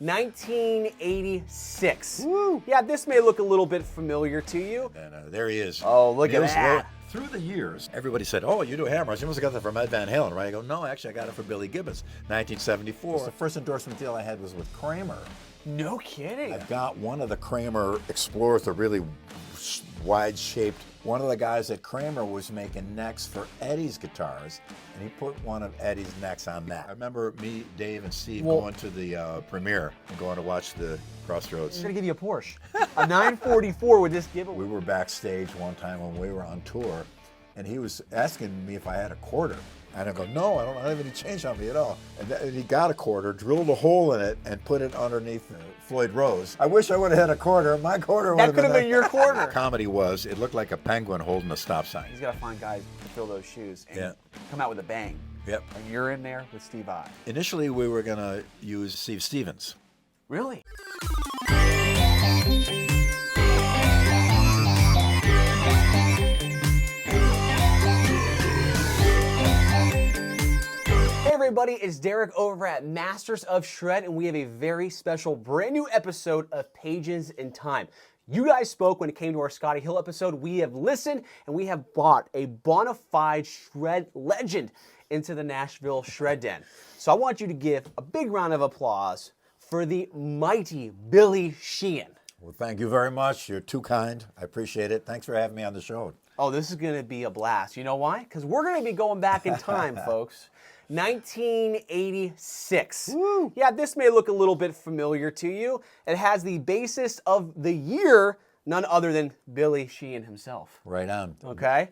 1986. Woo. Yeah, this may look a little bit familiar to you. And there he is. Oh, look at that. Through the years, everybody said, "Oh, you do Hammer-ons. You must have got that from Ed Van Halen, right?" I go, "No, actually, I got it from Billy Gibbons, 1974. The first endorsement deal I had was with Kramer. No kidding. I got one of the Kramer Explorers, the really wide-shaped. One of the guys at Kramer was making necks for Eddie's guitars, and he put one of Eddie's necks on that. I remember me, Dave, and Steve going to the premiere and going to watch the Crossroads. I'm gonna give you a Porsche, a 944 with this giveaway. We were backstage one time when we were on tour, and he was asking me if I had a quarter. And I go, "No, I don't have any change on me at all." And he got a quarter, drilled a hole in it, and put it underneath Floyd Rose. I wish I would have had a quarter. My quarter would have been That could have been your quarter. Comedy was, it looked like a penguin holding a stop sign. He's got to find guys to fill those shoes and Yeah. come out with a bang. Yep. And you're in there with STEVE VAI. Initially, we were going to use Steve Stevens. Really? Hey everybody, it's Derek over at Masters of Shred, and we have a very special brand new episode of Pages in Time. You guys spoke when it came to our Scotty Hill episode. We have listened and we have brought a bona fide shred legend into the Nashville Shred Den. So I want you to give a big round of applause for the mighty Billy Sheehan. Well, thank you very much. You're too kind. I appreciate it. Thanks for having me on the show. Oh, this is going to be a blast. You know why? Because we're going to be going back in time, folks. 1986. Woo. Yeah, this may look a little bit familiar to you. It has the bassist of the year, none other than Billy Sheehan himself. Right on. Okay?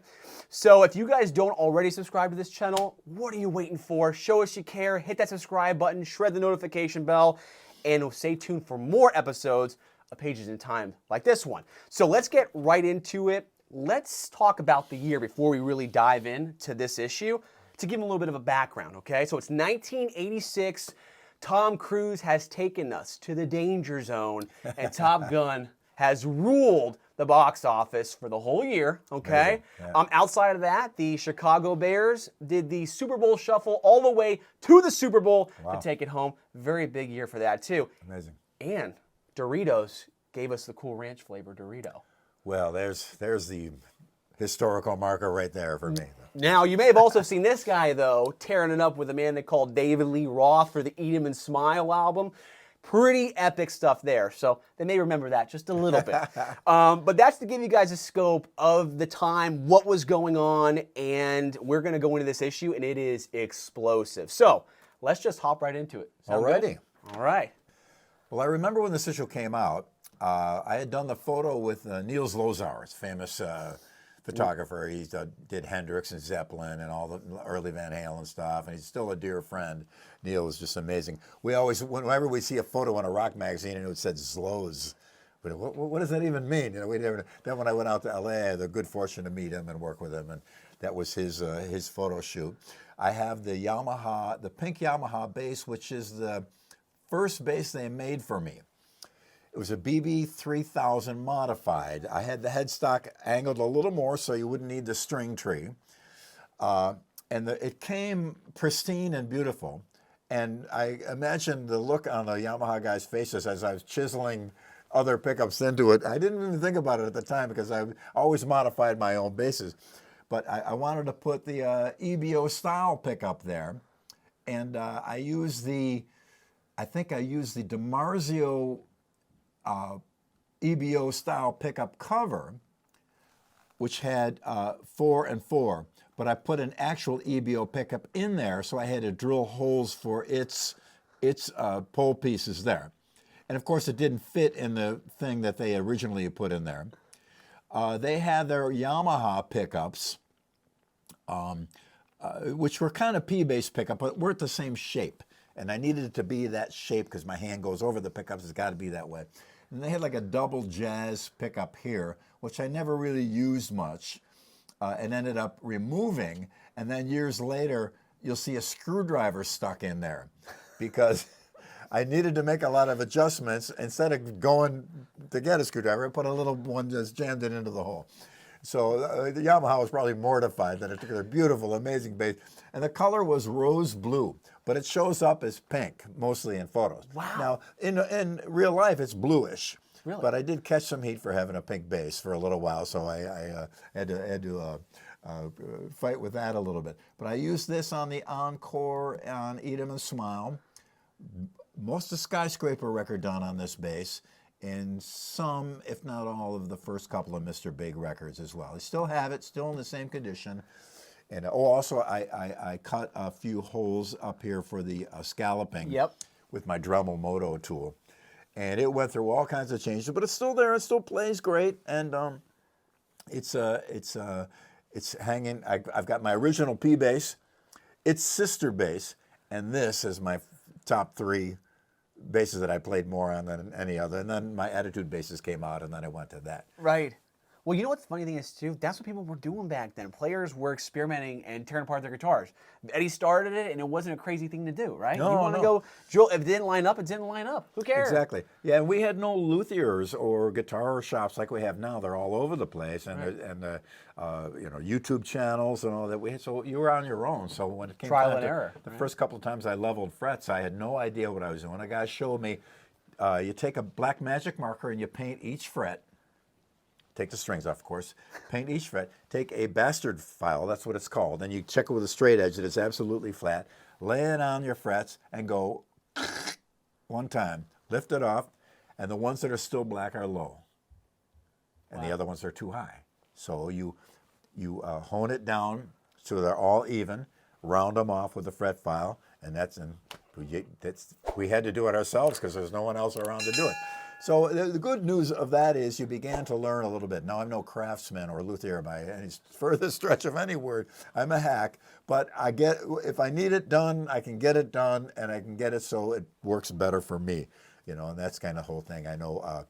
So if you guys don't already subscribe to this channel, what are you waiting for? Show us you care, hit that subscribe button, shred the notification bell, and stay tuned for more episodes of Pages in Time like this one. So let's get right into it. Let's talk about the year before we really dive into this issue to give them a little bit of a background, okay? So it's 1986. Tom Cruise has taken us to the danger zone, and Top Gun has ruled the box office for the whole year, okay? Yeah. Outside of that, the Chicago Bears did the Super Bowl shuffle all the way to the Super Bowl to take it home. Very big year for that, too. Amazing. And Doritos gave us the Cool Ranch flavor Dorito. Well, there's the historical marker right there for me. Now, you may have also seen this guy, though, tearing it up with a man they called David Lee Roth for the Eat 'Em and Smile album. Pretty epic stuff there, so they may remember that just a little bit. But that's to give you guys a scope of the time, what was going on, and we're going to go into this issue, and it is explosive. So let's just hop right into it. Sound good? Alrighty. All right. Well, I remember when this issue came out, I had done the photo with Neil Zlozower, famous photographer. He did Hendrix and Zeppelin and all the early Van Halen stuff, and he's still a dear friend. Neil is just amazing. We always, whenever we see a photo in a rock magazine and it said Zloz, what does that even mean? You know, then when I went out to LA, I had the good fortune to meet him and work with him, and that was his photo shoot. I have the Yamaha, the pink Yamaha bass, which is the first bass they made for me. It was a BB3000 modified. I had the headstock angled a little more so you wouldn't need the string tree. It came pristine and beautiful. And I imagine the look on the Yamaha guys' faces as I was chiseling other pickups into it. I didn't even think about it at the time because I always modified my own basses. But I wanted to put the EBO style pickup there. And I think I used the DiMarzio EBO style pickup cover, which had 4 and 4, but I put an actual EBO pickup in there, so I had to drill holes for its pole pieces there. And of course, it didn't fit in the thing that they originally put in there. They had their Yamaha pickups, which were kind of P-bass pickup, but weren't the same shape. And I needed it to be that shape because my hand goes over the pickups. It's got to be that way. And they had like a double jazz pickup here, which I never really used much and ended up removing. And then years later, you'll see a screwdriver stuck in there because I needed to make a lot of adjustments. Instead of going to get a screwdriver, I put a little one, just jammed it into the hole. So the Yamaha was probably mortified that it took their beautiful, amazing bass. And the color was rose blue. but it shows up as pink, mostly in photos. Wow. Now, in real life, it's bluish. Really? But I did catch some heat for having a pink bass for a little while, so I had to fight with that a little bit. But I used this on the Encore, on Eat 'Em and Smile. Most of the Skyscraper record done on this bass, and some, if not all, of the first couple of Mr. Big records as well. I still have it, still in the same condition. And also, I cut a few holes up here for the scalloping with my Dremel Moto tool. And it went through all kinds of changes, but it's still there. It still plays great, and it's hanging. I've got my original P bass, its sister bass, and this is my top 3 basses that I played more on than any other. And then my Attitude basses came out, and then I went to that. Right. Well, you know what the funny thing is, too? That's what people were doing back then. Players were experimenting and tearing apart their guitars. Eddie started it, and it wasn't a crazy thing to do, right? No, you want to go, Joel, if it didn't line up, it didn't line up. Who cares? Exactly. Yeah, and we had no luthiers or guitar shops like we have now. They're all over the place, and you know, YouTube channels and all that. So you were on your own. So when it came trial time and error. The first couple of times I leveled frets, I had no idea what I was doing. A guy showed me, you take a black magic marker and you paint each fret. Take the strings off, of course. Paint each fret. Take a bastard file, that's what it's called. Then you check it with a straight edge that it's absolutely flat. Lay it on your frets and go one time. Lift it off, and the ones that are still black are low. And the other ones are too high. So you hone it down so they're all even, round them off with a fret file, and we had to do it ourselves because there's no one else around to do it. So the good news of that is you began to learn a little bit. Now, I'm no craftsman or luthier by any further stretch of any word. I'm a hack, but if I need it done, I can get it done, and I can get it so it works better for me. You know, and that's kind of the whole thing. I know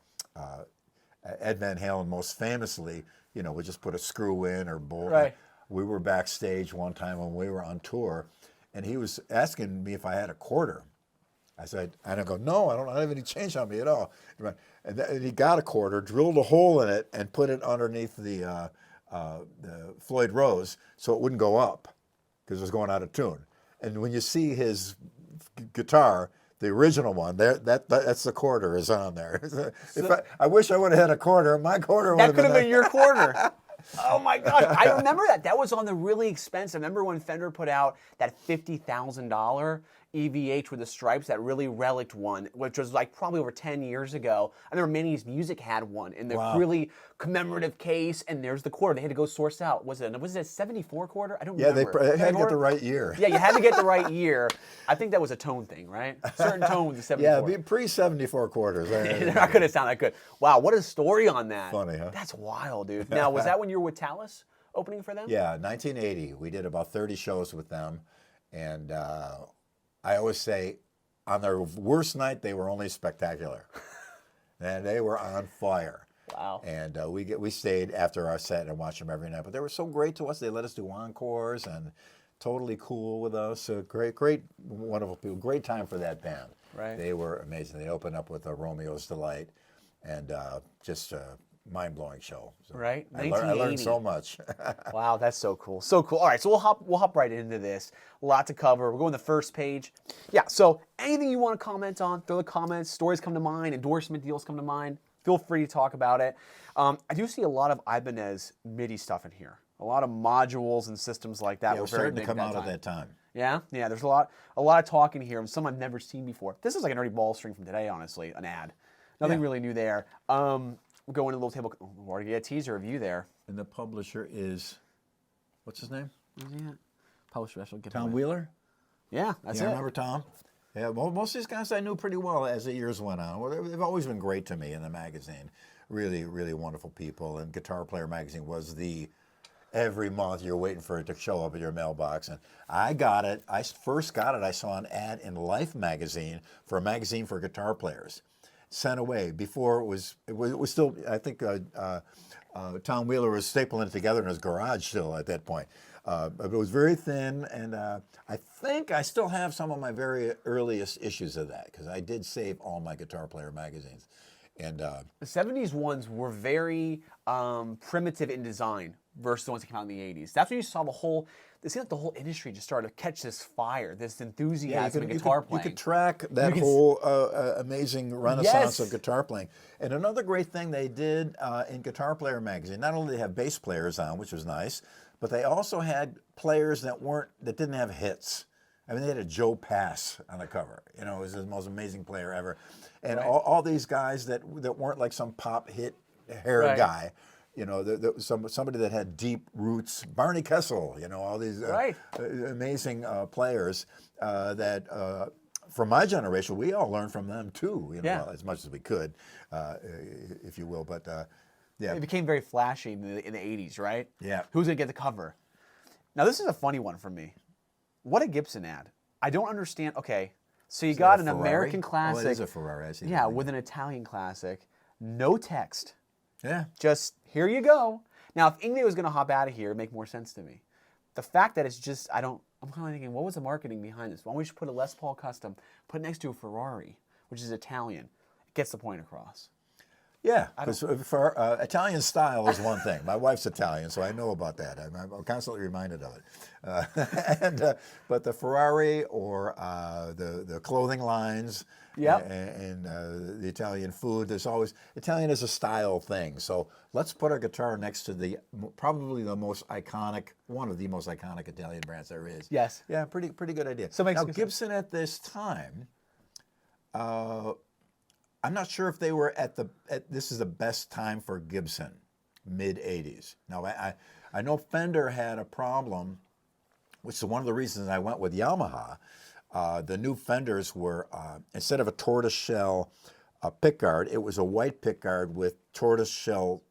Ed Van Halen most famously, you know, would just put a screw in or bolt. Right. We were backstage one time when we were on tour, and he was asking me if I had a quarter. I said, and I go, no, I don't have any change on me at all. And he got a quarter, drilled a hole in it, and put it underneath the Floyd Rose so it wouldn't go up because it was going out of tune. And when you see his guitar, the original one, that's the quarter is on there. I wish I would have had a quarter. My quarter would have been. That could have been your quarter. Oh my gosh, I remember that. That was on the really expensive. I remember when Fender put out that $50,000 EVH with the stripes, that really relic one, which was like probably over 10 years ago. I remember Manny's Music had one in the really commemorative case, and there's the quarter. They had to go source out. Was it a 74 quarter? I don't remember. Yeah, they had to get the right year. Yeah, you had to get the right year. I think that was a tone thing, right? A certain tone was the 74. Yeah, pre-74 quarters. They're not going to sound that good. Wow, what a story on that. Funny, huh? That's wild, dude. Now, was that when you were with Talas opening for them? Yeah, 1980. We did about 30 shows with them, and I always say, on their worst night, they were only spectacular, and they were on fire. Wow! And we stayed after our set and watched them every night. But they were so great to us. They let us do encores and totally cool with us. Great, wonderful people. Great time for that band. Right. They were amazing. They opened up with Romeo's Delight, and just a mind-blowing show. So right. I learned so much. Wow, that's so cool. So cool. All right, so we'll hop right into this. A lot to cover. We're going to the first page. Yeah, so anything you want to comment on, throw the comments, stories come to mind, endorsement deals come to mind. Feel free to talk about it. I do see a lot of Ibanez MIDI stuff in here. A lot of modules and systems like that. Yeah, were starting very to big come out time. at that time. Yeah, there's a lot of talking here, and some I've never seen before. This is like an early ball string from today, honestly, an ad. Nothing really new there. We'll go into a little table. We'll already get a teaser of you there. And the publisher is, what's his name? Publisher special. Tom Wheeler? Yeah, that's it. I remember Tom. Yeah, most of these guys I knew pretty well as the years went on. Well, they've always been great to me in the magazine. Really, really wonderful people. And Guitar Player magazine was every month you're waiting for it to show up in your mailbox. And I got it. I first got it. I saw an ad in Life magazine for a magazine for guitar players. Sent away before it was still, I think Tom Wheeler was stapling it together in his garage still at that point. But it was very thin, and I think I still have some of my very earliest issues of that because I did save all my Guitar Player magazines. And The 70s ones were very primitive in design versus the ones that came out in the 80s. That's when you saw it seemed like the whole industry just started to catch this fire, this enthusiasm in guitar playing. You could track that whole amazing renaissance of guitar playing. And another great thing they did in Guitar Player magazine, not only did they have bass players on, which was nice, but they also had players that didn't have hits. I mean, they had a Joe Pass on the cover. You know, it was the most amazing player ever. And all these guys that weren't like some pop hit hair guy. You know, somebody that had deep roots. Barney Kessel, you know, all these amazing players that, from my generation, we all learned from them too, you know, as much as we could, if you will. But, yeah. It became very flashy in the 80s, right? Yeah. Who's going to get the cover? Now, this is a funny one for me. What a Gibson ad. I don't understand. Okay, so you got an American classic. Oh, it is a Ferrari. Yeah, with an Italian classic. No text. Yeah. Just, here you go. Now, if Yngwie was going to hop out of here, it'd make more sense to me. The fact that it's just, I'm kind of thinking, what was the marketing behind this? Why don't we just put a Les Paul Custom, put it next to a Ferrari, which is Italian. It gets the point across. Yeah, because for Italian style is one thing. My wife's Italian, so I know about that. I'm constantly reminded of it. But the Ferrari or the clothing lines and the Italian food, there's always, Italian is a style thing. So let's put our guitar next to probably the most iconic, one of the most iconic Italian brands there is. Yes. Yeah, pretty good idea. So now Gibson at this time, I'm not sure if they were this is the best time for Gibson, mid-'80s. Now, I know Fender had a problem, which is one of the reasons I went with Yamaha. The new Fenders were, instead of a tortoiseshell pickguard, it was a white pickguard with tortoiseshell,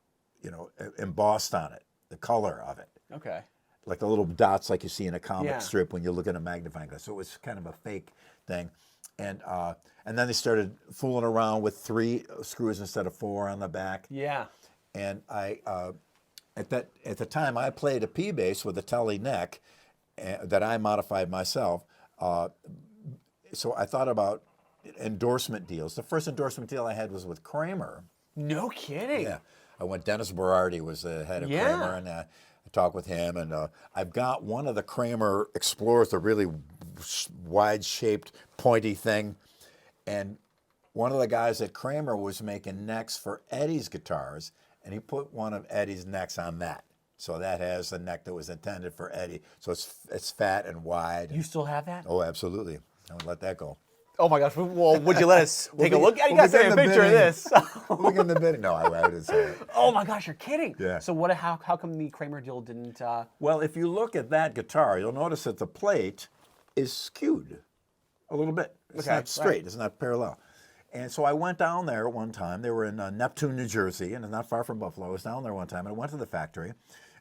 you know, embossed on it, the color of it. Okay. Like the little dots like you see in a comic strip when you look at a magnifying glass. So it was kind of a fake thing. And then they started fooling around with 3 screws instead of 4 on the back. Yeah. And at the time I played a P bass with a telly neck that I modified myself. So I thought about endorsement deals. The first endorsement deal I had was with Kramer. No kidding. Yeah. Dennis Berardi was the head of Kramer, and I talked with him, and I've got one of the Kramer Explorers, the really wide-shaped, pointy thing, and one of the guys at Kramer was making necks for Eddie's guitars, and he put one of Eddie's necks on that. So that has the neck that was intended for Eddie. So it's fat and wide. You still have that? Oh, absolutely. I would let that go. Oh my gosh! Well, would you let us take a look? You guys take a picture of this. We'll begin the bidding. No, I didn't say it. Oh my gosh! You're kidding. Yeah. So how come the Kramer deal didn't? Well, if you look at that guitar, you'll notice that the plate is skewed a little bit. It's not straight. Right. It's not parallel. And so I went down there one time. They were in Neptune, New Jersey, and it's not far from Buffalo. I was down there one time, and I went to the factory,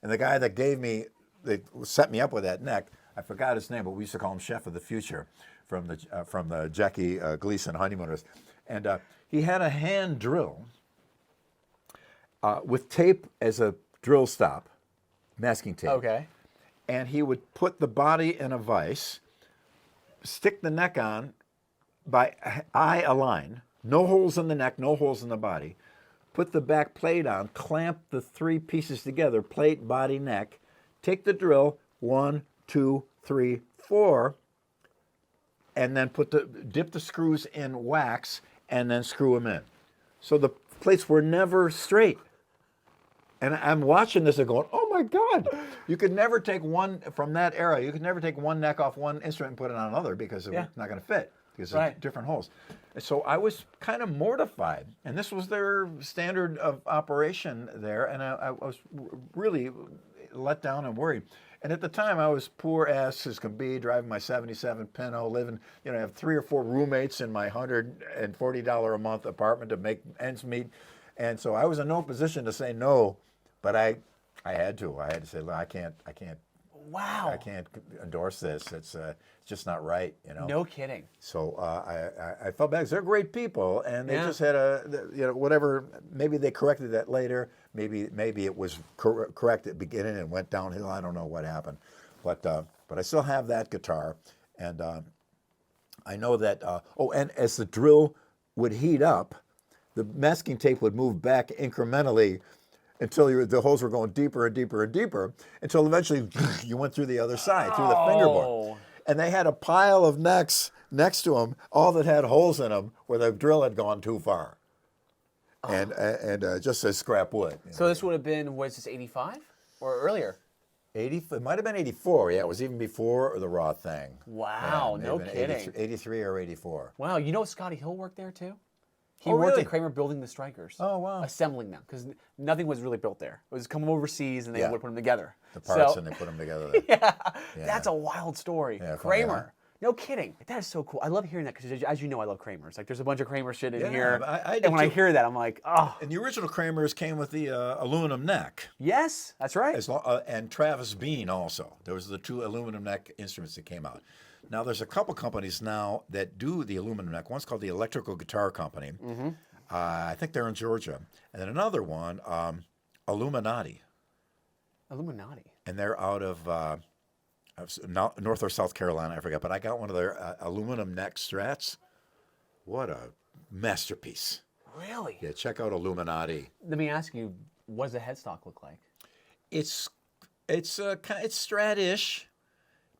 and the guy that they set me up with that neck, I forgot his name, but we used to call him Chef of the Future, from the Jackie Gleason Honeymooners, and he had a hand drill with tape as a drill stop, masking tape. Okay. And he would put the body in a vise, stick the neck on by eye align, no holes in the neck, no holes in the body, put the back plate on, clamp the 3 pieces together, plate, body, neck, take the drill, 1, 2, 3, 4, and then dip the screws in wax and then screw them in. So the plates were never straight. And I'm watching this and going, oh my God, you could never take one, from that era, you could never take one neck off one instrument and put it on another because it's not going to fit, because of different holes. And so I was kind of mortified. And this was their standard of operation there, and I was really let down and worried. And at the time, I was poor ass as can be, driving my 77 Pinto, living, I have 3 or 4 roommates in my $140 a month apartment to make ends meet. And so I was in no position to say no, but I had to. I had to say, look, I can't. Wow. I can't endorse this. It's just not right, No kidding. So I felt bad, because they're great people, and they just had whatever. Maybe they corrected that later. Maybe it was correct at the beginning and went downhill. I don't know what happened, but I still have that guitar, and I know that. And as the drill would heat up, the masking tape would move back incrementally until the holes were going deeper and deeper and deeper, until eventually you went through the other side, through the fingerboard. And they had a pile of necks next to them, all that had holes in them, where the drill had gone too far. And just as scrap wood. So this would have been, what is this, 85 or earlier? 80, it might have been 84. Yeah, it was even before the Roth thing. Wow, yeah, no kidding. 83 or 84. Wow, you know Scotty Hill worked there too? He Oh, worked really? at Kramer building the strikers. Oh, wow. Assembling them, because nothing was really built there. It was coming overseas and they Yeah. would put them together. The parts So- and they put them together there. Yeah, that's a wild story. Yeah, funny, Kramer. huh? No kidding. That is so cool. I love hearing that because, as you know, I love Kramers. Like, there's a bunch of Kramer shit in Yeah, here. I do and when I too. hear that, I'm like, oh, And the original Kramers came with the aluminum neck. yes, that's right. And Travis Bean also. There was the two aluminum neck instruments that came out. Now there's a couple companies now that do the aluminum neck. One's called the Electrical Guitar Company. I think they're in Georgia. And then another one, Illuminati. Illuminati. And they're out of North or South Carolina, I forget. But I got one of their aluminum neck Strats. What a masterpiece. Really? Yeah, check out Illuminati. Let me ask you, what does the headstock look like? It's Strat-ish,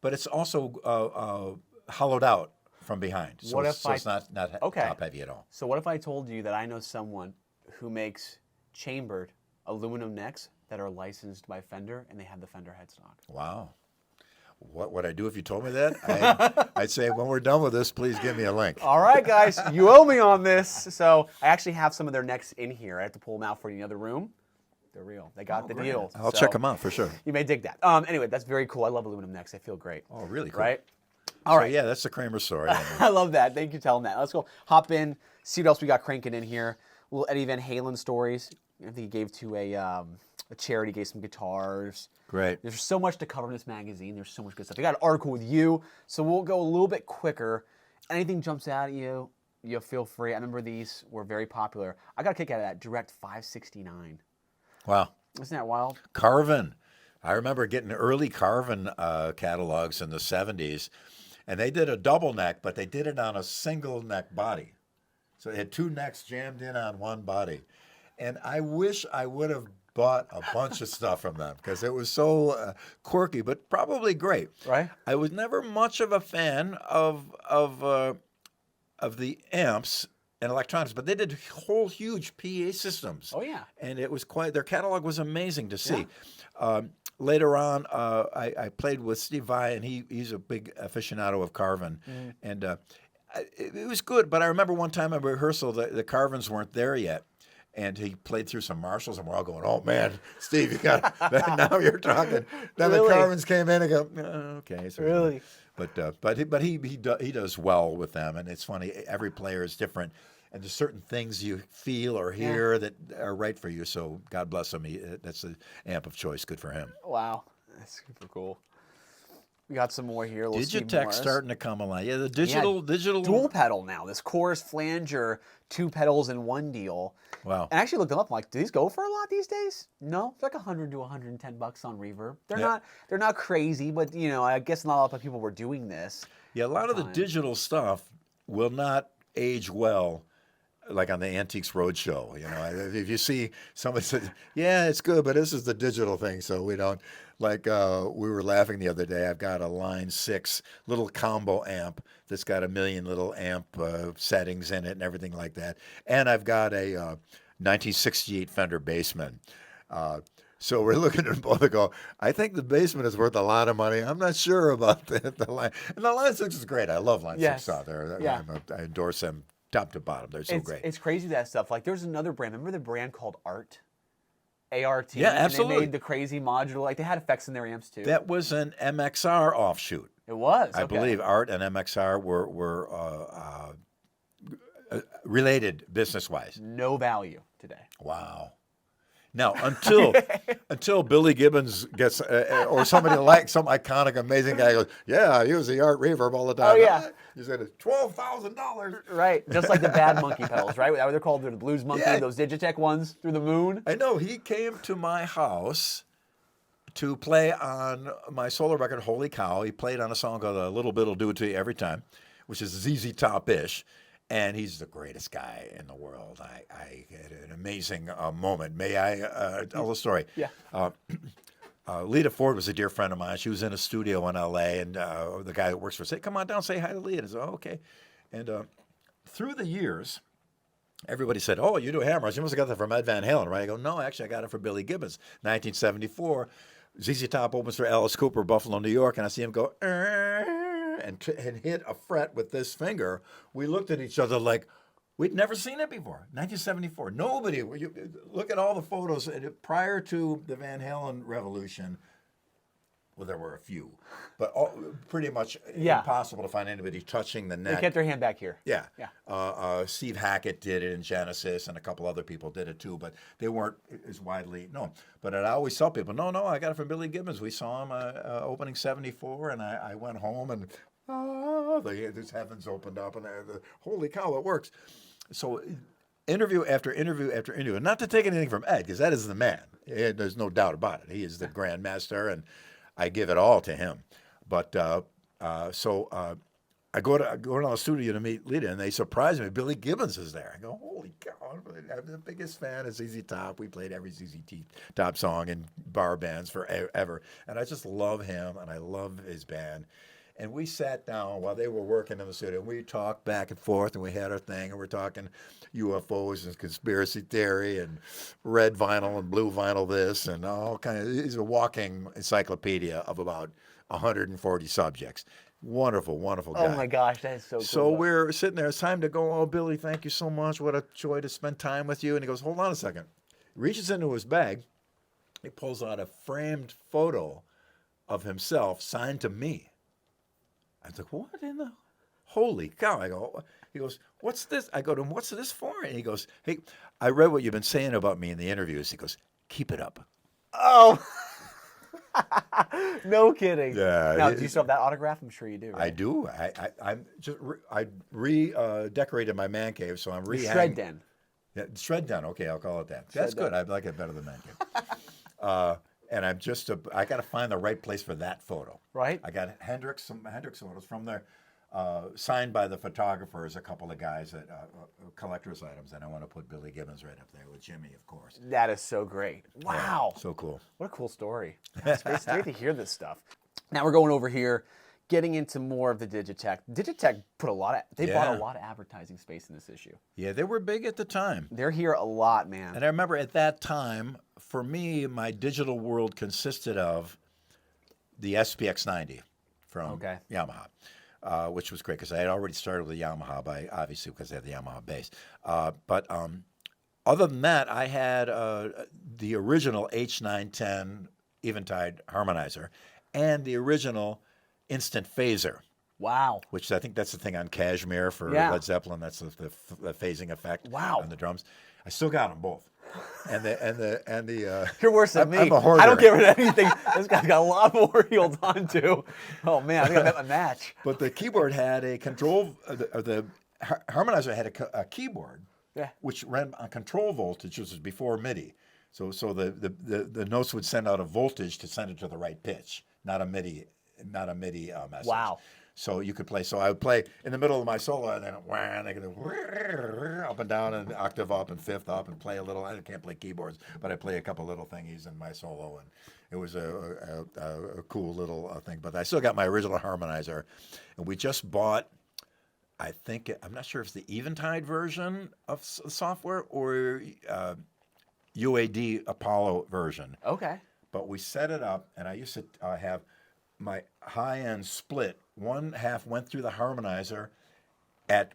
but it's also hollowed out from behind. So, What it's, if so I- it's not Okay. top heavy at all. So what if I told you that I know someone who makes chambered aluminum necks that are licensed by Fender and they have the Fender headstock? Wow. What would I do if you told me that? I'd say, when we're done with this, please give me a link. All right, guys, you owe me on this. So I actually have some of their necks in here. I have to pull them out for you in the other room. They're real. They got the deal. I'll So check them out for sure. You may dig that. Anyway, that's very cool. I love aluminum necks. They feel great. Oh, really cool. Right? All So, right. yeah, that's the Kramer story. I love that. Thank you for telling that. Let's go hop in, see what else we got cranking in here. Little Eddie Van Halen stories. I think he gave to a charity, gave some guitars. Great. There's so much to cover in this magazine. There's so much good stuff. We got an article with you, so we'll go a little bit quicker. Anything jumps out at you, you feel free. I remember these were very popular. I got a kick out of that Direct 569. Wow. Isn't that wild? Carvin. I remember getting early Carvin catalogs in the 70s, and they did a double neck, but they did it on a single neck body. So they had two necks jammed in on one body. And I wish I would have bought a bunch of stuff from them because it was so quirky, but probably great. Right. I was never much of a fan of the amps and electronics, but they did whole huge PA systems. Oh, yeah. And it was their catalog was amazing to see. Later on, I played with STEVE VAI, and he's a big aficionado of Carvin. And it was good, but I remember one time at rehearsal, the Carvins weren't there yet. And he played through some Marshalls, and we're all going, "Oh man, Steve, you got now you're talking." Then Really? the Carvins came in and go, "Okay." So, Really? But he does well with them, and it's funny. Every player is different, and there's certain things you feel or hear that are right for you. So God bless him. That's the amp of choice. Good for him. Wow. That's super cool. We got some more here. Digitech starting to come along. Yeah, the digital dual pedal now. This chorus flanger, 2 pedals in one deal. Wow. And I actually looked them up. I'm like, do these go for a lot these days? No, it's like $100 to $110 on Reverb. They're not crazy, but you know, I guess not a lot of people were doing this. Yeah, a lot of the digital stuff will not age well, like on the Antiques Roadshow. You know, if you see somebody says, "Yeah, it's good, but this is the digital thing," so we don't. Like we were laughing the other day. I've got a Line 6 little combo amp that's got a million little amp settings in it and everything like that, and I've got a 1968 Fender Bassman. So we're looking at both and go, I think the Bassman is worth a lot of money. I'm not sure about the Line. And the Line 6 is great. I love Line 6 out there. Yeah. I endorse them top to bottom. They're so great. It's crazy that stuff. Like there's another brand. Remember the brand called Art? A-R-T. Yeah, absolutely. And they made the crazy modular. Like they had effects in their amps too. That was an MXR offshoot. It was. I believe Art and MXR were related business-wise. No value today. Wow. Now, until Billy Gibbons gets, or somebody like some iconic, amazing guy goes, "Yeah, I use the Art Reverb all the time." Oh, yeah. You said it's $12,000. Right. Just like the Bad Monkey pedals, right? They're called the Blues Monkey, Yeah. those Digitech ones through the moon. I know. He came to my house to play on my solo record, Holy Cow. He played on a song called A Little Bit'll Do It To You Every Time, which is ZZ Top-ish. And he's the greatest guy in the world. I had an amazing moment. May I tell the story? Yeah. Lita Ford was a dear friend of mine. She was in a studio in L.A., and the guy that works for her said, come on down, say hi to Lita. I said, oh, okay. And through the years, everybody said, oh, you do Hammer-ons. You must have got that from Ed Van Halen, right? I go, no, actually, I got it from Billy Gibbons. 1974, ZZ Top opens for Alice Cooper, Buffalo, New York, and I see him go, and hit a fret with this finger. We looked at each other like, we'd never seen it before. 1974. Nobody. Look at all the photos. Prior to the Van Halen revolution, well, there were a few, but pretty much impossible to find anybody touching the neck. They kept their hand back here. Yeah. Steve Hackett did it in Genesis, and a couple other people did it too, but they weren't as widely known. But I always tell people, no, I got it from Billy Gibbons. We saw him opening 74, and I went home, and the heavens opened up, and holy cow, it works. So interview after interview after interview, and not to take anything from Ed, because Ed is the man. There's no doubt about it. He is the grand master, and I give it all to him. But I go to the studio to meet Lita, and they surprise me. Billy Gibbons is there. I go, holy cow! I'm the biggest fan of ZZ Top. We played every ZZ Top song in bar bands forever, and I just love him, and I love his band. And we sat down while they were working in the studio, and we talked back and forth, and we had our thing, and we're talking UFOs and conspiracy theory and red vinyl and blue vinyl this and all kind of. He's a walking encyclopedia of about 140 subjects. Wonderful, wonderful guy. Oh my gosh, that is so cool. So we're sitting there. It's time to go. Oh, Billy, thank you so much. What a joy to spend time with you. And he goes, hold on a second. He reaches into his bag. He pulls out a framed photo of himself signed to me. I was like, what in the holy cow? I go, he goes, what's this? I go to him, what's this for? And he goes, hey, I read what you've been saying about me in the interviews. He goes, keep it up. Oh, no kidding. Yeah. Now, do you still have that autograph? I'm sure you do. Right? I do. I redecorated my man cave, so I'm Shred Den. Yeah, Shred Den. Okay, I'll call it that. That's good. I like it better than man cave. And I got to find the right place for that photo. Right. I got some Hendrix photos from there, signed by the photographers, a couple of guys that collector's items, and I want to put Billy Gibbons right up there with Jimmy, of course. That is so great. Wow. Yeah, so cool. What a cool story. It's great to hear this stuff. Now we're going over here, getting into more of the Digitech. Digitech bought a lot of advertising space in this issue. Yeah, they were big at the time. They're here a lot, man. And I remember at that time, for me, my digital world consisted of the SPX90 from Yamaha, which was great because I had already started with Yamaha, obviously because I had the Yamaha bass. But other than that, I had the original H910 Eventide harmonizer and the original Instant Phaser. Wow. Which I think that's the thing on Kashmir for Led Zeppelin. That's the phasing effect on the drums. I still got them both. And the You're worse than me. I'm a hoarder. I don't get rid of anything. This guy's got a lot more he holds on to. Oh man, I think I met my match. But the keyboard had a control. The harmonizer had a keyboard, which ran on control voltage, which was before MIDI. So the notes would send out a voltage to send it to the right pitch, not a MIDI message. Wow. So you could play. So I would play in the middle of my solo, and then I could go up and down, and octave up and fifth up, and play a little. I can't play keyboards, but I play a couple little thingies in my solo, and it was a cool little thing. But I still got my original harmonizer, and we just bought. I'm not sure if it's the Eventide version of software or UAD Apollo version. Okay. But we set it up, and I used to have my high-end split. One half went through the harmonizer at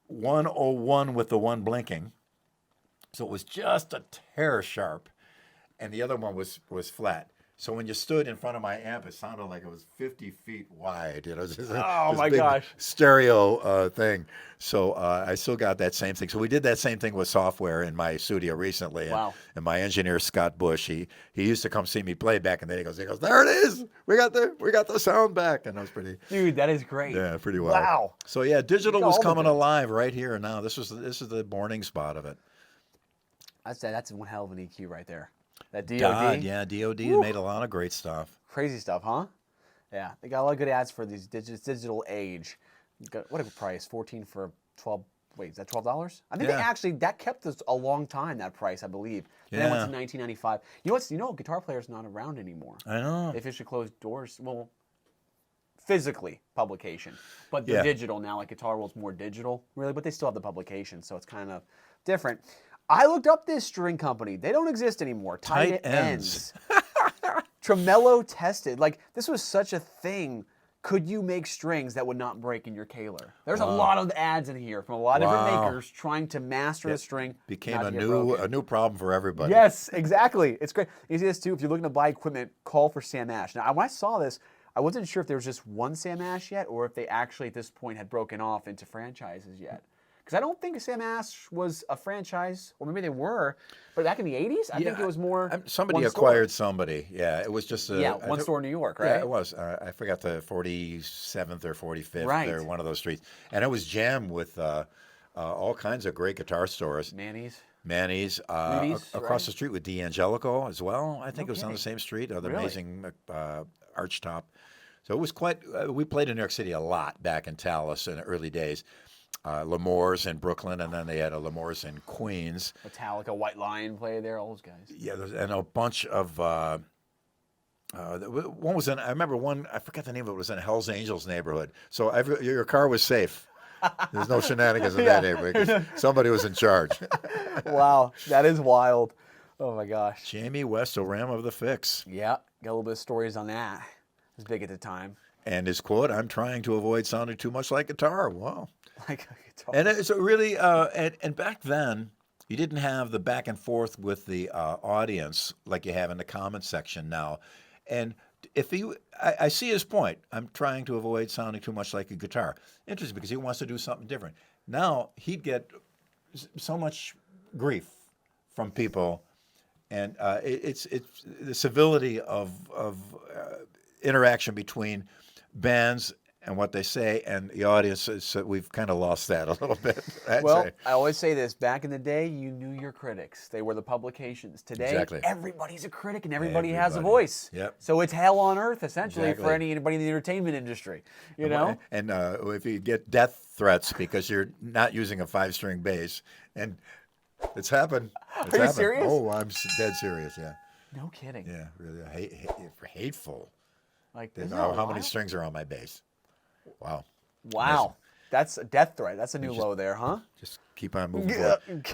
101 with the one blinking. So it was just a tear sharp, and the other one was flat. So when you stood in front of my amp, it sounded like it was 50 feet wide. You know, this big gosh, stereo thing. So I still got that same thing. So we did that same thing with software in my studio recently. Wow. And my engineer Scott Bush, he used to come see me play back, and then he goes, there it is. We got the sound back, and that was pretty. Dude, that is great. Yeah, pretty well. Wow. So yeah, digital was coming alive right here and now. This is the morning spot of it. That's one hell of an EQ right there. That DOD? DOD made a lot of great stuff. Crazy stuff, huh? Yeah, they got a lot of good ads for these digital age. What a price, 14 for 12 wait, is that $12? I think that kept us a long time, that price, I believe. Then it went to $19.95. Guitar Player's not around anymore. I know. They officially closed doors. Well, physically publication, but they're digital now. Like Guitar World's more digital, really, but they still have the publication, so it's kind of different. I looked up this string company. They don't exist anymore. Tight Ends. Tremolo tested. Like, this was such a thing. Could you make strings that would not break in your Kahler? There's a lot of ads in here from a lot of different makers trying to master a string. Became a new problem for everybody. Yes, exactly. It's great. You see this too. If you're looking to buy equipment, call for Sam Ash. Now, when I saw this, I wasn't sure if there was just one Sam Ash yet, or if they actually at this point had broken off into franchises yet. Because I don't think Sam Ash was a franchise, or maybe they were, but back in the 80s, I think it was more. Somebody acquired somebody. Yeah, it was just one store in New York, right? Yeah, it was. I forgot the 47th or 45th or one of those streets, and it was jammed with all kinds of great guitar stores. Manny's across the street with D'Angelico as well. I think it was on the same street. The amazing archtop. So it was quite. We played in New York City a lot back in Talas in the early days. L'Amour's in Brooklyn, and then they had a L'Amour's in Queens. Metallica, White Lion played there, all those guys. Yeah, and a bunch of, one was in, I remember one, I forgot the name of it, was in Hell's Angels neighborhood. So your car was safe. There's no shenanigans in that neighborhood because somebody was in charge. Wow, that is wild. Oh my gosh. Jamie West, Ram of the Fix. Yeah, got a little bit of stories on that. It was big at the time. And his quote, "I'm trying to avoid sounding too much like guitar." Wow. Like a guitar. And it's really, and back then, you didn't have the back and forth with the audience like you have in the comment section now. And if I see his point. I'm trying to avoid sounding too much like a guitar. Interesting, because he wants to do something different. Now he'd get so much grief from people, and it's the civility of interaction between bands and what they say and the audience. So we've kind of lost that a little bit. I always say this: back in the day, you knew your critics; they were the publications. Today, everybody's a critic and everybody has a voice. Yep. So it's hell on earth essentially for anybody in the entertainment industry. You know. And if you get death threats because you're not using a 5-string bass, and it's happened. Are you serious? Oh, I'm dead serious. Yeah. No kidding. Yeah, really hateful. Like, how many strings are on my bass? Wow. Wow. That's a death threat. That's a new low there, huh? Just keep on moving forward. And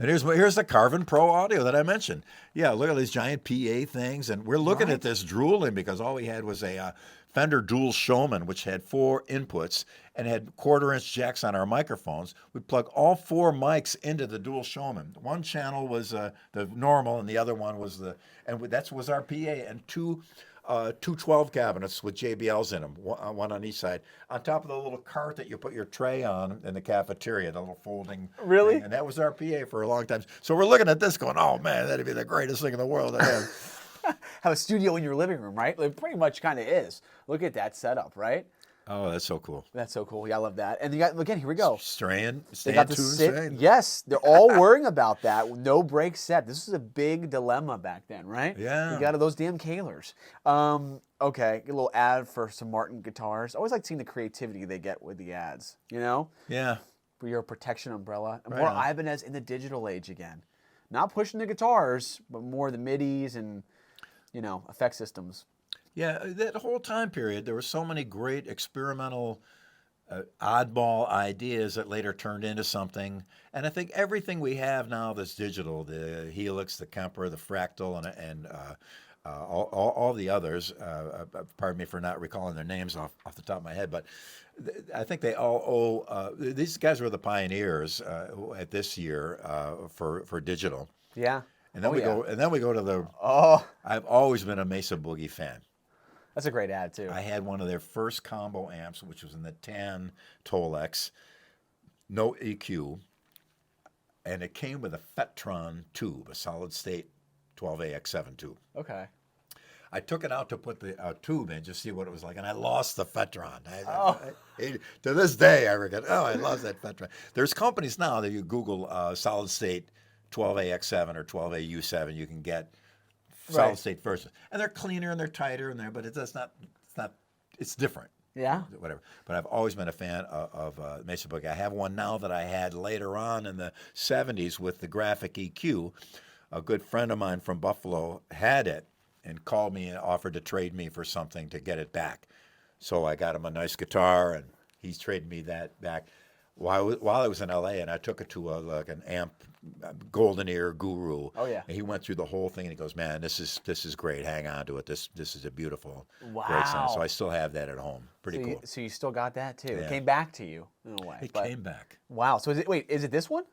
here's the Carvin Pro Audio that I mentioned. Yeah, look at these giant PA things. And we're looking at this drooling because all we had was a Fender Dual Showman, which had 4 inputs and had 1/4-inch jacks on our microphones. We plug all 4 mics into the Dual Showman. One channel was the normal, and the other one was that was our PA, and two 12 cabinets with JBLs in them, one on each side, on top of the little cart that you put your tray on in the cafeteria, the little folding thing. And that was our PA for a long time. So we're looking at this going, oh man, that'd be the greatest thing in the world to have. Have a studio in your living room, right? It pretty much kind of is. Look at that setup, right? Oh, that's so cool. That's so cool. Yeah, I love that. And you got, again, here we go. Staying tuned. Yes, they're all worrying about that. No break set. This was a big dilemma back then, right? Yeah. You got those damn Kahlers. Okay, a little ad for some Martin guitars. I always like seeing the creativity they get with the ads, you know? Yeah. For your protection umbrella. And more Ibanez in the digital age again. Not pushing the guitars, but more the midis and, effect systems. Yeah, that whole time period, there were so many great experimental, oddball ideas that later turned into something. And I think everything we have now that's digital, the Helix, the Kemper, the Fractal, and all the others, pardon me for not recalling their names off the top of my head, but I think they all owe, these guys were the pioneers at this year for digital. Yeah. And then we go to the, I've always been a Mesa Boogie fan. That's a great ad, too. I had one of their first combo amps, which was in the tan Tolex, no EQ, and it came with a Fetron tube, a solid-state 12AX7 tube. Okay. I took it out to put the tube in, just see what it was like, and I lost the Fetron. To this day, I regret, I lost that Fetron. There's companies now that you Google solid-state 12AX7 or 12AU7, you can get solid state versions, and they're cleaner and they're tighter in there, but it's different. Yeah. Whatever. But I've always been a fan of Mesa Boogie. I have one now that I had later on in the 70s with the graphic EQ. A good friend of mine from Buffalo had it and called me and offered to trade me for something to get it back. So I got him a nice guitar, and he's traded me that back while I was in L.A., and I took it to like an amp golden ear guru. Oh, yeah. And he went through the whole thing, and he goes, "Man, this is great. Hang on to it. This is a beautiful, great sound." So I still have that at home. Pretty cool. So you still got that too. Yeah. It came back to you in a way. It came back. Wow. So is it this one?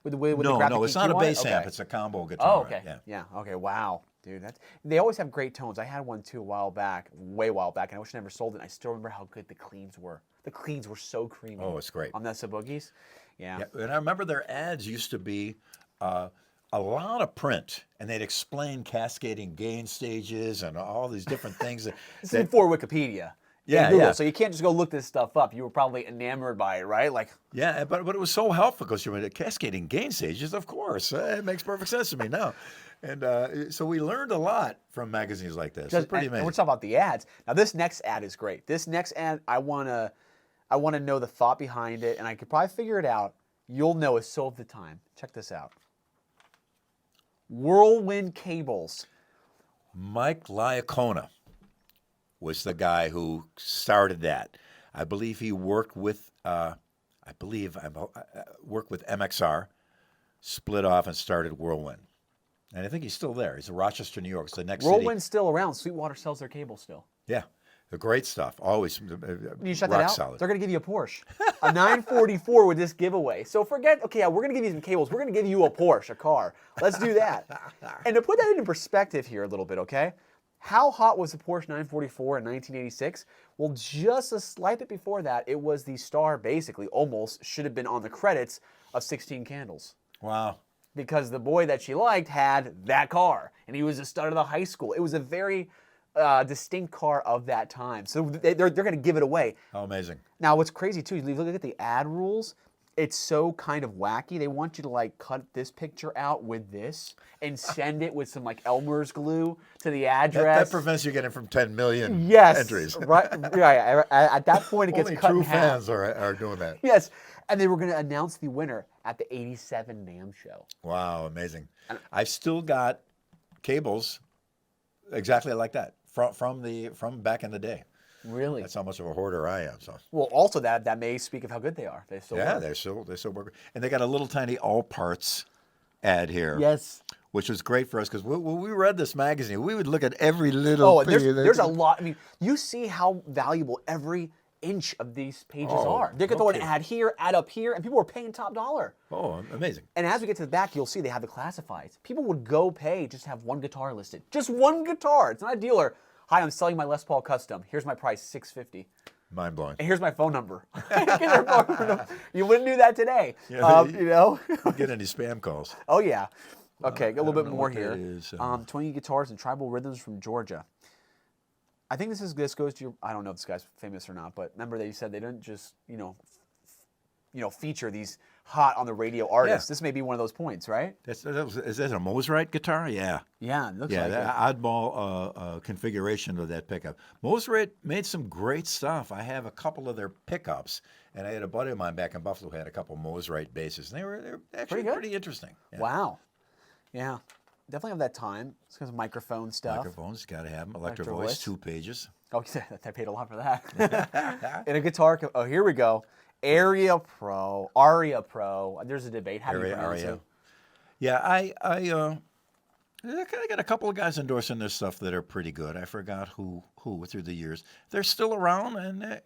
With the No, graphic it's not a EQ on bass it? amp. Okay. It's a combo guitar. Oh, okay. Yeah. Okay. Wow, dude, they always have great tones. I had one too a while back, way a while back, and I wish I never sold it. And I still remember how good the cleans were. The cleans were so creamy. Oh, it's great. On the Boogies. Yeah. And I remember their ads used to be a lot of print, and they'd explain cascading gain stages and all these different things. This is before Wikipedia. Yeah, Google, yeah. So you can't just go look this stuff up. You were probably enamored by it, right? Like, Yeah, but it was so helpful because you're cascading gain stages, of course. It makes perfect sense to me now. And so we learned a lot from magazines like this. It's pretty and amazing. we're talking about the ads. Now this next ad is great. This next ad, I wanna know the thought behind it, and I could probably figure it out. You'll know it's so of the time. Check this out. Whirlwind Cables. 𝙋𝘼𝙀𝙎 was the guy who started that. I believe he worked with worked with MXR, split off and started Whirlwind. And I think he's still there. He's in Rochester, New York. It's the next city. Whirlwind's still around. Sweetwater sells their cables still. Yeah, the great stuff. Always You shut that rock out? solid. They're going to give you a Porsche. A 944 with this giveaway. So forget, okay, yeah, we're going to give you some cables. We're going to give you a Porsche, a car. Let's do that. And to put that into perspective here a little bit, okay? How hot was the Porsche 944 in 1986? Well, just a slight bit before that, it was the star, basically, almost, should have been on the credits of 16 Candles. Wow. Because the boy that she liked had that car, and he was a stud of the high school. It was a very distinct car of that time. So they're going to give it away. How amazing. Now, what's crazy, too, you look at the ad rules, it's so kind of wacky. They want you to, like, cut this picture out with this and send it with some, like, Elmer's glue to the address. That prevents you getting from 10 million Yes, entries. right. At that point, it gets Only cut true in half. fans are doing that. Yes, and they were going to announce the winner at the '87 NAMM show. Wow, amazing. I've still got cables exactly like that from back in the day. Really? That's how much of a hoarder I am. So Well, also that may speak of how good they are. They still yeah, work. they still work. And they got a little tiny all parts ad here. Yes. Which was great for us because when we read this magazine, we would look at every little. Oh, there's a lot. I mean, you see how valuable every inch of these pages are. They could throw an ad here, ad up here, and people were paying top dollar. Oh, amazing. And as we get to the back, you'll see they have the classifieds. People would go pay just to have one guitar listed. Just one guitar. It's not a dealer. Hi, I'm selling my Les Paul Custom. Here's my price, $650. Mind blowing. And here's my phone number. You wouldn't do that today. Yeah, you know? Get any spam calls. Oh, yeah. Okay, a little bit know more what that here. is, 20 guitars and tribal rhythms from Georgia. I think this goes to your, I don't know if this guy's famous or not, but remember they said they didn't just, feature these hot on the radio artists. Yeah. This may be one of those points, right? Is that a Mosrite guitar? Yeah. Yeah, it looks like that it. oddball configuration of that pickup. Mosrite made some great stuff. I have a couple of their pickups, and I had a buddy of mine back in Buffalo who had a couple Mosrite basses, and they were actually pretty interesting. Yeah. Wow. Yeah. Definitely have that time. It's because of microphone stuff. Microphones, got to have them. Electro Voice. Voice, 2 pages. Oh, I paid a lot for that. And a guitar. Oh, here we go. Aria Pro. There's a debate. How do you pronounce it? Yeah, I got a couple of guys endorsing their stuff that are pretty good. I forgot who through the years. They're still around, and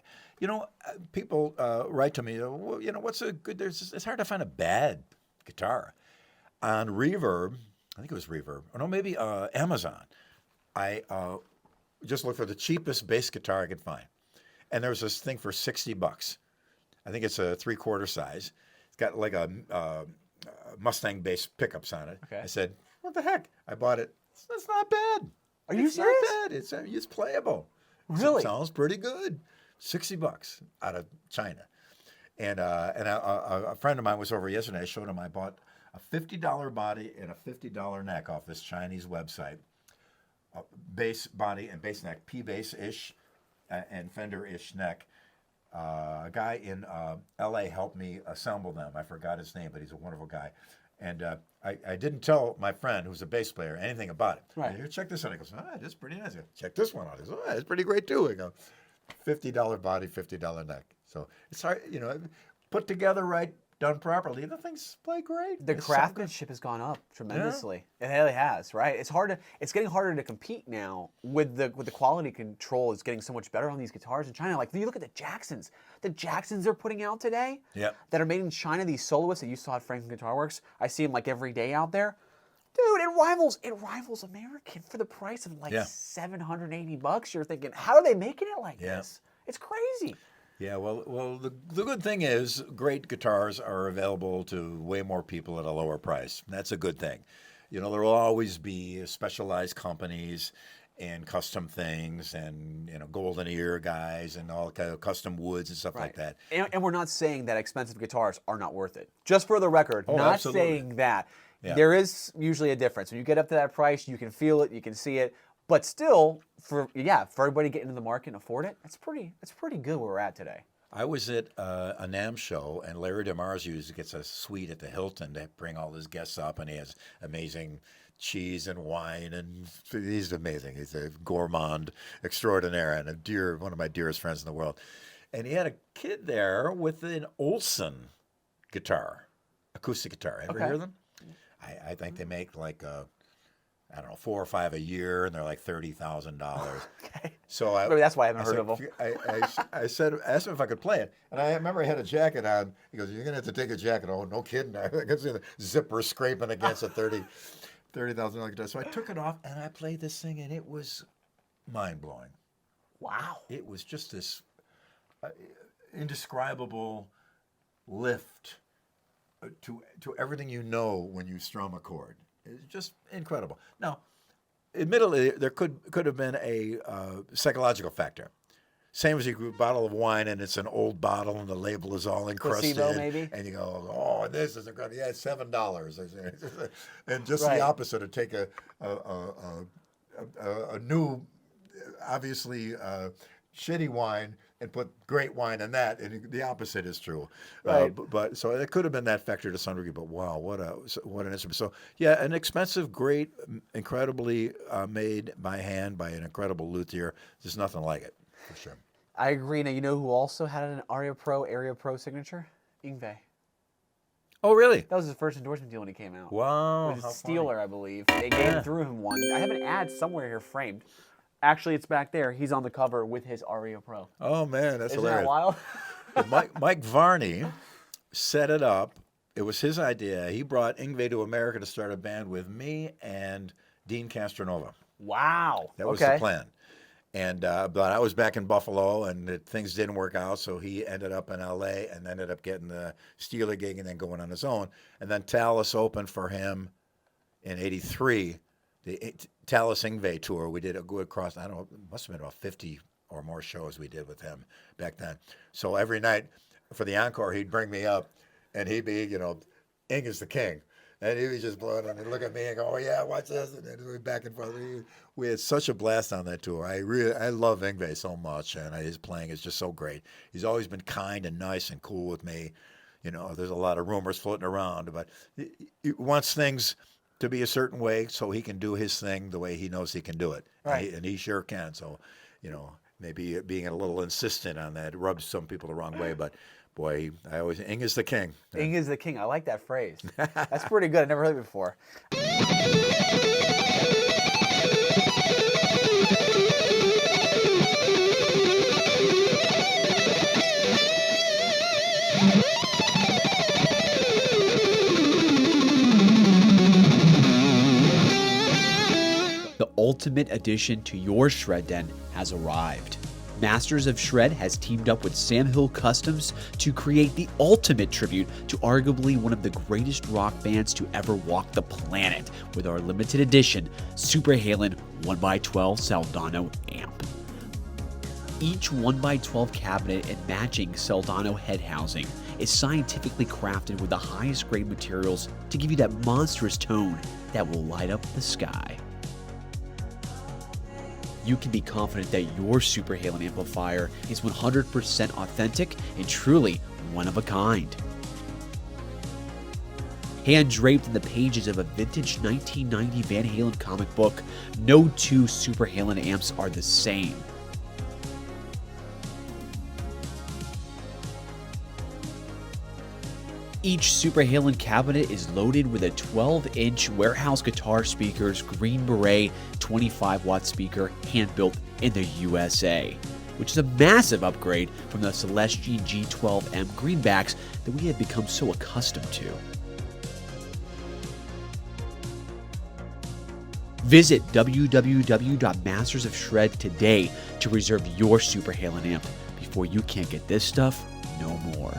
people write to me. Well, what's a good? It's hard to find a bad guitar on Reverb. I think it was Reverb. Or no, maybe Amazon. I just looked for the cheapest bass guitar I could find, and there was this thing for $60. I think it's a 3/4 size. It's got like a Mustang bass pickups on it. Okay. I said, "What the heck?" I bought it. It's not bad. Are you it's serious? Not bad. It's playable. Really? It sounds pretty good. $60 out of China, and a friend of mine was over yesterday. I showed him I bought a $50 body and a $50 neck off this Chinese website. Bass body and bass neck, P-bass-ish. and Fender-ish neck. A guy in L.A. helped me assemble them. I forgot his name, but he's a wonderful guy. And I didn't tell my friend, who's a bass player, anything about it. Right. Here, check this out. He goes, this is pretty nice. I go, check this one out. He goes, it's pretty great too. I go, $50 body, $50 neck. So it's hard, put together right, done properly. The things play great. The craftsmanship has gone up tremendously. Yeah. It really has, right? It's getting harder to compete now with the quality control is getting so much better on these guitars in China. Like you look at the Jacksons they're putting out today. Yep. That are made in China. These soloists that you saw at Franklin Guitar Works. I see them like every day out there. Dude, it rivals American for the price of like $780. You're thinking, how are they making it like this? It's crazy. Yeah, well, the good thing is great guitars are available to way more people at a lower price. That's a good thing. There will always be specialized companies and custom things and, golden ear guys and all kind of custom woods and stuff like that. And we're not saying that expensive guitars are not worth it. Just for the record, not saying that. Yeah. There is usually a difference. When you get up to that price, you can feel it, you can see it. But still, for everybody getting into the market and afford it, it's pretty good where we're at today. I was at a NAMM show, and Larry DeMars gets a suite at the Hilton to bring all his guests up, and he has amazing cheese and wine, and he's amazing. He's a gourmand extraordinaire and one of my dearest friends in the world. And he had a kid there with an Olsen guitar, acoustic guitar. Ever hear them? I think they make like I don't know, 4 or 5 a year, and they're like $30,000. Okay. So maybe that's why I haven't heard of them. I asked him if I could play it, and I remember I had a jacket on. He goes, "You're gonna have to take a jacket." Oh, no kidding! I could see the zipper scraping against a $30,000 guitar. So I took it off, and I played this thing, and it was mind blowing. Wow! It was just this indescribable lift to everything when you strum a chord. It's just incredible. Now, admittedly, there could have been a psychological factor. Same as a bottle of wine, and it's an old bottle, and the label is all encrusted. Placebo, maybe? And you go, oh, this isn't good. Yeah, it's $7. And just the opposite, to take a new, obviously shitty wine and put great wine in that, and the opposite is true. Right. But so it could have been that factor to some degree. But wow, what an instrument! So yeah, an expensive, great, incredibly made by hand by an incredible luthier. There's nothing like it, for sure. I agree. Now, you know who also had an Area Pro signature? 𝙋𝘼𝑒𝐻. Oh, really? That was his first endorsement deal when he came out. Wow. It was Steeler, I believe. They threw him one. I have an ad somewhere here framed. Actually, it's back there. He's on the cover with his Area Pro. Oh, man, that's Isn't hilarious. that wild? Mike Varney set it up. It was his idea. He brought 𝙋𝘼𝑒𝐻 to America to start a band with me and Dean Castronova. Wow. That was the plan. And but I was back in Buffalo, and things didn't work out, so he ended up in L.A. and ended up getting the Steeler gig and then going on his own. And then Talas opened for him in '83, the Talas 𝙋𝘼𝑒𝐻 tour. We did a good cross, I don't know, it must have been about 50 or more shows we did with him back then. So every night for the encore, he'd bring me up, and he'd be, 𝙋𝘼𝑒𝐻 is the king. And he was just blowing, and he'd look at me and go, "Oh yeah, watch this," and then we back and forth. We had such a blast on that tour. I love 𝙋𝘼𝑒𝐻 so much, and his playing is just so great. He's always been kind and nice and cool with me. There's a lot of rumors floating around, but he wants things to be a certain way so he can do his thing the way he knows he can do it. Right. And he sure can. So, maybe being a little insistent on that rubs some people the wrong way, but. Boy, 𝙋𝘼𝑒𝐻 is the king. 𝙋𝘼𝑒𝐻 is the king. I like that phrase. That's pretty good. I never heard it before. The ultimate addition to your shred den has arrived. Masters of Shred has teamed up with Sam Hill Customs to create the ultimate tribute to arguably one of the greatest rock bands to ever walk the planet with our limited edition Super Halen 1x12 Soldano amp. Each 1x12 cabinet and matching Soldano head housing is scientifically crafted with the highest grade materials to give you that monstrous tone that will light up the sky. you can be confident that your Super Halen amplifier is 100% authentic and truly one of a kind. Hand draped in the pages of a vintage 1990 Van Halen comic book, no two Super Halen amps are the same. Each Super Halen cabinet is loaded with a 12-inch warehouse guitar speakers Green Beret 25-watt speaker hand-built in the USA, which is a massive upgrade from the Celestion G12M greenbacks that we have become so accustomed to. Visit www.Masters of Shred today to reserve your Super Halen amp before you can't get this stuff no more.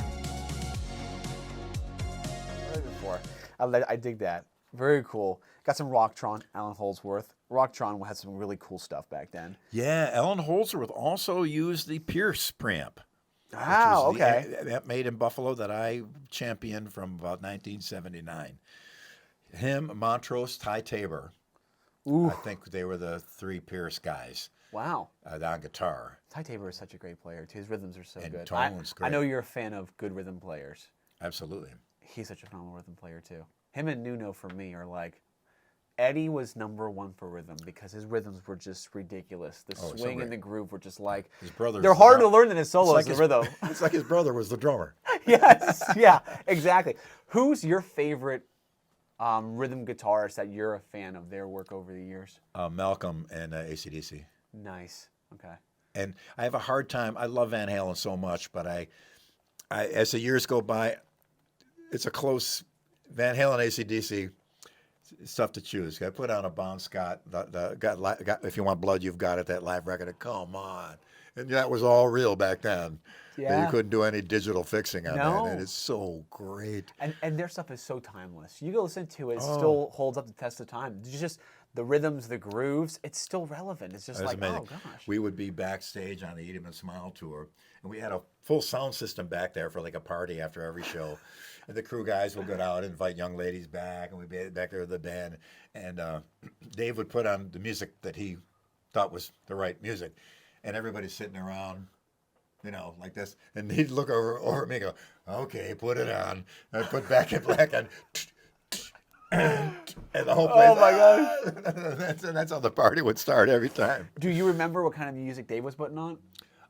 I dig that. Very cool. Got some Rocktron, Alan Holdsworth. Rocktron had some really cool stuff back then. Yeah, Alan Holdsworth also used the Pierce preamp. Wow, okay. That made in Buffalo that I championed from about 1979. Him, Montrose, Ty Tabor. Ooh. I think they were the three Pierce guys. Wow. On guitar. Ty Tabor is such a great player, too. His rhythms are so And good. Tone's great. I know you're a fan of good rhythm players. Absolutely. He's such a phenomenal rhythm player, too. Him and Nuno, for me, are like... Eddie was #1 for rhythm because his rhythms were just ridiculous. The swing and the groove were just like... His brother. They're harder to learn than his solos, the rhythm. It's like his brother was the drummer. Yes, yeah, exactly. Who's your favorite rhythm guitarist that you're a fan of their work over the years? Malcolm and AC/DC. Nice, okay. And I have a hard time. I love Van Halen so much, but I as the years go by, it's a close Van Halen, AC/DC. It's tough to choose. I put on a Bon Scott. Got If You Want Blood, You've Got It. That live record. Come on, and that was all real back then. Yeah. You couldn't do any digital fixing on No. that, and it's so great. And their stuff is so timeless. You go listen to it, it still holds up the test of time. It's just the rhythms, the grooves, it's still relevant. It's just like, amazing. oh gosh. We would be backstage on the Eat 'em and Smile tour, and we had a full sound system back there for like a party after every show. And the crew guys would go out and invite young ladies back, and we'd be back there with the band. And Dave would put on the music that he thought was the right music, and everybody's sitting around, you know, like this. And he'd look over at me and go, "Okay, put it on." And I'd put Back in Black on. And the whole place. Oh my gosh. That's how the party would start every time. Do you remember what kind of music Dave was putting on?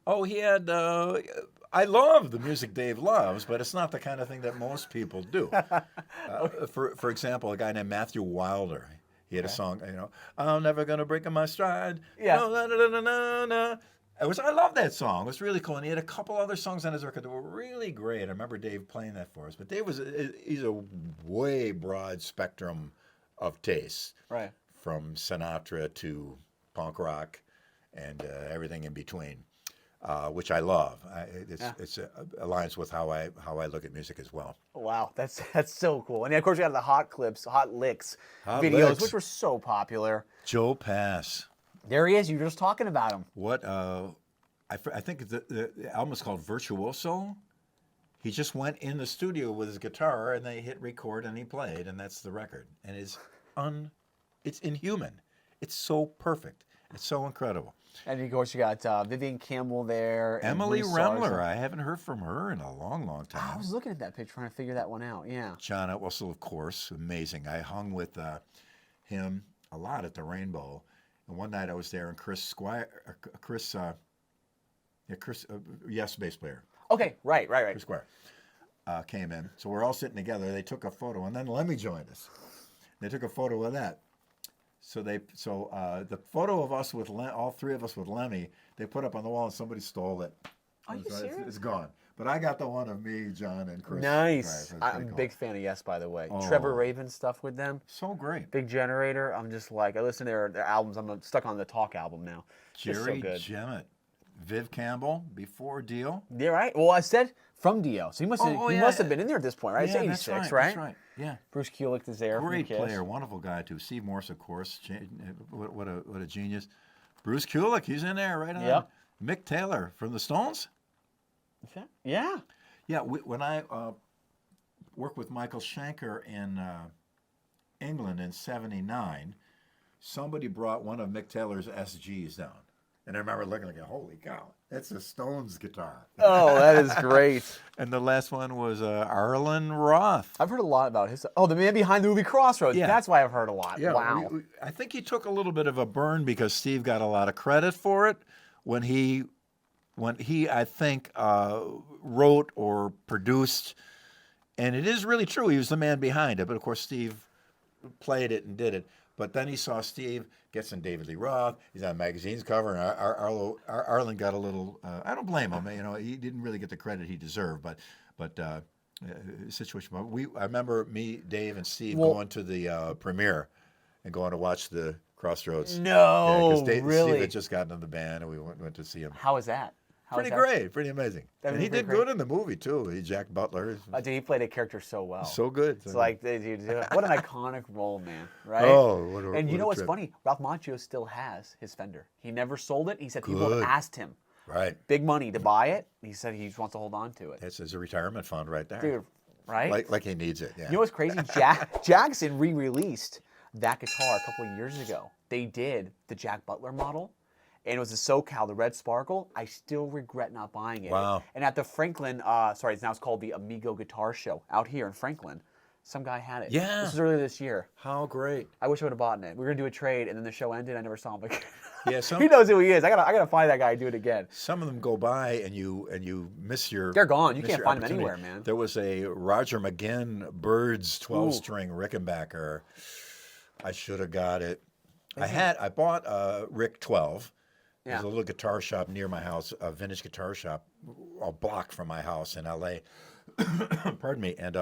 Oh, he had. I love the music Dave loves, but it's not the kind of thing that most people do. For example, a guy named Matthew Wilder. He had a song, you know, "I'm never gonna break in my stride." Yeah. No, na, na, na, na, na. I love that song. It was really cool, and he had a couple other songs on his record that were really great. I remember Dave playing that for us. But Dave he's a way broad spectrum of tastes, Right. from Sinatra to punk rock and everything in between. Which I love. It's aligns with how I look at music as well. Wow, that's so cool. And of course, you had the Hot Licks Hot videos, Licks. which were so popular. Joe Pass. There he is. You were just talking about him. What I think the album is called Virtuoso. He just went in the studio with his guitar and they hit record and he played, and that's the record. And it's inhuman. It's so perfect. It's so incredible. And of course, you got Vivian Campbell there. And Emily Bruce Remler. Sarzo. I haven't heard from her in a long, long time. I was looking at that picture, trying to figure that one out. Yeah. John Entwistle, of course, amazing. I hung with him a lot at the Rainbow, and one night I was there, and Chris, bass player. Okay. Right. Chris Squire came in. So we're all sitting together. They took a photo, and then Lemmy joined us. They took a photo of that. So the photo of us with all three of us with Lemmy, they put up on the wall, and somebody stole it. Are you serious? It's gone. But I got the one of me, John, and Chris. Nice. Right, I'm a cool. big fan of Yes, by the way. Oh. Trevor Rabin stuff with them. So great. Big Generator. I'm just like, I listen to their albums. I'm stuck on the Talk album now. Just Jerry so good. Jemmett, Viv Campbell, before Deal. Yeah, right. Well, I said from Dio, so he must have been in there at this point, right? Yeah, It's 86, that's right? That's right. Yeah. Bruce Kulick is there. Great from Kiss. player, wonderful guy too. Steve Morse, of course. What a genius. Bruce Kulick, he's in there, right on. Yep. Mick Taylor from the Stones. Yeah. Yeah. When I worked with Michael Schenker in England in '79, somebody brought one of Mick Taylor's SGs down. And I remember looking like, holy cow, that's a Stones guitar. Oh, that is great. And the last one was Arlen Roth. I've heard a lot about his. Oh, the man behind the movie Crossroads. Yeah. That's why I've heard a lot. Yeah, Wow. I think he took a little bit of a burn because Steve got a lot of credit for it when he I think wrote or produced, and it is really true. He was the man behind it, but of course Steve played it and did it. But then he saw Steve gets in David Lee Roth. He's on magazine's cover, and Arlen got a little. I don't blame him. You know, he didn't really get the credit he deserved, but situation. I remember me, Dave, and Steve going to the premiere and going to watch the Crossroads. No, Steve really. had just gotten in the band, and we went to see him. How was that? Pretty great, pretty amazing. And he did great. good in the movie too. Jack Butler. Dude, he played a character so well. So good. It's like, dude, what an iconic role, man, right? Oh, and you know what's funny? Ralph Macchio still has his Fender. He never sold it. He said people have asked him, right, big money to buy it. He said he just wants to hold on to it. It's a retirement fund right there. Dude, right? Like he needs it. Yeah. You know what's crazy? Jackson re-released that guitar a couple of years ago. They did the Jack Butler model. And it was a SoCal, the Red Sparkle. I still regret not buying it. Wow. And at the Franklin, it's called the Amigo Guitar Show out here in Franklin. Some guy had it. Yeah. This was earlier this year. How great. I wish I would have bought it. We were gonna do a trade, and then the show ended. I never saw him again. Yeah, he knows who he is. I gotta find that guy and do it again. Some of them go by and you miss your. They're gone. You miss can't your find them opportunity. anywhere, man. There was a Roger McGinn Birds 12-string Rickenbacker. I should have got it. I bought a Rick 12. There's a little guitar shop near my house, a vintage guitar shop, a block from my house in L.A. Pardon me. And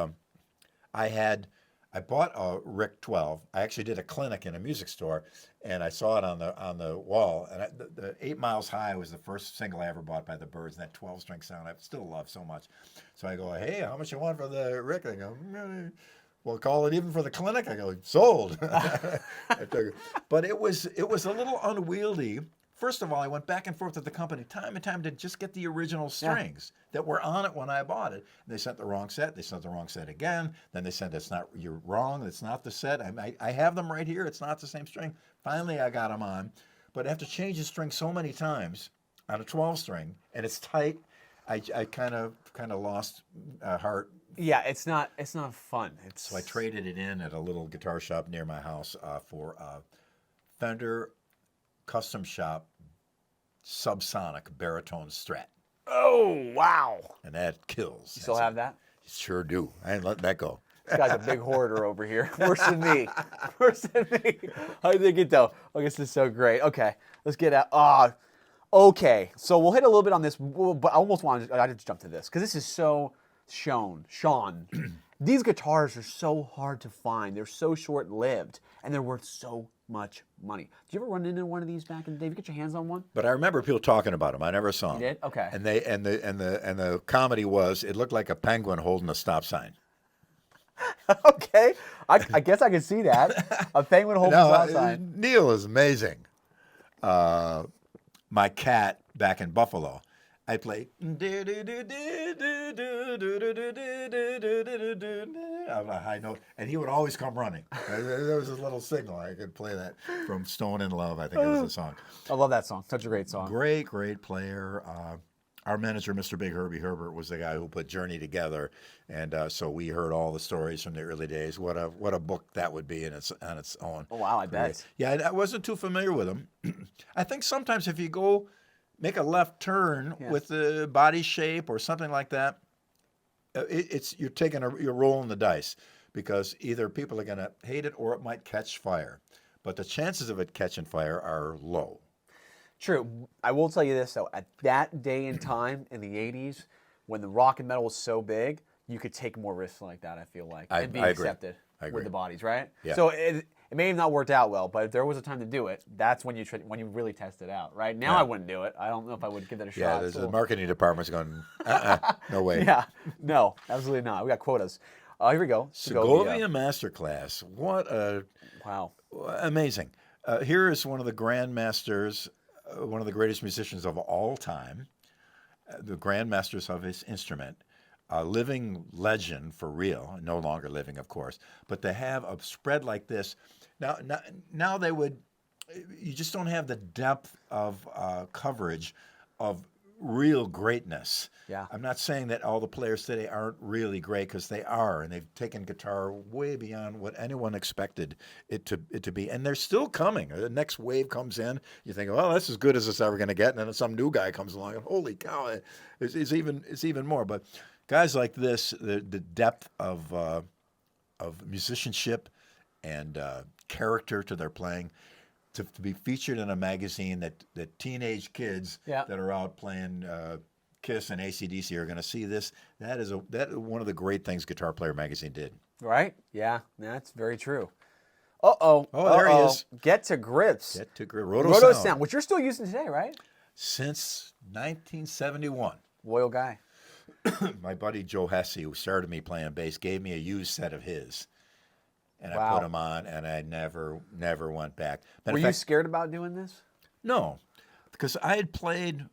I bought a Rick 12. I actually did a clinic in a music store, and I saw it on the wall. And the 8 Miles High was the first single I ever bought by the Byrds, and that 12-string sound I still love so much. So I go, hey, how much you want for the Rick? I go, well, call it even for the clinic. I go, sold. But it was a little unwieldy. First of all, I went back and forth with the company time and time to just get the original strings that were on it when I bought it. They sent the wrong set. They sent the wrong set again. Then they said, you're wrong. It's not the set. I have them right here. It's not the same string. Finally, I got them on. But I have to change the string so many times on a 12-string, and it's tight. I kind of lost heart. Yeah, it's not fun. So I traded it in at a little guitar shop near my house for a Fender custom shop subsonic baritone Strat. Oh, wow. And that kills. You still have that? Sure do. I ain't letting that go. This guy's a big hoarder over here. Worse than me. Worse than me. How do you think it though? Oh, this is so great. Okay, let's get out. Okay, so we'll hit a little bit on this, but I almost want to just jump to this because this is so Sean. These guitars are so hard to find. They're so short-lived, and they're worth so much money. Did you ever run into one of these back in the day? Did you get your hands on one? But I remember people talking about them. I never saw them. You did? Okay. And the comedy was it looked like a penguin holding a stop sign. Okay, I guess I can see that. A penguin holding a stop sign. Neil is amazing. My cat back in Buffalo, I play on a high note, and he would always come running. There was this little signal. I could play that from Stone in Love, I think it was the song. I love that song. Such a great song. Great player. Our manager, Mr. Big Herbie Herbert, was the guy who put Journey together, and so we heard all the stories from the early days. What a book that would be on its own. Oh wow, I bet. Yeah, I wasn't too familiar with him. I think sometimes if you go make a left turn with the body shape or something like that, you're taking you're rolling the dice because either people are going to hate it or it might catch fire, but the chances of it catching fire are low. True. I will tell you this though, at that day and time in the 80s, when the rock and metal was so big, you could take more risks like that, I feel like, and be accepted with the bodies, right? Yeah. So it may have not worked out well, but if there was a time to do it, that's when you really test it out, right? Now I wouldn't do it. I don't know if I would give that a shot. Yeah, the marketing department's going, no way. Yeah, no, absolutely not. We got quotas. Here we go. Segovia Masterclass. What a... Wow. Amazing. Here is one of the grandmasters, one of the greatest musicians of all time, the grandmasters of his instrument, a living legend for real, no longer living, of course, but to have a spread like this. Now they would you just don't have the depth of coverage of real greatness. Yeah. I'm not saying that all the players today aren't really great, because they are, and they've taken guitar way beyond what anyone expected it to be, and they're still coming. The next wave comes in, you think, well, that's as good as it's ever going to get, and then some new guy comes along, and holy cow, it's even more. But guys like this, the depth of musicianship and character to their playing, to be featured in a magazine that teenage kids Yeah. that are out playing Kiss and AC/DC are going to see this. That is one of the great things Guitar Player magazine did. Right? Yeah, that's very true. Uh-oh. Oh, there he is. Get to grips. Get to grip. Roto Sound, which you're still using today, right? Since 1971. Loyal guy. My buddy Joe Hesse, who started me playing bass, gave me a used set of his. And Wow. I put them on, and I never went back. Were you scared about doing this? No, because I had played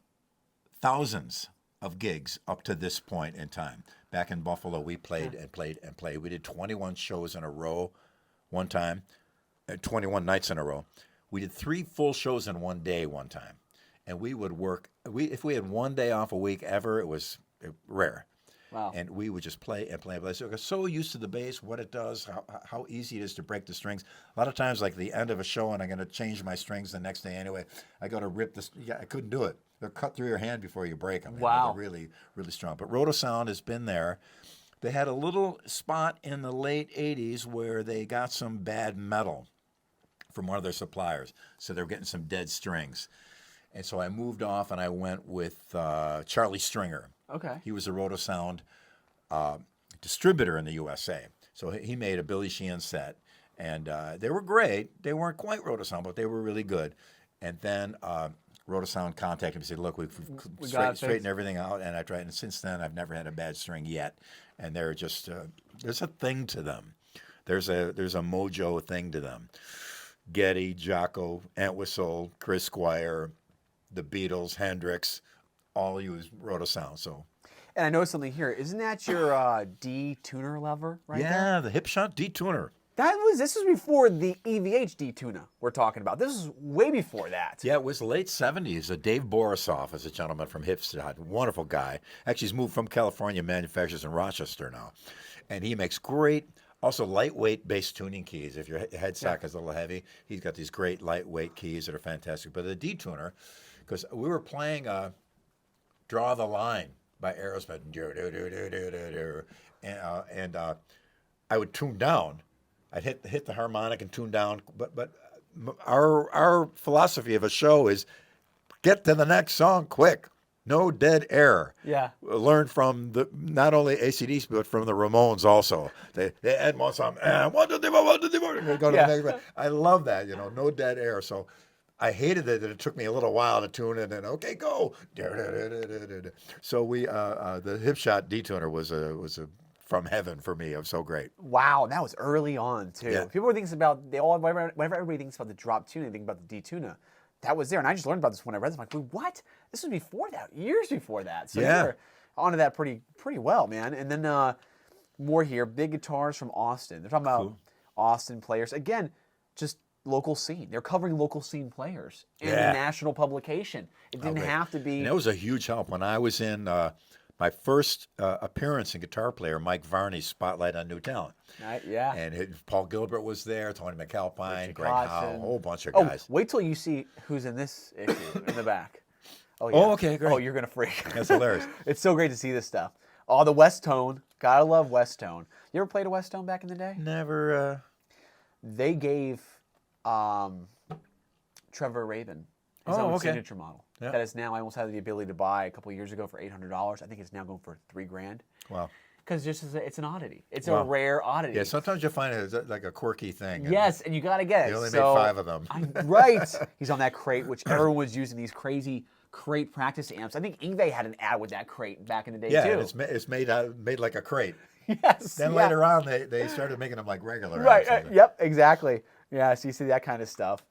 thousands of gigs up to this point in time. Back in Buffalo, we played and played and played. We did 21 shows in a row one time, 21 nights in a row. We did 3 full shows in one day one time. And we would work, if we had one day off a week ever, it was rare. Wow. And we would just play and play and play. So I got so used to the bass, what it does, how easy it is to break the strings. A lot of times, like the end of a show, and I'm going to change my strings the next day anyway, I go to rip this. Yeah, I couldn't do it. They'll cut through your hand before you break them. Wow. They're really, really strong. But Roto Sound has been there. They had a little spot in the late 80s where they got some bad metal from one of their suppliers. So they were getting some dead strings. And so I moved off, and I went with Charlie Stringer. Okay. He was a Roto Sound distributor in the USA. So he made a Billy Sheehan set, and they were great. They weren't quite Roto Sound, but they were really good. And then Roto Sound contacted me and said, look, we've straightened everything out, and I tried. And since then, I've never had a bad string yet. And they're just, there's a thing to them. There's a mojo thing to them. Geddy, Jaco, Entwistle, Chris Squire, the Beatles, Hendrix, all use Roto Sound. So, and I know something here. Isn't that your D tuner lever right there? yeah, the hip shot D tuner. This was before the EVH D tuner we're talking about. This is way before that. Yeah, it was the late 70s. Dave Borisoff is a gentleman from Hipstad, wonderful guy. Actually, he's moved from California, manufactures in Rochester now. And he makes great, also lightweight bass tuning keys. If your headstock is a little heavy, he's got these great lightweight keys that are fantastic. But the D tuner, because we were playing Draw the Line by Aerosmith, and I would tune down. I'd hit the harmonic and tune down, but our philosophy of a show is get to the next song quick, no dead air. Yeah. Learn from not only AC/DC but from the Ramones also. They add one song and go to the next one. I love that, no dead air. So I hated that it took me a little while to tune in, and okay, go. So the hip shot D-tuner was a from heaven for me. It was so great. Wow, that was early on too. Yeah. People think about whenever everybody thinks about the drop tuning, they think about the D tuner. That was there, and I just learned about this when I read this. I'm like, wait, what? This was before that, years before that. So Yeah. you're onto that pretty well, man. And then more here, big guitars from Austin. They're talking about Austin players again, just local scene. They're covering local scene players in a national publication. It didn't have to be. And that was a huge help when I was in my first appearance in Guitar Player, Mike Varney's Spotlight on New Talent. Yeah. And Paul Gilbert was there, Tony McAlpine, Greg Hodgson. Howe, a whole bunch of guys. Wait till you see who's in this issue in the back. Oh, yeah. Oh, okay, great. Oh, you're going to freak. That's hilarious. It's so great to see this stuff. Oh, the West Tone. Gotta love West Tone. You ever played a West Tone back in the day? Never. They gave Trevor Rabin his own signature model. Yeah. That is now, I almost had the ability to buy a couple of years ago for $800. I think it's now going for $3,000. Wow. Because it's an oddity. It's a rare oddity. Yeah, sometimes you find it like a quirky thing. Yes, and you got to get it. They only made 5 of them. Right. He's on that crate, which everyone was using these crazy crate practice amps. I think 𝙃𝘃 had an ad with that crate back in the day, too. Yeah, it's made like a crate. Yes. Then later on, they started making them like regular. Right. amps. Yep, exactly. Yeah, so you see that kind of stuff.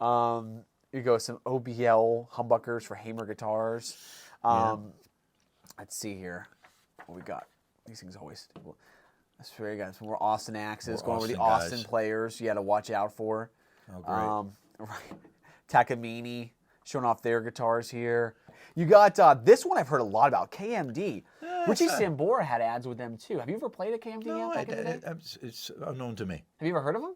You go some OBL humbuckers for Hammer guitars. Let's see here. What we got? These things always. That's very good. Some more Austin axes. Going over the Austin players you got to watch out for. Oh, great. Right. Takamine showing off their guitars here. You got this one I've heard a lot about, KMD. Richie Sambora had ads with them too. Have you ever played a KMD No, yet? Back in the day? it's unknown to me. Have you ever heard of them?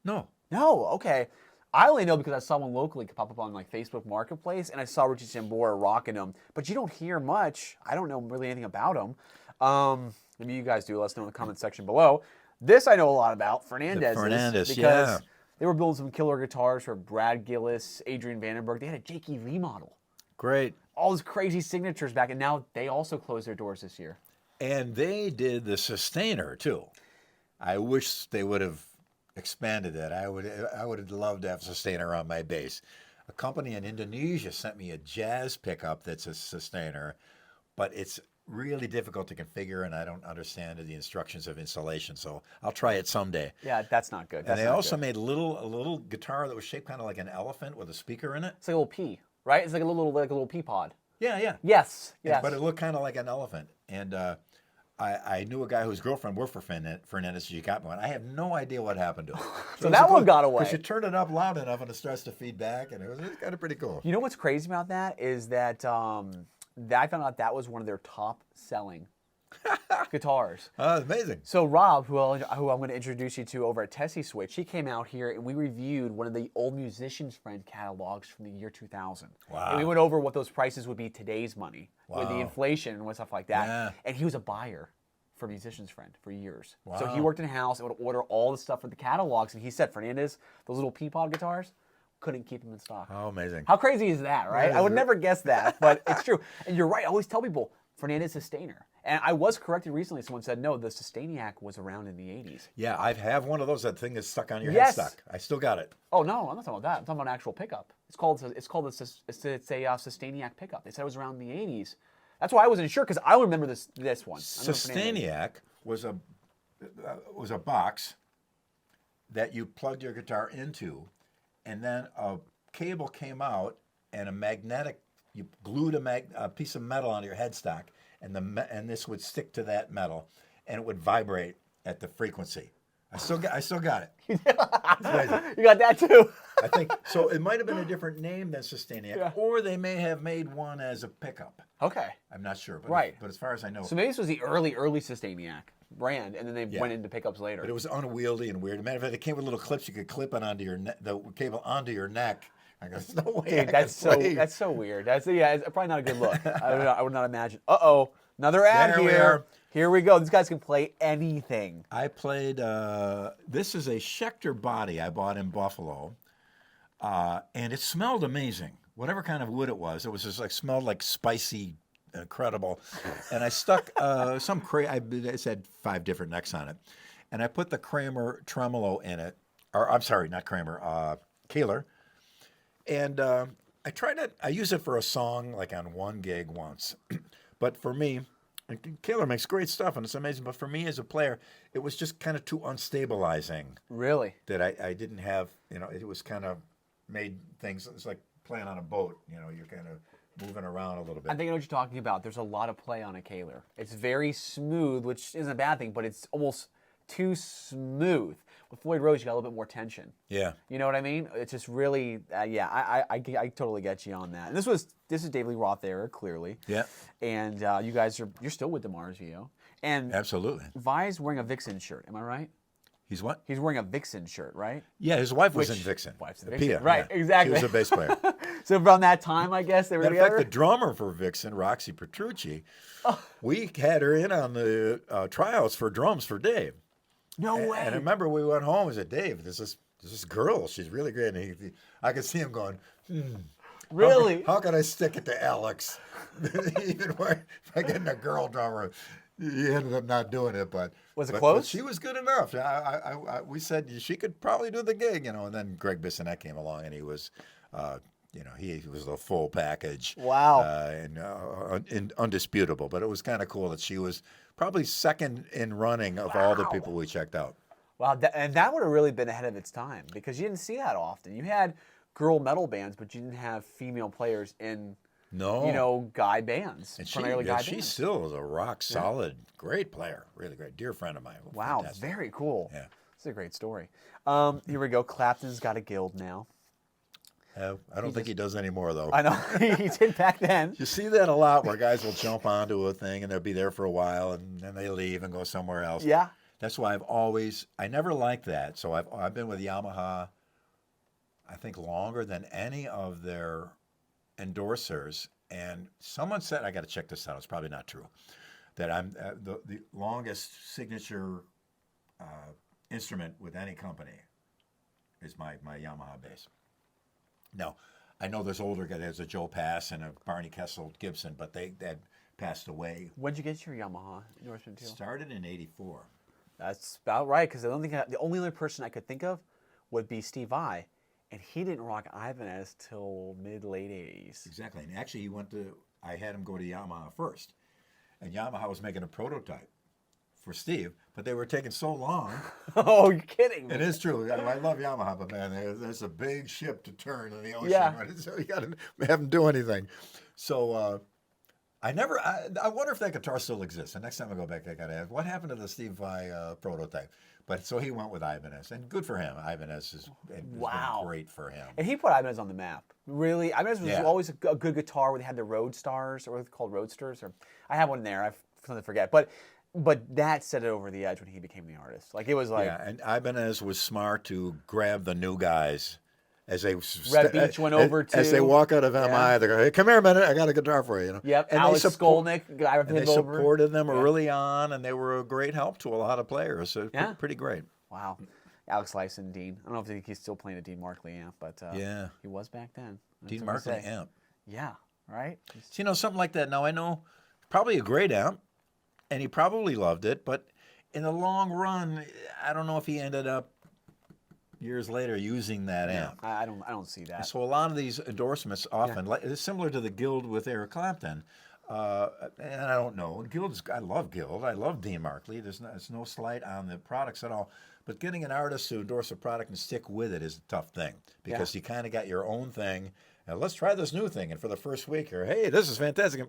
No. No, okay. I only know because I saw one locally pop up on like Facebook Marketplace, and I saw Richie Sambora rocking them. But you don't hear much. I don't know really anything about them. Maybe you guys do. Let us know in the comment section below. This I know a lot about, Fernandez. Because they were building some killer guitars for Brad Gillis, Adrian Vandenberg. They had a Jakey remodel. Great. All those crazy signatures back, and now they also closed their doors this year. And they did the Sustainer too. I wish they would have expanded that. I would have loved to have Sustainer on my bass. A company in Indonesia sent me a jazz pickup that's a Sustainer, but it's really difficult to configure, and I don't understand the instructions of installation. So I'll try it someday. Yeah, that's not good. And they also made a little guitar that was shaped kind of like an elephant with a speaker in it. It's like a little pea, right? It's like a little pea pod. Yeah, yeah. Yes. But it looked kind of like an elephant. And I knew a guy whose girlfriend worked for Fernandez. She got one. I have no idea what happened to it. So that one got away. Because you turn it up loud enough and it starts to feed back, and it was kind of pretty cool. You know what's crazy about that is that I found out that was one of their top selling guitars. Oh, amazing. So Rob, who I'm going to introduce you to over at Tessie Switch, he came out here and we reviewed one of the old Musician's Friend catalogs from the year 2000. Wow. And we went over what those prices would be today's money with the Wow. inflation and stuff like that. Yeah. And he was a buyer for Musician's Friend for years. Wow. So he worked in house and would order all the stuff for the catalogs. And he said, Fernandez, those little Peapod guitars, couldn't keep them in stock. Oh, amazing. How crazy is that, right? I would never guess that, but it's true. And you're right. I always tell people, Fernandez Sustainer. And I was corrected recently. Someone said, no, the Sustainiac was around in the 80s. Yeah, I have one of those. That thing is stuck on your Yes. headstock. I still got it. Oh, no, I'm not talking about that. I'm talking about an actual pickup. It's a Sustainiac pickup. They said it was around in the 80s. That's why I wasn't sure, because I remember this one. Sustainiac was a box that you plugged your guitar into, and then a cable came out and you glued a piece of metal onto your headstock, and this would stick to that metal, and it would vibrate at the frequency. I still got it. It's amazing. You got that too. I think so. It might have been a different name than Sustainiac, Yeah. or they may have made one as a pickup. Okay. I'm not sure, but Right. But as far as I know, So maybe this was the early Sustainiac brand, and then they went into pickups later. but it was unwieldy and weird. Matter of fact, it came with little clips you could clip it onto the cable onto your neck. I go, there's no way. Dude, that's so weird. It's probably not a good look. I would not imagine. Another ad There we here. are. Here we go. These guys can play anything. I played. This is a Schecter body I bought in Buffalo, and it smelled amazing. Whatever kind of wood it was just smelled like spicy, incredible. And I stuck I said 5 different necks on it, and I put the Kramer tremolo in it. Or I'm sorry, not Kramer, Kahler. And I use it for a song like on one gig once. But for me, and Kahler makes great stuff and it's amazing, but for me as a player, it was just kind of too unstabilizing. Really? That I didn't have, it was kind of made things, it's like playing on a boat, you're kind of moving around a little bit. I think I know what you're talking about. There's a lot of play on a Kahler. It's very smooth, which isn't a bad thing, but it's almost too smooth. With Floyd Rose, you got a little bit more tension. Yeah. You know what I mean? It's just really, I totally get you on that. And this is David Lee Roth era, clearly. Yeah. And you guys you're still with DeMars VO. And Absolutely. Vi's wearing a Vixen shirt. Am I right? He's what? He's wearing a Vixen shirt, right? Yeah, his wife was in Vixen. Wife's in The Vixen. Pia, Right, yeah. exactly. She was a bass player. So around that time, I guess, they were Matter of together? fact, the drummer for Vixen, Roxie Petrucci, we had her in on the tryouts for drums for Dave. No way. And I remember we went home and said, Dave, there's this girl. She's really great. And I could see him going, Really? How can I stick it to Alex? Even if I get a girl drummer, he ended up not doing it. But Was it but close? she was good enough. We said she could probably do the gig, And then Greg Bissonette came along, and he was, he was the full package. Wow. And undisputable. But it was kind of cool that she was probably second in running of all the people we checked out. Wow, and that would have really been ahead of its time because you didn't see that often. You had girl metal bands, but you didn't have female players in, guy bands, And primarily guy she bands. still is a rock solid, great player, really great, dear friend of mine. Wow, Fantastic. very cool. Yeah. It's a great story. Here we go. Clapton's got a guild now. I don't think he does anymore, though. I know. He did back then. You see that a lot where guys will jump onto a thing and they'll be there for a while and then they leave and go somewhere else. Yeah. That's why I never liked that. So I've been with Yamaha, I think, longer than any of their endorsers. And someone said, I got to check this out, it's probably not true, that I'm the longest signature instrument with any company is my Yamaha bass. Now, I know there's older guys. There's a Joe Pass and a Barney Kessel Gibson, but they had passed away. When did you get your Yamaha endorsement too? Started in '84. That's about right, because I don't think the only other person I could think of would be STEVE VAI, and he didn't rock Ibanez till mid-late '80s. Exactly, and actually I had him go to Yamaha first, and Yamaha was making a prototype for Steve, but they were taking so long. Oh, you're kidding me. It is true. I love Yamaha, but man, there's a big ship to turn in the ocean, Yeah. right? So you got to have them do anything. So I wonder if that guitar still exists. The next time I go back, I got to ask, what happened to the STEVE VAI prototype? But so he went with Ibanez, and good for him. Ibanez has been great for him. And he put Ibanez on the map. Really, Ibanez was always a good guitar where they had the Roadstars, or what are they called, Roadsters? Or I have one there. I've something to forget, but that set it over the edge when he became the artist. Like, it was like, yeah, and Ibanez was smart to grab the new guys as they Red Beach went over to, as they walk out of MI. They go, "Hey, come here a minute, I got a guitar for you." Yep, and Alex they Skolnick, guy and they supported them early on, and they were a great help to a lot of players. So pretty great. Wow, Alex Lifeson, Dean. I don't know if he's still playing a Dean Markley amp, but he was back then. Dean Markley amp. Yeah, right. So, something like that. Now I know, probably a great amp, and he probably loved it, but in the long run, I don't know if he ended up years later using that amp. I don't see that. So a lot of these endorsements often, it's similar to the Guild with Eric Clapton. And I don't know. I love Guild. I love Dean Markley. There's no slight on the products at all. But getting an artist to endorse a product and stick with it is a tough thing, because you kind of got your own thing. And let's try this new thing. And for the first week, you're, hey, this is fantastic.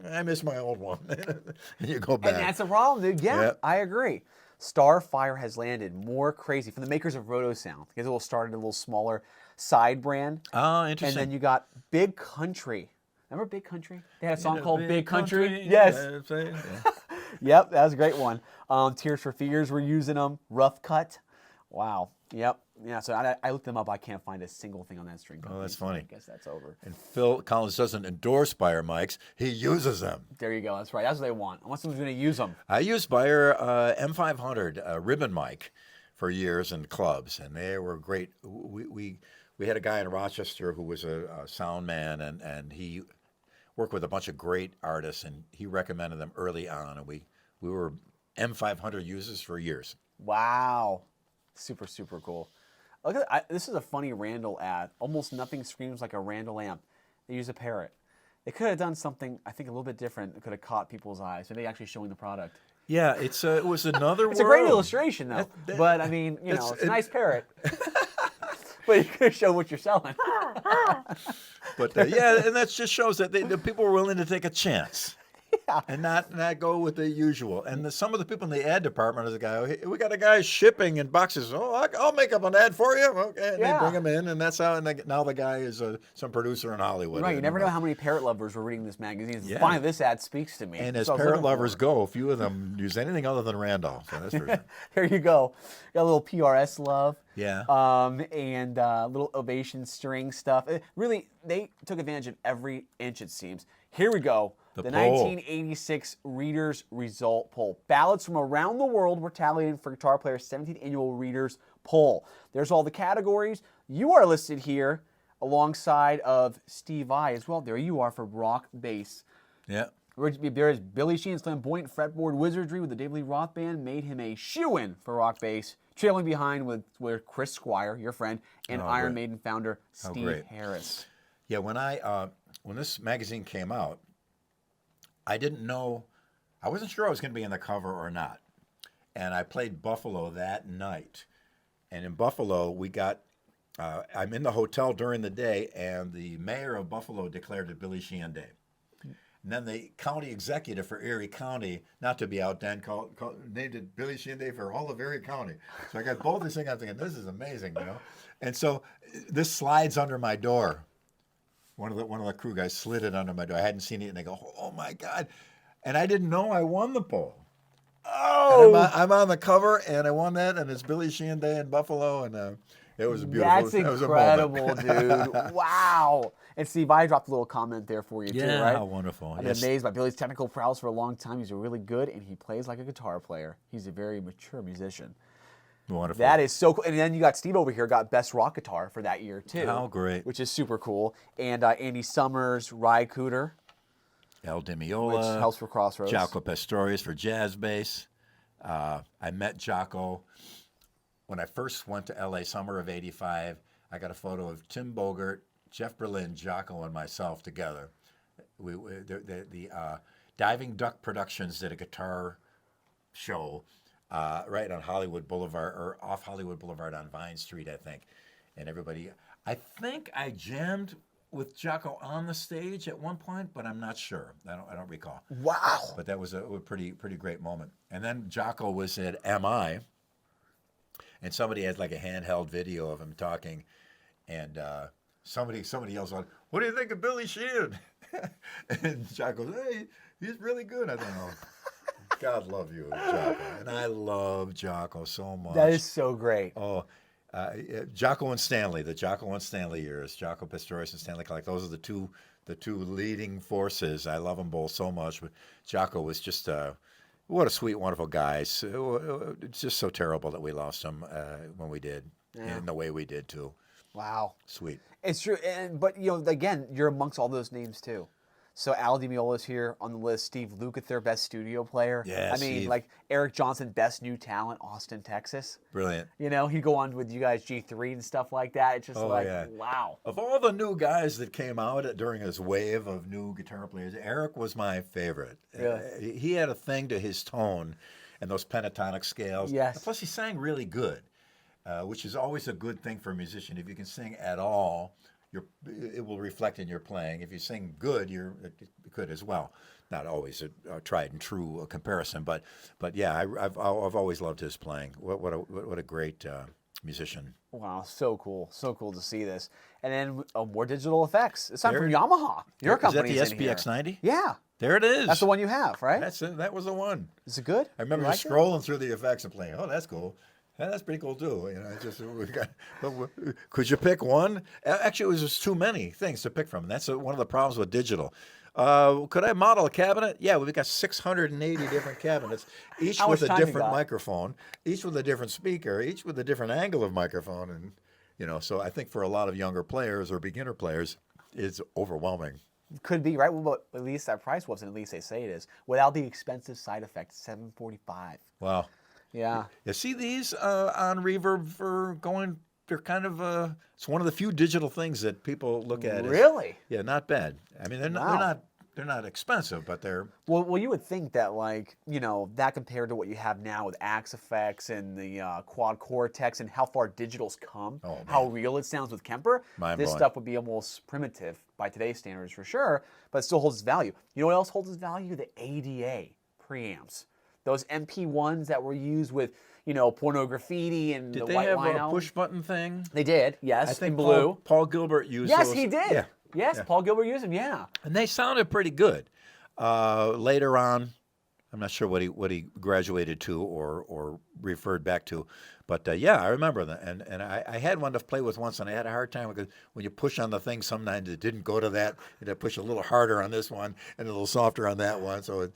I miss my old one. And you go back. And that's a problem, dude. Yeah, I agree. Starfire has landed. More crazy from the makers of Roto Sound. Because it will start at a little smaller side brand. Oh, interesting. And then you got Big Country. Remember Big Country? They had a song called Big Country. Yes. Yep, that was a great one. Tears for Fears were using them. Rough Cut. Wow. Yep. Yeah, so I looked them up. I can't find a single thing on that string company. Oh, that's funny. I guess that's over. And Phil Collins doesn't endorse Beyer mics. He uses them. There you go. That's right. That's what they want. I want someone who's going to use them. I used Beyer M500 ribbon mic for years in clubs, and they were great. We had a guy in Rochester who was a sound man, and he worked with a bunch of great artists, and he recommended them early on, and we were M500 users for years. Wow. Super, super cool. Look at this is a funny Randall ad. Almost nothing screams like a Randall amp. They use a parrot. They could have done something, I think, a little bit different that could have caught people's eyes. Maybe actually showing the product. Yeah, it was another It's a great illustration, though. But, I mean, it's a nice parrot. But you could have shown what you're selling. But, and that just shows that the people were willing to take a chance. Yeah. And not go with the usual. And some of the people in the ad department is a guy, hey, we got a guy shipping in boxes. Oh, I'll make up an ad for you. Okay. And they bring him in, and that's how. And now the guy is some producer in Hollywood. Right. You never know how many parrot lovers were reading this magazine. Finally, this ad speaks to me. And as parrot lovers go, few of them use anything other than Randolph. So that's for sure. There you go. Got a little PRS love. Yeah. And little Ovation string stuff. Really, they took advantage of every inch, it seems. Here we go. The 1986 Readers Result Poll. Ballots from around the world were tallied for Guitar Player's 17th Annual Readers Poll. There's all the categories. You are listed here alongside of STEVE VAI as well. There you are for rock bass. Yeah. There is Billy Sheehan's flamboyant fretboard wizardry with the David Lee Roth Band made him a shoo-in for rock bass. Trailing behind were Chris Squire, your friend, and Iron Maiden founder Steve Harris. Yeah, when this magazine came out, I didn't know, I wasn't sure I was going to be in the cover or not. And I played Buffalo that night. And in Buffalo, we got, I'm in the hotel during the day, and the mayor of Buffalo declared it Billy Sheehan Day. And then the county executive for Erie County, not to be outdone, named it Billy Sheehan Day for all of Erie County. So I got both these things. I'm thinking, this is amazing, you know. And so this slides under my door. One of the crew guys slid it under my door. I hadn't seen it, and they go, "Oh my God!" And I didn't know I won the pole. Oh, And I'm on the cover, and I won that, and it's Billy Sheehan Day in Buffalo, and it was a beautiful. that's it was a incredible, moment. dude. Wow. And Steve, I dropped a little comment there for you too, Yeah, right? how wonderful. I've been amazed by Billy's technical prowess for a long time. He's really good, and he plays like a guitar player. He's a very mature musician. Wonderful. That is so cool. And then you got Steve over here, got Best Rock Guitar for that year too. How great. Which is super cool. And Andy Summers, 𝙃𝙀𝙀𝙄𝙉 𝙃𝙁 which helps for Crossroads. 𝙃𝙀𝙀𝙀 Pastorius for jazz bass. I met 𝙃𝙀 when I first went to LA, summer of '85. I got a photo of Tim Bogert, Jeff Berlin, 𝙃𝙀, and myself together. The Diving Duck Productions did a guitar show right on Hollywood Boulevard, or off Hollywood Boulevard on Vine Street, I think. And everybody, I think I jammed with 𝙃𝙀 on the stage at one point, but I'm not sure. I don't recall. Wow. But that was a pretty great moment. And then 𝙃𝙀 was at MI, and somebody had like a handheld video of him talking, and somebody yells out, "What do you think of Billy Sheehan?" And 𝙃𝙀 goes, "Hey, he's really good." I don't know. God love you, 𝙃𝙀. And I love 𝙃𝙀 so much. That is so great. Oh, 𝙃𝙀 and Stanley, the 𝙃𝙀 and Stanley years, 𝙃𝙀 Pastorius and Stanley Clark. Those are the two leading forces. I love them both so much. But 𝙃𝙀 was just what a sweet, wonderful guy. So, it's just so terrible that we lost him when we did, in the way we did too. Wow. Sweet. It's true, but you know, again, you're amongst all those names too. So Al Di Meola's here on the list. Steve Lukather, best studio player. Yeah, I mean, Steve. like Eric Johnson, best new talent, Austin, Texas. Brilliant. You know, he'd go on with you guys G3 and stuff like that. It's just yeah. wow. Of all the new guys that came out during his wave of new guitar players, Eric was my favorite. Really? He had a thing to his tone and those pentatonic scales. Yes. Plus, he sang really good, which is always a good thing for a musician. If you can sing at all, it will reflect in your playing. If you sing good, you're good as well. Not always a tried and true comparison, but yeah, I've always loved his playing. What a great musician. Wow, so cool to see this. And then more digital effects. It's time from Yamaha. Your company's Is that in the here. SPX90? Yeah. There it is. That's the one you have, right? That was the one. Is it good? I remember You just like it? scrolling through the effects and playing. Oh, that's cool. Yeah, that's pretty cool too. You know, could you pick one? Actually, it was just too many things to pick from. And that's one of the problems with digital. Could I model a cabinet? Yeah, we've got 680 different cabinets, each How with much a time you different got? microphone, each with a different speaker, each with a different angle of microphone, and you know. So I think for a lot of younger players or beginner players, it's overwhelming. Could be, right? Well, but at least that price wasn't. At least they say it is. Without the expensive side effects, $745. Wow. Yeah. You see these on Reverb for going? They're kind of it's one of the few digital things that people look at. Really? Yeah, not bad. I mean, they're not expensive, but they're Well, you would think that, like, you know, that compared to what you have now with Axe effects and the quad cortex and how far digital's come, how real it sounds with Kemper, this stuff would be almost primitive by today's standards for sure, but it still holds its value. You know what else holds its value? The ADA preamps. Those MP1s that were used with, you know, Porno Graffiti and the White Line Did they have a album. puch button thing? They did, yes, I think in blue. Paul Gilbert used Yes, those. he did. Yeah. Yes, Paul Gilbert used them, yeah. And they sounded pretty good. Later on, I'm not sure what he graduated to or referred back to, but yeah, I remember that. And I had one to play with once, and I had a hard time because when you push on the thing, sometimes it didn't go to that. You had to push a little harder on this one and a little softer on that one. So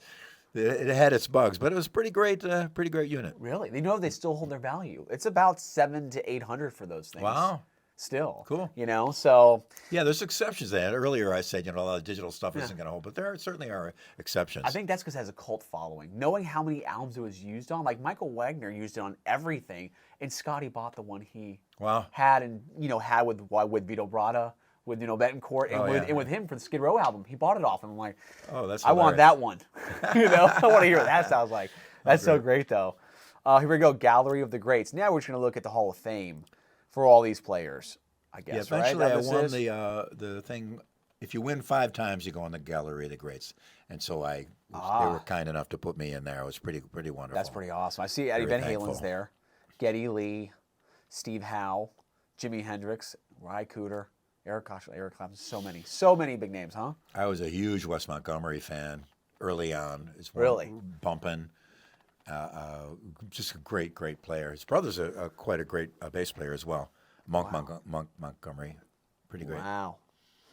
it had its bugs, but it was pretty great unit. Really? You know they still hold their value. It's about $700 to $800 for those things. Wow. Still. Cool. You know, so. Yeah, there's exceptions to that. Earlier I said, you know, a lot of digital stuff isn't going to hold, but there certainly are exceptions. I think that's because it has a cult following. Knowing how many albums it was used on, like Michael Wagner used it on everything, and Scotty bought the one he had and, you know, had with Vito Bratta, with, you know, Betancourt, and with him for the Skid Row album. He bought it off, and I'm like, I want that one. You know, I want to hear what that sounds like. That's so great, though. Here we go, Gallery of the Greats. Now we're just going to look at the Hall of Fame for all these players, I guess, eventually right? I won the thing if you win 5 times, you go in the gallery of the greats. And so they were kind enough to put me in there. It was pretty wonderful. That's pretty awesome. I see Eddie Very Van Halen's thankful. there, Geddy Lee, Steve Howe, Jimi Hendrix, 𝙃𝙀𝙀𝙀, Eric Clapton. So many big names, huh? I was a huge Wes Montgomery fan early on. It's Really? bumping. Just a great player. His brother's quite a great bass player as well. Monk Montgomery, pretty great. Wow.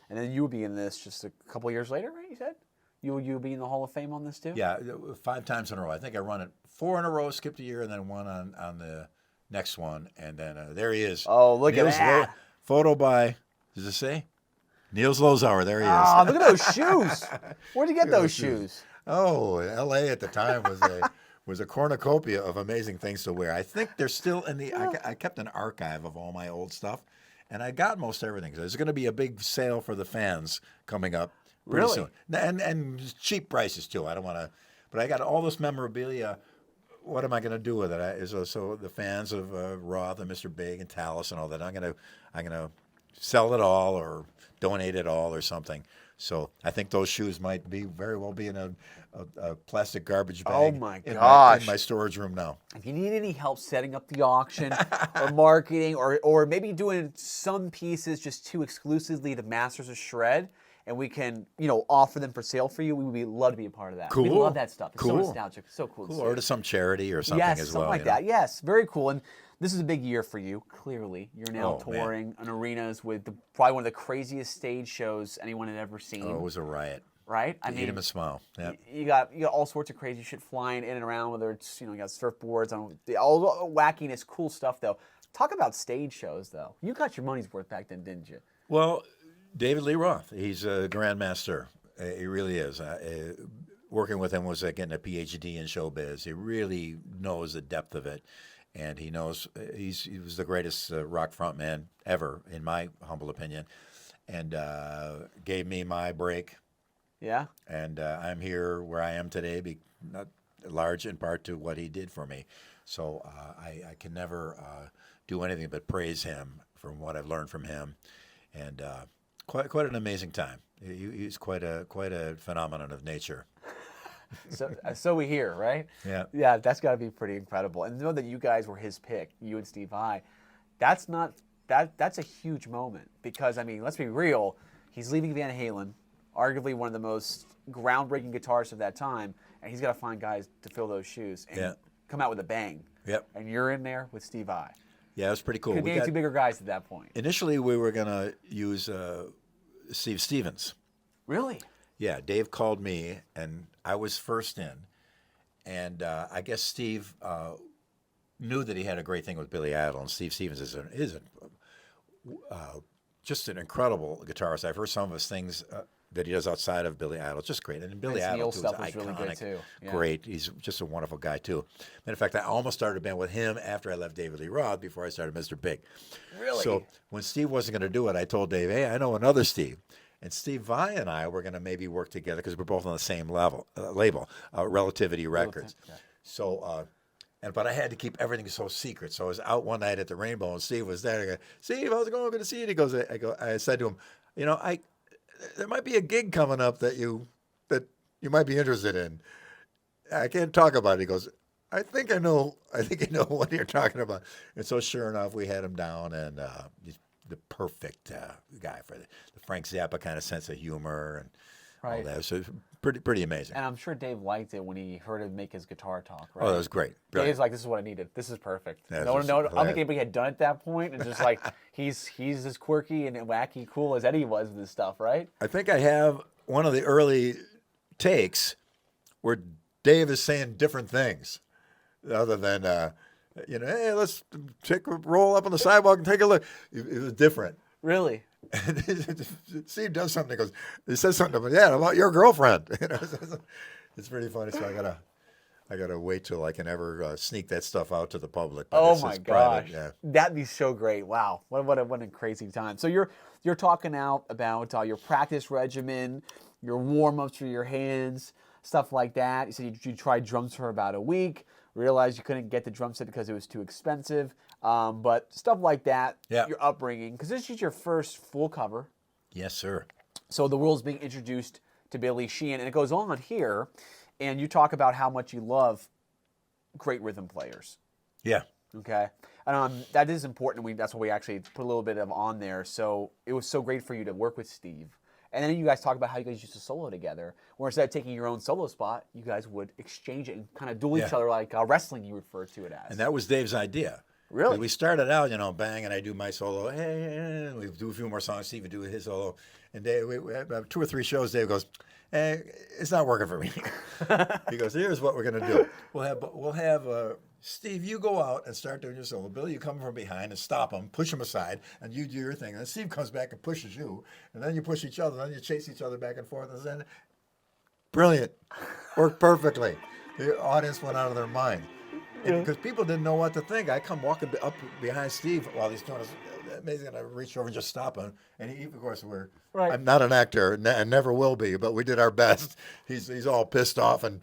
And then you'll be in this just a couple years later, right? You said you'll be in the Hall of Fame on this too. Yeah, 5 times in a row. I think I run it 4 in a row, skipped a year, and then 1 on the next one. And then there he is. Oh, look at that! Photo by, does it say? Neil Zlozower. There he is. Oh, look at those shoes. Where'd you get those shoes? Oh, L.A. at the time was a cornucopia of amazing things to wear. I think they're still in the. I kept an archive of all my old stuff, and I got most everything. There's going to be a big sale for the fans coming up pretty soon, and cheap prices too. I don't want to, but I got all this memorabilia. What am I going to do with it? So the fans of Roth and Mr. Big and Talas and all that, I'm gonna sell it all or donate it all or something. So I think those shoes might very well be in a plastic garbage bag. Oh my in gosh! my storage room now. If you need any help setting up the auction or marketing or maybe doing some pieces just too exclusively to Masters of Shred, and we can offer them for sale for you, we would love to be a part of that. Cool. We love that stuff. It's so Cool. nostalgic. So cool. Cool. Or to some charity or something yes, as something well. like that. Yes, very cool. And this is a big year for you. Clearly, you're now Oh, man. touring in arenas with probably one of the craziest stage shows anyone had ever seen. Oh, it was a riot. Right? Eat him a smile. Yeah. You got all sorts of crazy shit flying in and around. Whether it's you got surfboards, all wackiness, cool stuff though. Talk about stage shows though. You got your money's worth back then, didn't you? Well, David Lee Roth, he's a grandmaster. He really is. Working with him was like getting a PhD in showbiz. He really knows the depth of it, and he knows he was the greatest rock frontman ever, in my humble opinion, and gave me my break. Yeah. And I'm here where I am today, not large in part to what he did for me. So I can never do anything but praise him from what I've learned from him, and quite an amazing time. He's quite a phenomenon of nature. So we hear, right? Yeah. Yeah, that's got to be pretty incredible. And to know that you guys were his pick, you and STEVE VAI, that's a huge moment because I mean, let's be real, he's leaving Van Halen, arguably one of the most groundbreaking guitarists of that time, and he's got to find guys to fill those shoes and come out with a bang. Yep. And you're in there with STEVE VAI. Yeah, it was pretty cool. Could be 2 bigger guys at that point. Initially, we were going to use Steve Stevens. Really? Yeah, Dave called me, and I was first in. And I guess Steve knew that he had a great thing with Billy Idol, and Steve Stevens is just an incredible guitarist. I've heard some of his things that he does outside of Billy Idol. Just great. And Billy Idol too, stuff is was iconic. really good too. Yeah. Great. He's just a wonderful guy too. Matter of fact, I almost started a band with him after I left David Lee Roth before I started Mr. Big. Really? So when Steve wasn't going to do it, I told Dave, hey, I know another Steve. And STEVE VAI and I were going to maybe work together because we're both on the same label, Relativity Records. Yeah. So, but I had to keep everything so secret. So I was out one night at the Rainbow, and Steve was there. I go, Steve, how's it going? Good to see you. He goes, I said to him, there might be a gig coming up that you might be interested in. I can't talk about it. He goes, I think I know what you're talking about. And so sure enough, we had him down, and he's the perfect guy for the Frank Zappa kind of sense of humor and all that. So pretty amazing. And I'm sure Dave liked it when he heard him make his guitar talk, right? Oh, that was great. Dave's like, this is what I needed. This is perfect. Yeah, I don't think anybody had done it at that point. And just like, he's as quirky and wacky cool as Eddie was with this stuff, right? I think I have one of the early takes where Dave is saying different things other than, hey, let's roll up on the sidewalk and take a look. It was different. Really? Steve does something. He says something about your girlfriend. It's pretty funny. So I gotta wait till I can ever sneak that stuff out to the public. But oh my gosh, yeah. That'd be so great! Wow, what a crazy time. So you're talking out about your practice regimen, your warm ups for your hands, stuff like that. You said you tried drums for about a week. Realized you couldn't get the drum set because it was too expensive. But stuff like that, your upbringing, because this is your first full cover. Yes, sir. So the world's being introduced to Billy Sheehan, and it goes on here, and you talk about how much you love great rhythm players. Yeah. Okay, that is important. That's what we actually put a little bit of on there. So it was so great for you to work with Steve. And then you guys talk about how you guys used to solo together, where instead of taking your own solo spot, you guys would exchange it and kind of duel each other like wrestling you refer to it as. And that was Dave's idea. Really? We started out, bang, and I do my solo. Hey, we do a few more songs. Steve would do his solo. And Dave, we have 2 or 3 shows. Dave goes, hey, it's not working for me. He goes, here's what we're going to do. We'll have Steve, you go out and start doing your solo. Billy, you come from behind and stop him, push him aside, and you do your thing. And then Steve comes back and pushes you, and then you push each other, and then you chase each other back and forth. And then, brilliant. Worked perfectly. The audience went out of their mind. Because people didn't know what to think. I come walking up behind Steve while he's doing his amazing, and I reach over and just stop him. And he, of course, I'm not an actor and never will be, but we did our best. He's all pissed off and,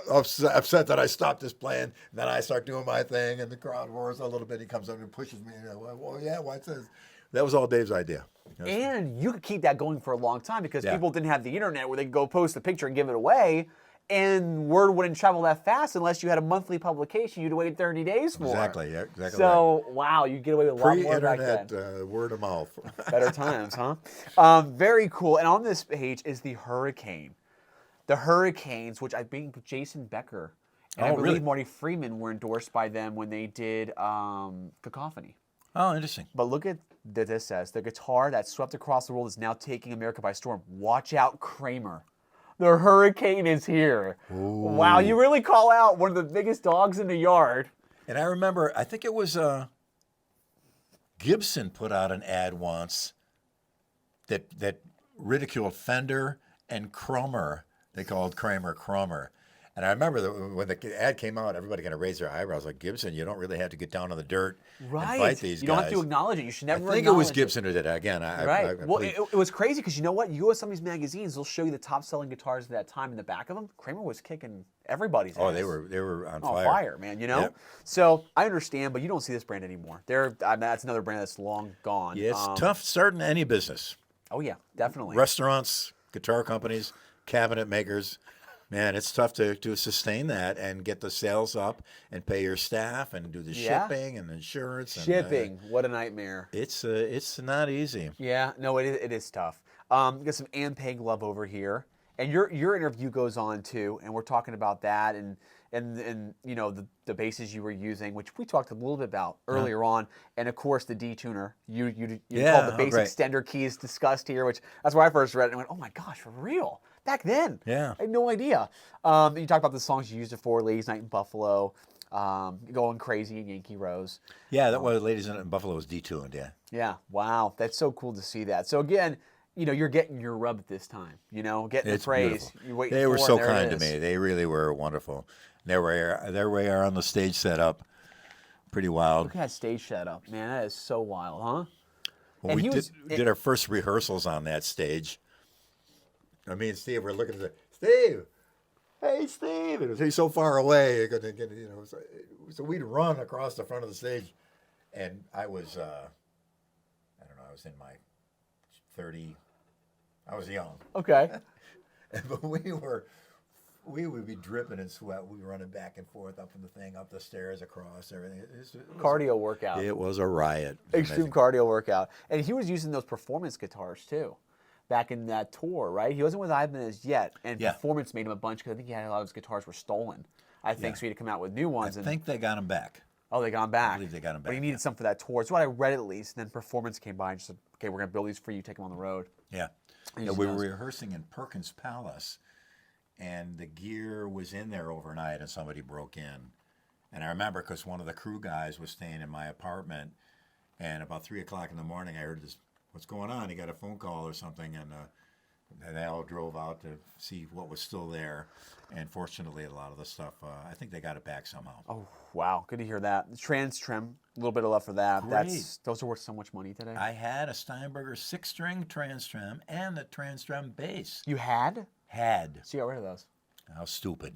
upset that I stopped his playing. And then I start doing my thing, and the crowd roars a little bit. He comes up and pushes me. Well, yeah, what's this? That was all Dave's idea. And you could keep that going for a long time because people didn't have the internet where they could go post a picture and give it away. And word wouldn't travel that fast unless you had a monthly publication you'd wait 30 days for. Exactly, yeah, exactly. So, wow, you get away with a lot more back then. Pre-internet, word of mouth. Better times, huh? Very cool. And on this page is the Hurricane. The Hurricanes, which I think Jason Becker and I believe really? Marty Freeman were endorsed by them when they did Cacophony. Oh, interesting. But look at what this says. The guitar that swept across the world is now taking America by storm. Watch out, Kramer. The Hurricane is here. Ooh. Wow, you really call out one of the biggest dogs in the yard. And I remember, I think it was Gibson put out an ad once that ridiculed Fender and Kramer. They called Kramer Cromer. And I remember when the ad came out, everybody kind of raised their eyebrows like, Gibson, you don't really have to get down on the dirt and fight these guys. You don't have to acknowledge it. You should never I think it was Gibson who did it. Again, Well, it was crazy because you know what? You go to some of these magazines, they'll show you the top-selling guitars at that time in the back of them. Kramer was kicking everybody's ass. Oh, they were on fire. On fire, man, Yep. So I understand, but you don't see this brand anymore. That's another brand that's long gone. Yeah, it's tough starting any business. Oh, yeah, definitely. Restaurants, guitar companies, cabinet makers. Man, it's tough to sustain that and get the sales up and pay your staff and do the shipping and insurance. Shipping, what a nightmare. It's not easy. Yeah, no, it is tough. You got some Ampeg love over here, and your interview goes on too, and we're talking about that and the basses you were using, which we talked a little bit about earlier on, and of course the D-tuner. You called the bass extender keys discussed here, which that's where I first read it and went, oh my gosh, for real. Back then, I had no idea. You talk about the songs you used it for, Ladies Night in Buffalo, Going Crazy in Yankee Rose. Yeah, that was Ladies Night in Buffalo was detuned, yeah. Yeah, wow, that's so cool to see that. So again, you're getting your rub at this time, getting the praise. They were so kind to me. They really were wonderful. There we are on the stage setup. Pretty wild. Look at that stage setup, man. That is so wild, huh? Well, we did our first rehearsals on that stage. Me and Steve were looking at it. Steve, hey Steve, he's so far away. So we'd run across the front of the stage, and I was, I don't know, I was in my 30. I was young. Okay. But we would be dripping in sweat. We were running back and forth up in the thing, up the stairs, across everything. It was cardio workout. It was a riot. Extreme cardio workout, and he was using those performance guitars too. Back in that tour, right? He wasn't with Ibanez yet, and Performance made him a bunch because I think he had a lot of his guitars were stolen. I think so he had to come out with new ones. I think they got him back. Oh, they got him back. I believe they got him back. But he needed some for that tour. That's what I read at least. And then Performance came by and just said, okay, we're going to build these for you, take them on the road. Yeah. We were rehearsing in Perkins Palace, and the gear was in there overnight, and somebody broke in. And I remember because one of the crew guys was staying in my apartment, and about 3 o'clock in the morning, I heard this, what's going on? He got a phone call or something, and they all drove out to see what was still there. And fortunately, a lot of the stuff, I think they got it back somehow. Oh, wow. Good to hear that. The TransTrem, a little bit of love for that. Great. Those are worth so much money today. I had a Steinberger 6-string TransTrem and the TransTrem bass. You had? Had. So you got rid of those. How stupid.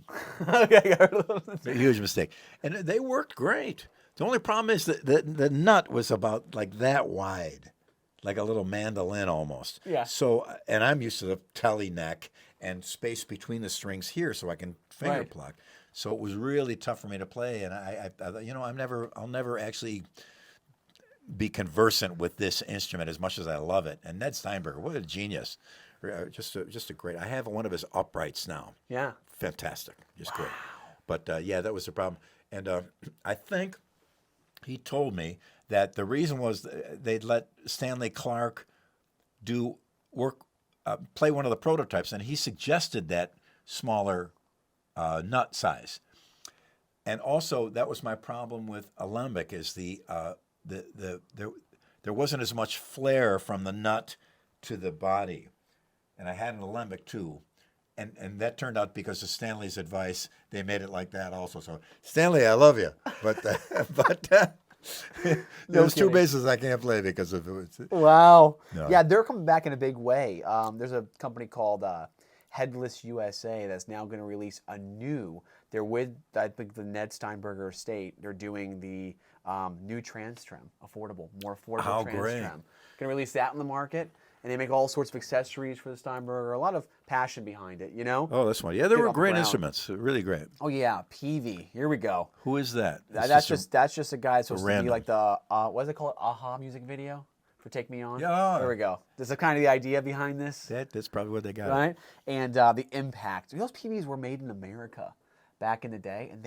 Okay, I got rid of those. A huge mistake. And they worked great. The only problem is that the nut was about like that wide. like a little mandolin almost. Yeah. So, and I'm used to the telly neck and space between the strings here, so I can finger Right. pluck. So it was really tough for me to play, and I you know, I'll never actually be conversant with this instrument as much as I love it. And Ned Steinberger, what a genius! Just a great. I have one of his uprights now. Yeah. Fantastic, just great. But yeah, that was the problem. And I think he told me that the reason was they'd let Stanley Clarke play one of the prototypes, and he suggested that smaller nut size. And also, that was my problem with Alembic, is there wasn't as much flair from the nut to the body. And I had an Alembic too. And that turned out because of Stanley's advice, they made it like that also. So, Stanley, I love you. But there's two basses I can't play because of it. Wow. No. Yeah, they're coming back in a big way. There's a company called Headless USA that's now going to release a new. They're with, I think, the Ned Steinberger estate. They're doing the new TransTrem, more affordable TransTrem. Great. Going to release that in the market. And they make all sorts of accessories for the Steinberger. A lot of passion behind it, you know? Oh, that's one. Yeah, they Get were off the great ground. instruments. Really great. Oh, yeah, PV. Here we go. Who is that? That's just a guy that's supposed to be random. like the, what is it called? 𝙀𝙀 music video for Take Me On? Yeah. There we go. This is kind of the idea behind this. That's probably what they got. Right? And the impact. Those PVs were made in America back in the day, and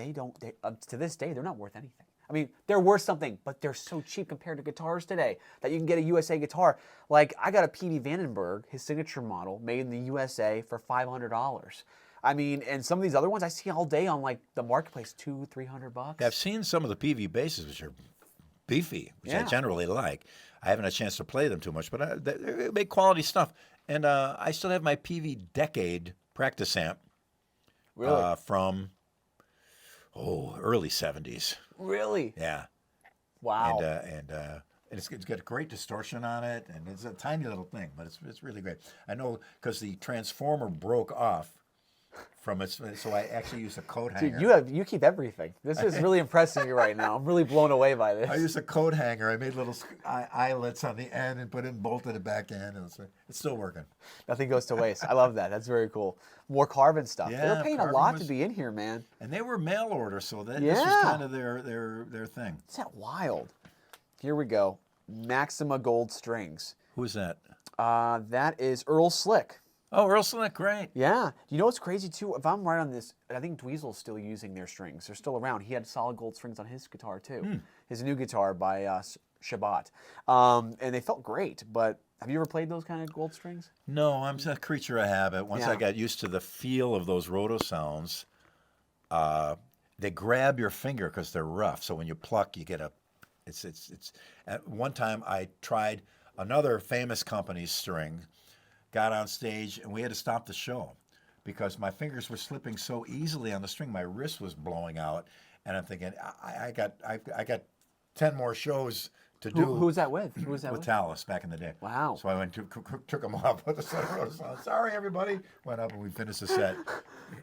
to this day, they're not worth anything. I mean, they're worth something, but they're so cheap compared to guitars today that you can get a USA guitar. Like, I got a PV Vandenberg, his signature model, made in the USA for $500. I mean, and some of these other ones I see all day on, like, the marketplace, $200-300. I've seen some of the PV basses, which are beefy, which I Yeah. generally like. I haven't had a chance to play them too much, but they make quality stuff. And I still have my PV Decade practice amp Really? from, early 70s. Really? Yeah. Wow. And it's got a great distortion on it, and it's a tiny little thing, but it's really great. I know because the transformer broke off from it, so I actually used a coat hanger. Dude, you keep everything. This is really impressing me right now. I'm really blown away by this. I used a coat hanger. I made little eyelets on the end and put it and bolted it back in. And it's still working. Nothing goes to waste. I love that. That's very cool. More Carvin stuff. Yeah, They're paying a Carvin lot was- to be in here, man. And they were mail order, so this was Yeah. kind of their thing. Isn't that wild? Here we go. Maxima Gold Strings. Who's that? That is Earl Slick. Oh, Earl Slick, great. Yeah. You know what's crazy too? If I'm right on this, I think Dweezil's still using their strings. They're still around. He had solid gold strings on his guitar too. His new guitar by Shabbat. And they felt great, but have you ever played those kind of gold strings? No, I'm a creature of habit. Once I Yeah. got used to the feel of those roto sounds, they grab your finger because they're rough. So when you pluck, you get a. It's. At one time, I tried another famous company's string, got on stage, and we had to stop the show because my fingers were slipping so easily on the string. My wrist was blowing out, and I'm thinking, I got 10 more shows to do. Who was that with? Who was that with with? Talas back in the day. Wow. So I went took them off with the center of the song. Sorry, everybody. Went up and we finished the set.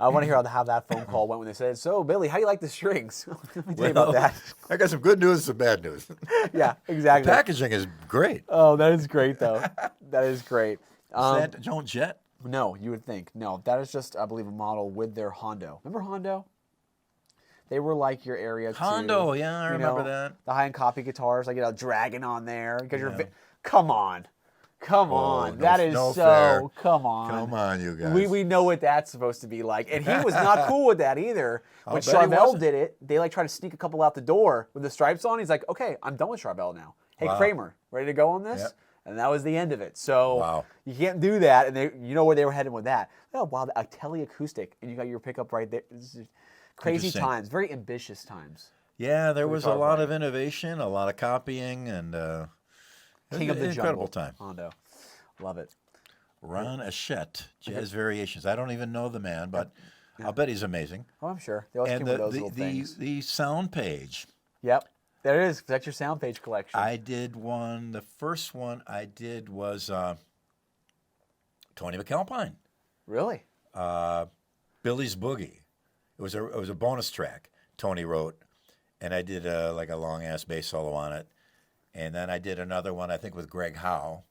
I want to hear how that phone call went when they said, "So, Billy, how do you like the strings?" Let me tell you about that. I got some good news and some bad news. Yeah, exactly. Packaging is great. Oh, that is great, though. That is great. Is that Joan Jett? No, you would think. No, that is just, I believe, a model with their Hondo. Remember Hondo? They were like your area too. Hondo, yeah, I remember that. The high-end copy guitars, like, Dragon on there. Because come on. Come on. That is no so, fair. come on. Come on, you guys. We know what that's supposed to be like. And he was not cool with that either. When bet he Charvel wasn't. did it, they like tried to sneak a couple out the door with the stripes on. He's like, okay, I'm done with Charvel now. Hey, Wow. Kramer, ready to go on this? Yep. And that was the end of it. So Wow. you can't do that. And you know where they were heading with that. Oh, wow, a Tele acoustic. And you got your pickup right there. This is crazy Interesting. times, very ambitious times. Yeah, there was a guitar lot player. of innovation, a lot of copying, and King of the incredible jungle. time. Hondo. Love it. Ron Achette, Jazz Variations. I don't even know the man, but I'll bet he's amazing. Oh, I'm sure. They always And came with those little things. the sound page. Yep. There it is. That's your sound page collection. I did one. The first one I did was Tony McAlpine, Really? Billy's Boogie. It was a bonus track Tony wrote, and I did like a long ass bass solo on it, And then I did another one, I think, with 𝙃𝘎𝙄𝙀𝙎.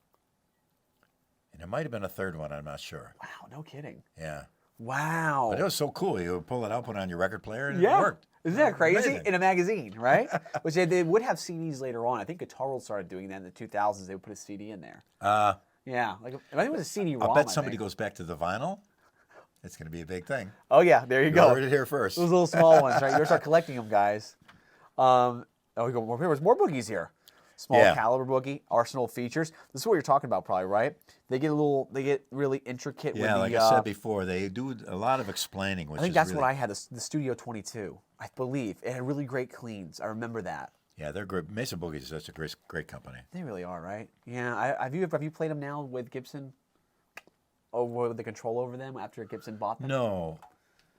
And there might have been a third one, I'm not sure. Wow, no kidding. Yeah. Wow. But it was so cool. You would pull it out, put it on your record player, and it Yeah. worked. Isn't that crazy? Amazing. In a magazine, right? Which they would have CDs later on. I think Guitar World started doing that in the 2000s. They would put a CD in there. Yeah. Like, I think it was a CD-ROM. I'll bet somebody goes back to the vinyl. It's going to be a big thing. Oh, yeah. There you You go. heard it here first. Those little small ones, right? You start collecting them, guys. Oh, we got more. There's more boogies here. Small Yeah. caliber boogie, Arsenal features. This is what you're talking about, probably, right? They get really intricate. Yeah, with like the, I said before, they do a lot of explaining. Which I think is that's really, what I had. The Studio 22, I believe. It had really great cleans. I remember that. Yeah, they're great. Mesa Boogies is such a great company. They really are, right? Yeah. Have you played them now with Gibson? Over the control over them after Gibson bought them? No,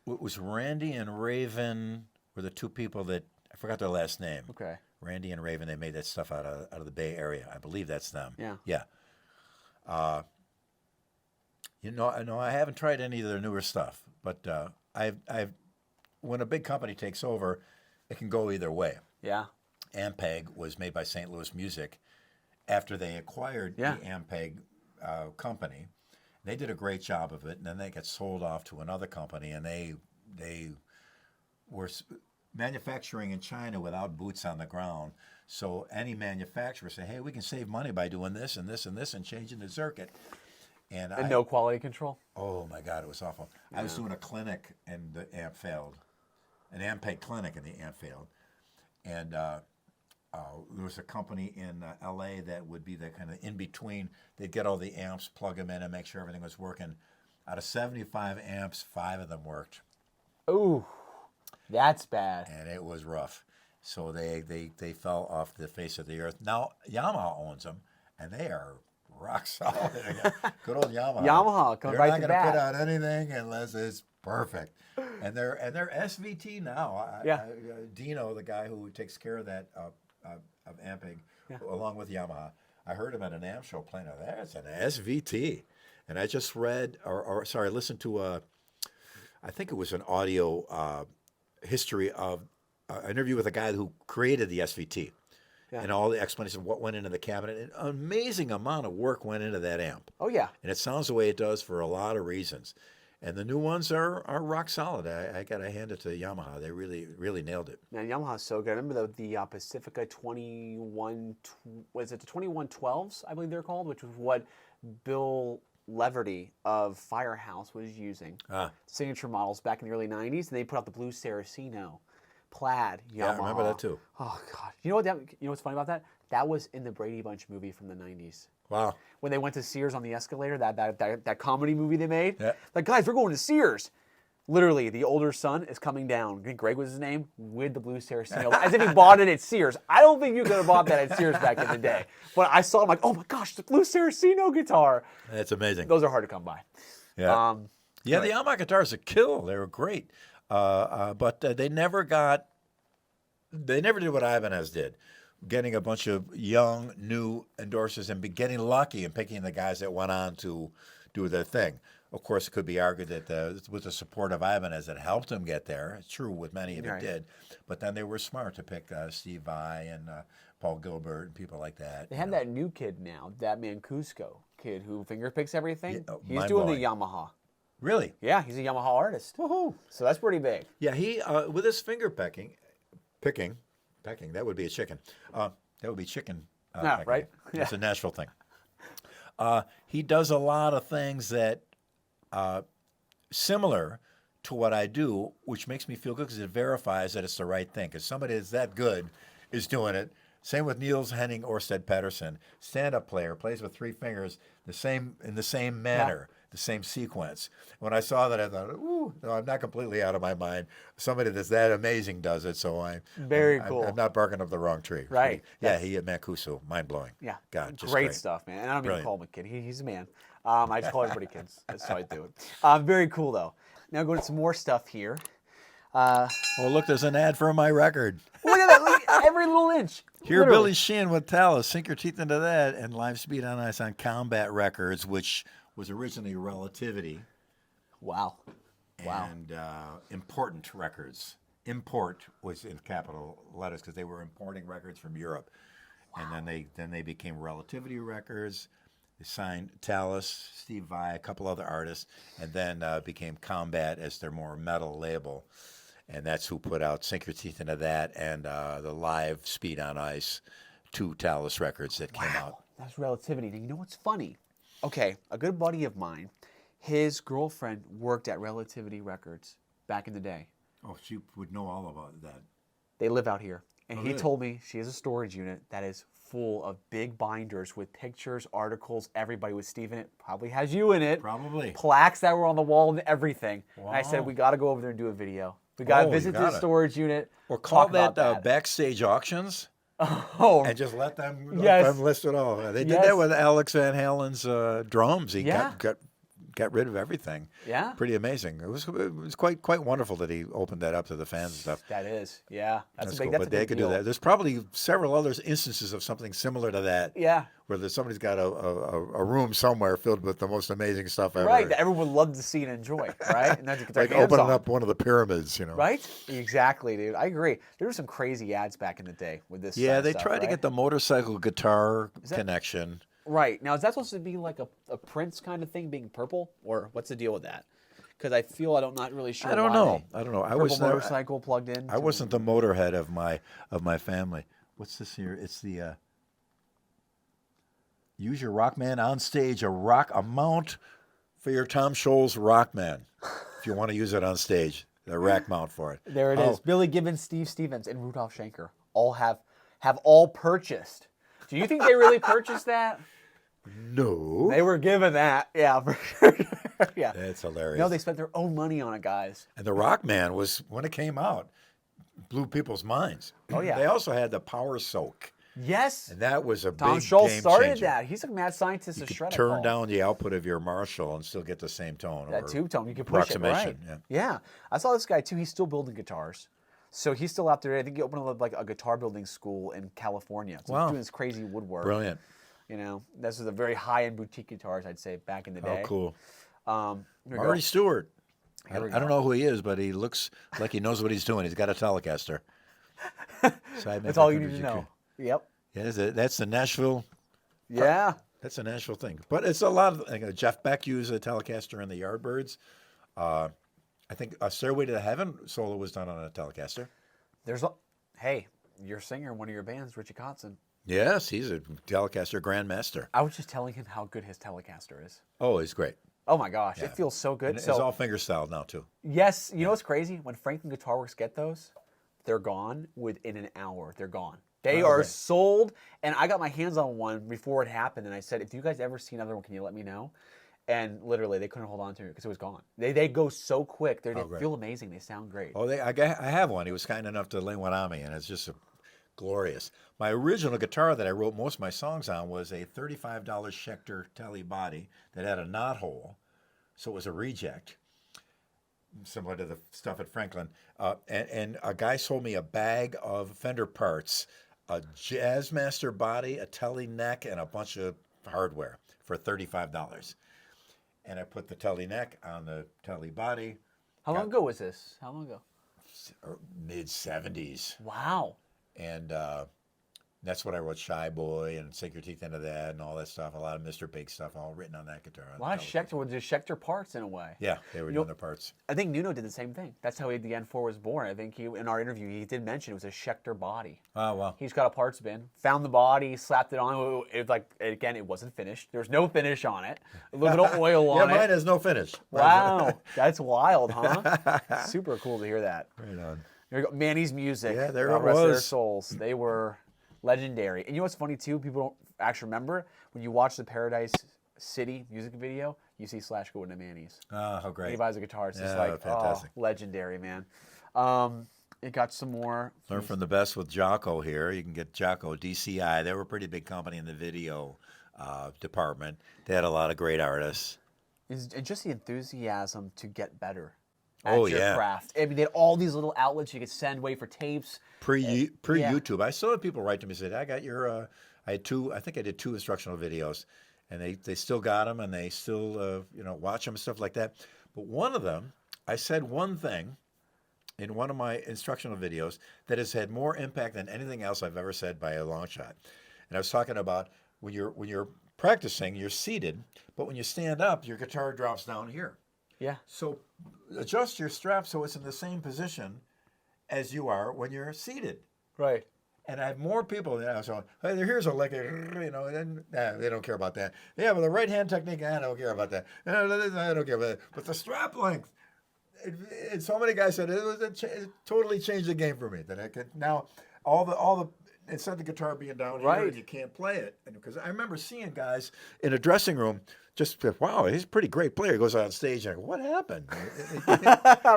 it was Randy and Raven were the two people that I forgot their last name. Okay. Randy and Raven, they made that stuff out of the Bay Area. I believe that's them. Yeah. Yeah. I haven't tried any of their newer stuff, but I've when a big company takes over, it can go either way. Yeah. Ampeg was made by St. Louis Music after they acquired the Ampeg company. They did a great job of it, and then they got sold off to another company, and they were manufacturing in China without boots on the ground. So any manufacturer said, hey, we can save money by doing this and this and this and changing the circuit. And no quality control? Oh, my God, it was awful. I was doing a clinic, and the amp failed. An Ampeg clinic, and the amp failed. And there was a company in L.A. that would be the kind of in-between. They'd get all the amps, plug them in, and make sure everything was working. Out of 75 amps, 5 of them worked. Ooh, that's bad. And it was rough. So they fell off the face of the earth. Now, Yamaha owns them, and they are rock solid. Good old Yamaha. Yamaha comes right to They're bat. not going to put out anything unless it's perfect. And they're SVT now. Dino, the guy who takes care of that of Ampeg, along with Yamaha, I heard him at an amp show playing. That's an SVT. And I just read, listened to I think it was an audio history of an interview with a guy who created the SVT. Yeah. And all the explanation of what went into the cabinet. An amazing amount of work went into that amp. Oh, yeah. And it sounds the way it does for a lot of reasons. And the new ones are rock solid. I got to hand it to Yamaha. They really nailed it. Man, Yamaha's so good. I remember the Pacifica 2112s, I believe they're called, which was what Bill Leverty of Firehouse was using. Signature models back in the early 90s. And they put out the blue Saraceno. Plaid, Yamaha. Yeah, I remember that too. Oh God! You know what's funny about that? That was in the Brady Bunch movie from the '90s. Wow! When they went to Sears on the escalator, that comedy movie they made. Yeah. Like, guys, we're going to Sears. Literally, the older son is coming down. I think Greg was his name, with the blue Saraceno, as if he bought it at Sears. I don't think you could have bought that at Sears back in the day. But I saw him like, oh my gosh, the blue Saraceno guitar. That's amazing. Those are hard to come by. Yeah. The Yamaha guitars are kill. They were great. But they never did what Ibanez did, getting a bunch of young, new endorsers and getting lucky and picking the guys that went on to do their thing. Of course, it could be argued that with the support of Ibanez that helped them get there. It's true with many of it did. But then they were smart to pick STEVE VAI and Paul Gilbert and people like that. They have that new kid now, that Mancuso kid who finger picks everything. Yeah, he's doing the Yamaha. Really? Yeah, he's a Yamaha artist. Woohoo! So that's pretty big. Yeah, he with his finger picking, that would be a chicken. That would be chicken. Right? It's a Nashville thing. He does a lot of things that similar to what I do, which makes me feel good because it verifies that it's the right thing. Because somebody that's that good is doing it. Same with Niels Henning Orsted Pedersen, stand-up player, plays with 3 fingers, in the same manner. The same sequence. When I saw that, I thought, ooh, no, I'm not completely out of my mind. Somebody that's that amazing does it, so I'm cool. I'm not barking up the wrong tree. Right. Yeah, he at Mancuso, mind-blowing. Yeah. God, just great stuff, man. And I don't even call him a kid. He's a man. I just call everybody kids. That's how I do it. Very cool, though. Now going to some more stuff here. Oh, look, there's an ad for my record. Look at that. Look at every little inch. Hear Billy Sheehan with Talas. Sink your teeth into that. And Live Speed on Ice on Combat Records, which was originally Relativity. Wow. And Important Records. Import was in capital letters because they were importing records from Europe. And then they became Relativity Records. They signed Talas, STEVE VAI, a couple other artists, and then became Combat as their more metal label. And that's who put out Sink Your Teeth Into That and the live Speed on Ice, 2 Talas records that came out. That's Relativity. And you know what's funny? Okay, a good buddy of mine, his girlfriend worked at Relativity Records back in the day. Oh, she would know all about that. They live out here. And he really? told me she has a storage unit that is full of big binders with pictures, articles, everybody with Steve in it. Probably has you in it. Probably. Plaques that were on the wall and everything. Wow. And I said, we got to go over there and do a video. We got to visit the storage unit. Or call talk about that backstage auctions. Oh, And just let them Yes. list it all. They did Yes. that with Alex Van Halen's drums. He Yeah. got rid of everything. yeah. Pretty amazing. It was quite wonderful that he opened that up to the fans and stuff. That is, yeah. That's That's a big, cool. that's But a they big could deal. do that. There's probably several other instances of something similar to that. Yeah. Where somebody's got a room somewhere filled with the most amazing stuff ever. Right, that everyone would love to see and enjoy, right? And that's Like opening up one of the pyramids, Right? Exactly, dude. I agree. There were some crazy ads back in the day with this. Yeah, they stuff, tried to right? get the motorcycle guitar connection. Right. Now, is that supposed to be like a Prince kind of thing, being purple? Or what's the deal with that? Because I feel I'm not really sure. I don't why know. they- I don't know. I Purple was never, motorcycle plugged in. I wasn't the motorhead of my family. What's this here? It's the use your Rockman on stage, a mount for your Tom Scholl's Rockman. If you want to use it on stage, the rack mount for it. There it is. Billy Gibbons, Steve Stevens, and Rudolph Schenker all have all purchased. Do you think they really purchased that? No. They were given that. Yeah, for sure. Yeah. That's hilarious. No, they spent their own money on it, guys. And the Rockman was, when it came out, blew people's minds. Oh, yeah. They also had the Power Soak. Yes. And that was a Tom big Scholl game started changer. that. He's a mad scientist You of could shred. turn down the output of your Marshall and still get the same tone. that or tube tone. You can push it, right? approximation, Yeah. I saw this guy too. He's still building guitars. So he's still out there. I think he opened up like a guitar building school in California. So Wow. he's doing this crazy woodwork. Brilliant. You know, this was a very high-end boutique guitars, I'd say, back in the day. Oh, cool. Here we go. Marty Stewart. I Here we don't go. know who he is, but he looks like he knows what he's doing. He's got a Telecaster. That's all you need to know. Yep. Yeah, that's the Nashville. Yeah. That's a Nashville thing. But it's a lot of Jeff Beck used a Telecaster in the Yardbirds. I think a Stairway to Heaven solo was done on a Telecaster. Hey, your singer in one of your bands, Richie Kotzen. Yes, he's a Telecaster grandmaster. I was just telling him how good his Telecaster is. Oh, he's great. Oh my gosh, Yeah. it feels so good. And it's So all fingerstyled now too. yes, you know what's crazy? When Franklin Guitar Works get those, they're gone within an hour. They're gone. They are okay. sold, and I got my hands on one before it happened, and I said, if you guys ever see another one, can you let me know? And literally, they couldn't hold on to it because it was gone. They go so quick. They great. feel amazing. They sound great. Oh, I have one. He was kind enough to lay one on me, and it's just glorious. My original guitar that I wrote most of my songs on was a $35 Schecter Tele body that had a knot hole, so it was a reject, similar to the stuff at Franklin. And a guy sold me a bag of Fender parts, a Jazzmaster body, a Tele neck, and a bunch of hardware for $35. And I put the Tele neck on the Tele body. How long ago was this? How long ago? Mid-70s. Wow. And that's what I wrote, Shy Boy and Sink Your Teeth Into That and all that stuff. A lot of Mr. Big stuff, all written on that guitar. A lot of Schecter, with just Schecter parts in a way. Yeah, they were doing their parts. I think Nuno did the same thing. That's how the N4 was born. I think in our interview, he did mention it was a Schecter body. Oh, wow. He's got a parts bin, found the body, slapped it on. Again, it wasn't finished. There was no finish on it. A little bit of oil on Yeah, mine it. has no finish. Wow, that's wild, huh? Super cool to hear that. Right on. There you go. Manny's Music. Yeah, there God it rest their was. souls. They were legendary. And you know what's funny too? People don't actually remember when you watch the Paradise City music video, you see Slash go into Manny's. Oh, how great. He buys a guitar. It's just Yeah, like, fantastic. oh, legendary, man. It got some more. Learn from the best with Jocko here. You can get Jocko, DCI. They were a pretty big company in the video department. They had a lot of great artists. And just the enthusiasm to get better at Oh, your yeah. craft. I mean, they had all these little outlets you could send away for tapes. Pre yeah. YouTube. I still had people write to me and say, I got your, I think I did 2 instructional videos. And they still got them and they still, watch them and stuff like that. But one of them, I said one thing in one of my instructional videos that has had more impact than anything else I've ever said by a long shot. And I was talking about when you're practicing, you're seated, but when you stand up, your guitar drops down here. Yeah. So adjust your strap so it's in the same position as you are when you're seated. Right. And I have more people now saying, hey, here's a lick, and they don't care about that. Yeah, but the right hand technique, I don't care about that. I don't care about that. But the strap length, and so many guys said it totally changed the game for me. That I could now all the instead of the guitar being down here and you can't play it. Because I remember seeing guys in a dressing room just, wow, he's a pretty great player. He goes on stage and I go, what happened?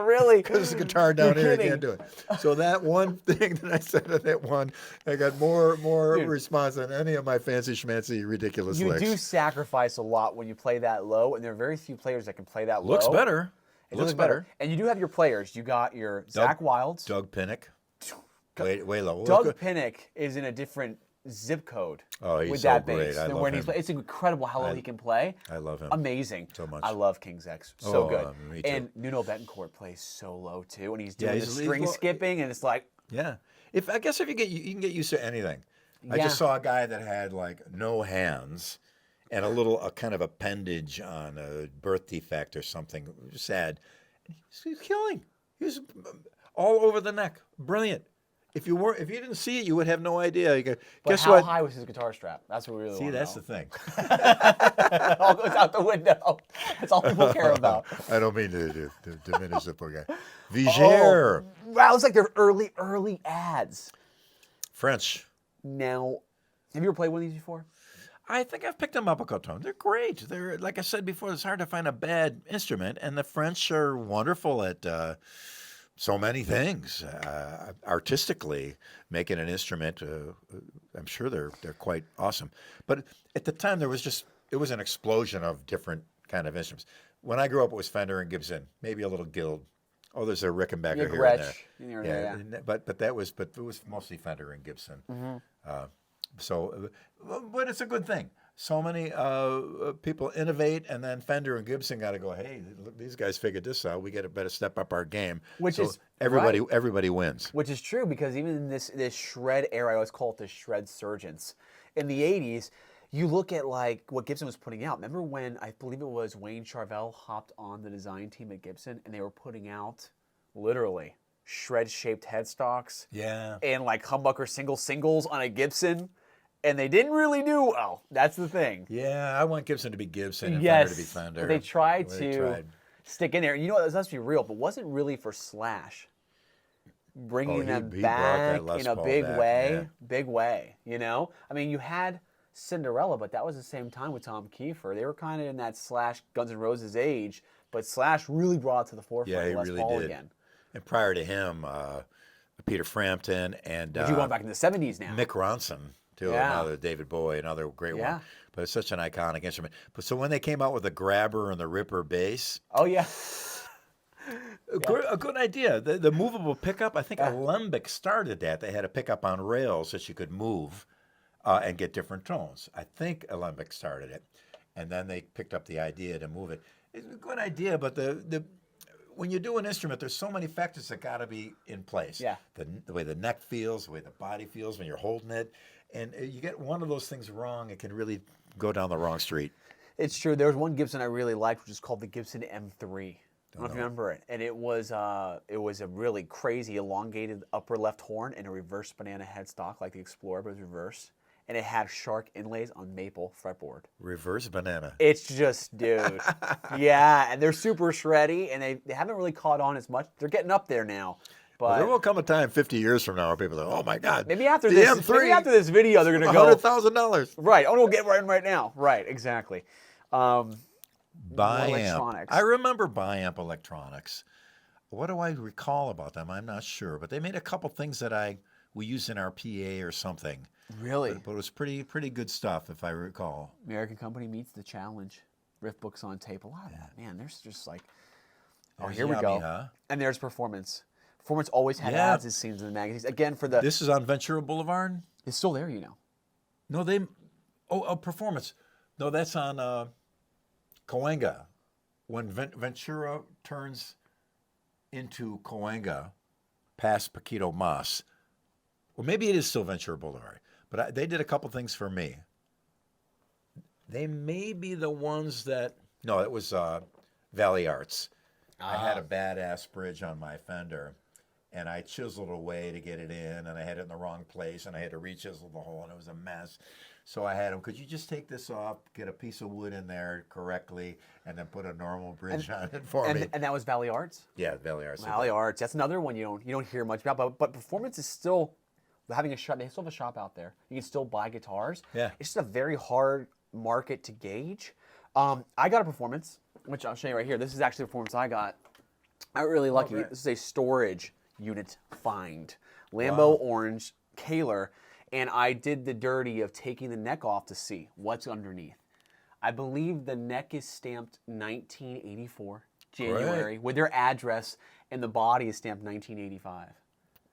Really? Because the guitar down You're here, kidding. he can't do it. So that one thing that I said on that one, I got more response than any of my fancy schmancy ridiculous You licks. do sacrifice a lot when you play that low, and there are very few players that can play that Looks low. better. It looks better. And you do have your players. You got your Zach Wilds. Doug Pinnick. Way low. Doug Pinnick is in a different zip code with he's that so great. bass I than love when him. he's it's incredible how low he can play. I love him. Amazing. So much. I love King's X. So good. Me too. And Nuno Betancourt plays so low too, and he's doing the he's string low. skipping, and it's like, Yeah. I guess if you can get used to anything. I Yeah. just saw a guy that had like no hands and a kind of appendage on a birth defect or something. Sad. He's killing. He was all over the neck. Brilliant. If you didn't see it, you would have no idea. You go, but guess how what? high was his guitar strap? That's what we really See, want to that's know. the thing. It all goes out the window. That's all people care about. I don't mean to diminish the poor guy. Vigier. Wow, it's like their early ads. French. Now, have you ever played one of these before? I think I've picked them up a couple times. They're great. They're, like I said before, it's hard to find a bad instrument, and the French are wonderful at so many things. Artistically, making an instrument, I'm sure they're quite awesome. But at the time, it was an explosion of different kind of instruments. When I grew up, it was Fender and Gibson, maybe a little Guild. Oh, there's a Rickenbacker here and there. Here and there, yeah. But it was mostly Fender and Gibson. But it's a good thing. So many people innovate, and then Fender and Gibson got to go, hey, look, these guys figured this out. We got to better step up our game. Everybody wins. Which is true, because even in this shred era, I always call it the shred surgence. In the 80s, you look at like what Gibson was putting out. Remember when, I believe it was Wayne Charvel hopped on the design team at Gibson, and they were putting out, literally, shred-shaped headstocks. Yeah. And like humbucker singles on a Gibson. And they didn't really do well. That's the thing. Yeah, I want Gibson to be Gibson and Yes, Fender to be Fender. but they tried to stick in there. You know what? Let's be real, but wasn't really for Slash bringing them he brought back that Les in a Paul big back, way. yeah. Big way, you know? I mean, you had Cinderella, but that was the same time with Tom Kiefer. They were kind of in that Slash Guns N' Roses age, but Slash really brought it to the forefront. Yeah, he Les really Paul did. again. And prior to him, Peter Frampton and But you're going back in the 70s now. Mick Ronson, too, Yeah. another David Bowie, another great Yeah. one. But it's such an iconic instrument. But so when they came out with the Grabber and the Ripper bass, Oh, yeah. a good idea. The movable pickup, I think Alembic started that. They had a pickup on rails that you could move and get different tones. I think Alembic started it. And then they picked up the idea to move it. It's a good idea, but when you do an instrument, there's so many factors that got to be in place. Yeah. The way the neck feels, the way the body feels when you're holding it. And you get one of those things wrong, it can really go down the wrong street. It's true. There was one Gibson I really liked, which is called the Gibson M3. I don't know if you remember it. And it was a really crazy elongated upper left horn and a reverse banana headstock like the Explorer, but it was reversed. And it had shark inlays on maple fretboard. Reverse banana. It's just, dude. Yeah, and they're super shreddy, and they haven't really caught on as much. They're getting up there now. But There will come a time 50 years from now where people say, oh my God. maybe after the this M3, maybe after this video they're gonna go $100,000. right. Oh, we'll get right now. Right, exactly. Biamp. Electronics. I remember Biamp Electronics. What do I recall about them? I'm not sure, but they made a couple things that we used in our PA or something. Really? But it was pretty good stuff, if I recall. American Company Meets the Challenge. Riff books on tape. A lot of that. Man, there's just like, oh, There's here we go. Yamaha. And there's Performance. Performance always had Yeah. ads, it seems, in the magazines. Again, for the... This is on Ventura Boulevard? It's still there, you know. No, Performance. No, that's on Cahuenga. When Ventura turns into Cahuenga, past Paquito Mas, or maybe it is still Ventura Boulevard. But they did a couple things for me. They may be the ones that, no, it was Valley Arts. I had a badass bridge on my Fender, and I chiseled away to get it in, and I had it in the wrong place, and I had to re-chisel the hole, and it was a mess. So I had them, could you just take this off, get a piece of wood in there correctly, and then put a normal bridge on it for me? And that was Valley Arts? Yeah, Valley Arts. Valley Arts. That's another one you don't hear much about, but Performance is still having a shop. They still have a shop out there. You can still buy guitars. Yeah. It's just a very hard market to gauge. I got a Performance, which I'll show you right here. This is actually a Performance I got. I got really lucky. Great. This is a storage unit find. Lambo Orange Kahler, and I did the dirty of taking the neck off to see what's underneath. I believe the neck is stamped 1984, January, with their address, and the body is stamped 1985.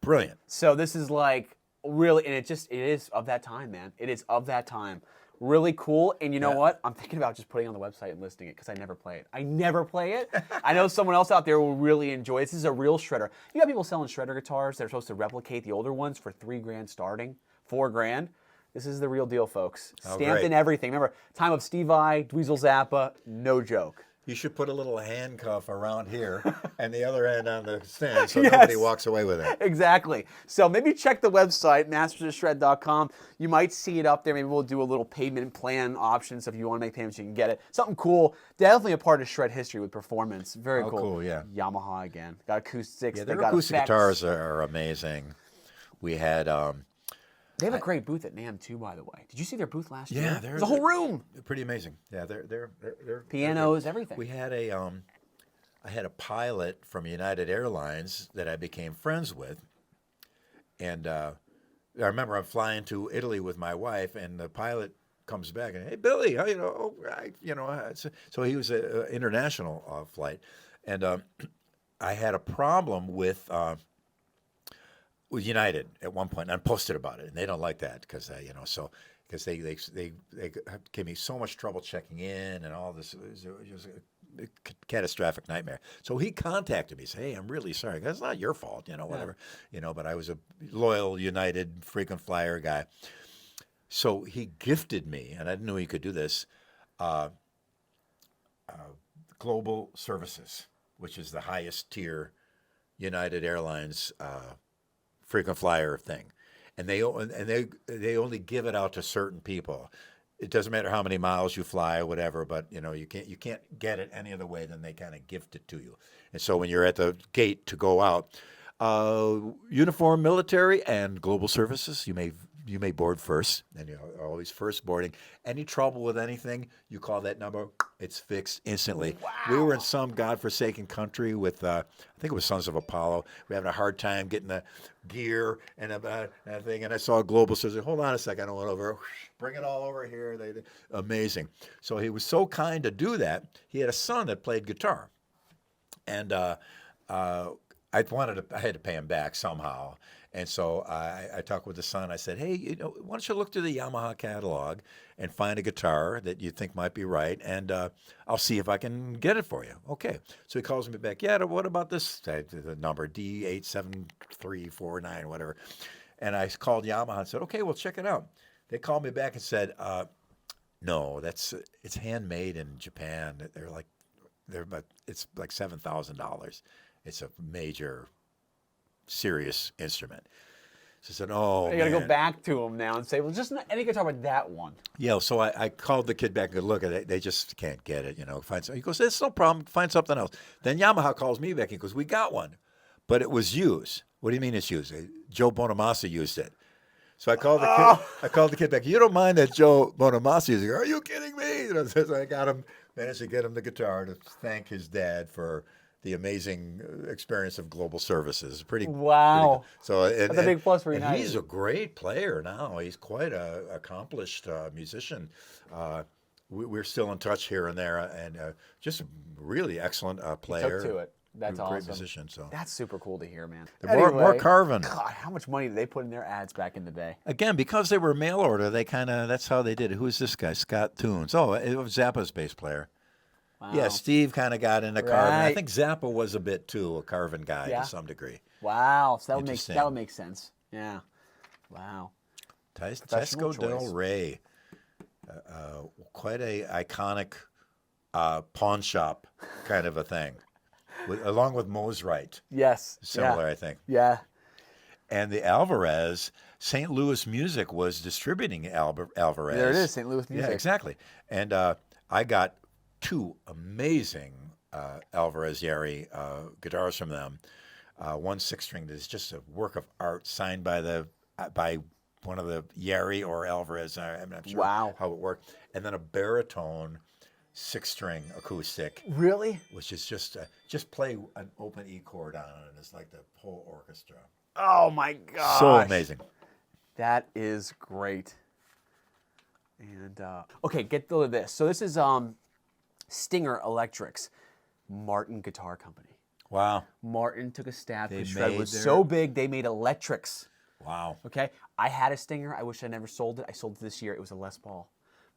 Brilliant. So this is like really, and it is of that time, man. It is of that time. Really cool, and you know what? I'm thinking about just putting it on the website and listing it because I never play it. I never play it. I know someone else out there will really enjoy it. This is a real shredder. You got people selling shredder guitars that are supposed to replicate the older ones for $3,000 starting, $4,000. This is the real deal, folks. Stamped in everything. Remember, time of STEVE VAI, 𝙃𝙀𝙀𝙀𝙀 𝙀𝙀, no joke. You should put a little handcuff around here and the other end on the stand so nobody walks away with it. Exactly. So maybe check the website, mastersofshred.com. You might see it up there. Maybe we'll do a little payment plan option. So if you want to make payments, you can get it. Something cool. Definitely a part of Shred history with Performance. Very cool. Cool, yeah. Yamaha again. Got acoustics. Yeah, they their got acoustic effects. guitars are amazing. We had... They have a great booth at NAMM too, by the way. Did you see their booth last year? Yeah, there's a whole room. They're pretty amazing. Yeah, they're Pianos, everything. We had I had a pilot from United Airlines that I became friends with, and I remember I'm flying to Italy with my wife, and the pilot comes back and, hey, Billy, how you know? So he was an international flight, and I had a problem with United at one point, and I posted about it, and they don't like that because because they gave me so much trouble checking in and all this. It was a catastrophic nightmare. So he contacted me, said, "Hey, I'm really sorry. That's not your fault, whatever, But I was a loyal United frequent flyer guy." So he gifted me, and I didn't know he could do this. Global Services, which is the highest tier United Airlines frequent flyer thing, and they only give it out to certain people. It doesn't matter how many miles you fly or whatever, but you can't get it any other way than they kind of gift it to you. And so when you're at the gate to go out, uniform military and global services, you may board first, and always first boarding. Any trouble with anything, you call that number, it's fixed instantly. Wow. We were in some godforsaken country with, I think it was Sons of Apollo. We were having a hard time getting the gear and everything, and I saw a global service. Hold on a second, I went over, bring it all over here. Amazing. So he was so kind to do that. He had a son that played guitar, and I had to pay him back somehow. And so I talked with the son. I said, hey, why don't you look through the Yamaha catalog and find a guitar that you think might be right, and I'll see if I can get it for you. Okay. So he calls me back. Yeah, what about this? The number D87349, whatever. And I called Yamaha and said, okay, well, check it out. They called me back and said, no, it's handmade in Japan. It's like $7,000. It's a major, serious instrument. So I said, oh, you got to go back to them now and say, well, just not any guitar but that one. Yeah, so I called the kid back and look at it. They just can't get it, He goes, it's no problem. Find something else. Then Yamaha calls me back and goes, we got one, but it was used. What do you mean it's used? Joe Bonamassa used it. So I called the kid back. You don't mind that Joe Bonamassa using it? Are you kidding me? So I managed to get him the guitar to thank his dad for the amazing experience of global services. Wow. So that's a big plus for United. He's a great player now. He's quite an accomplished musician. We're still in touch here and there, and just a really excellent player. He took to it. That's awesome. Great musician. So that's super cool to hear, man. More Carvin. God, how much money did they put in their ads back in the day? Again, because they were mail order, that's how they did it. Who's this guy? Scott Tunes. Oh, it was Zappa's bass player. Wow. Yeah, Steve kind of got into Carvin. I think Zappa was a bit too a Carvin guy to some degree. Wow, so that would make sense. Yeah. Wow. Tesco Del Rey. Quite a iconic pawn shop kind of a thing, along with Mosrite. Yes. Similar, I think. Yeah. And the Alvarez, St. Louis Music was distributing Alvarez. There it is, St. Louis Music. Yeah, exactly. And I got 2 amazing Alvarez YERI guitars from them. One 6-string that is just a work of art, signed by one of the YERI or Alvarez. I'm not sure how it worked. And then a baritone 6-string acoustic. Really? Which is just play an open E chord on it, and it's like the whole orchestra. Oh my gosh. So amazing. That is great. And okay, get to this. So this is Stinger Electrics, Martin Guitar Company. Wow. Martin took a stab because Shred was so big they made electrics. Wow. Okay, I had a Stinger. I wish I never sold it. I sold it this year. It was a Les Paul.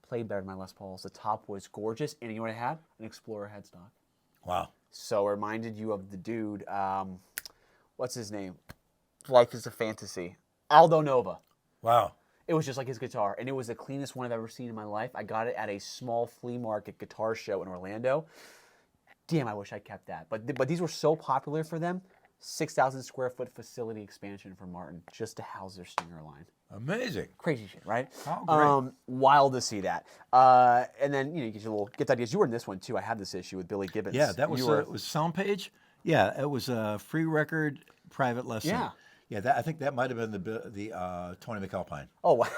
Played better than my Les Pauls. The top was gorgeous, and you know what I had? An Explorer headstock. Wow. So it reminded you of the dude. What's his name? Life is a Fantasy. Aldo Nova. Wow. It was just like his guitar, and it was the cleanest one I've ever seen in my life. I got it at a small flea market guitar show in Orlando. Damn, I wish I kept that. But these were so popular for them. 6,000 square foot facility expansion for Martin just to house their Stinger line. Amazing. Crazy shit, right? How great. Wild to see that. And then you get your little ideas. You were in this one too. I had this issue with Billy Gibbons. Yeah, that was was Soundpage. Yeah, it was a free record private lesson. Yeah. Yeah, I think that might have been the Tony McAlpine. Oh, wow.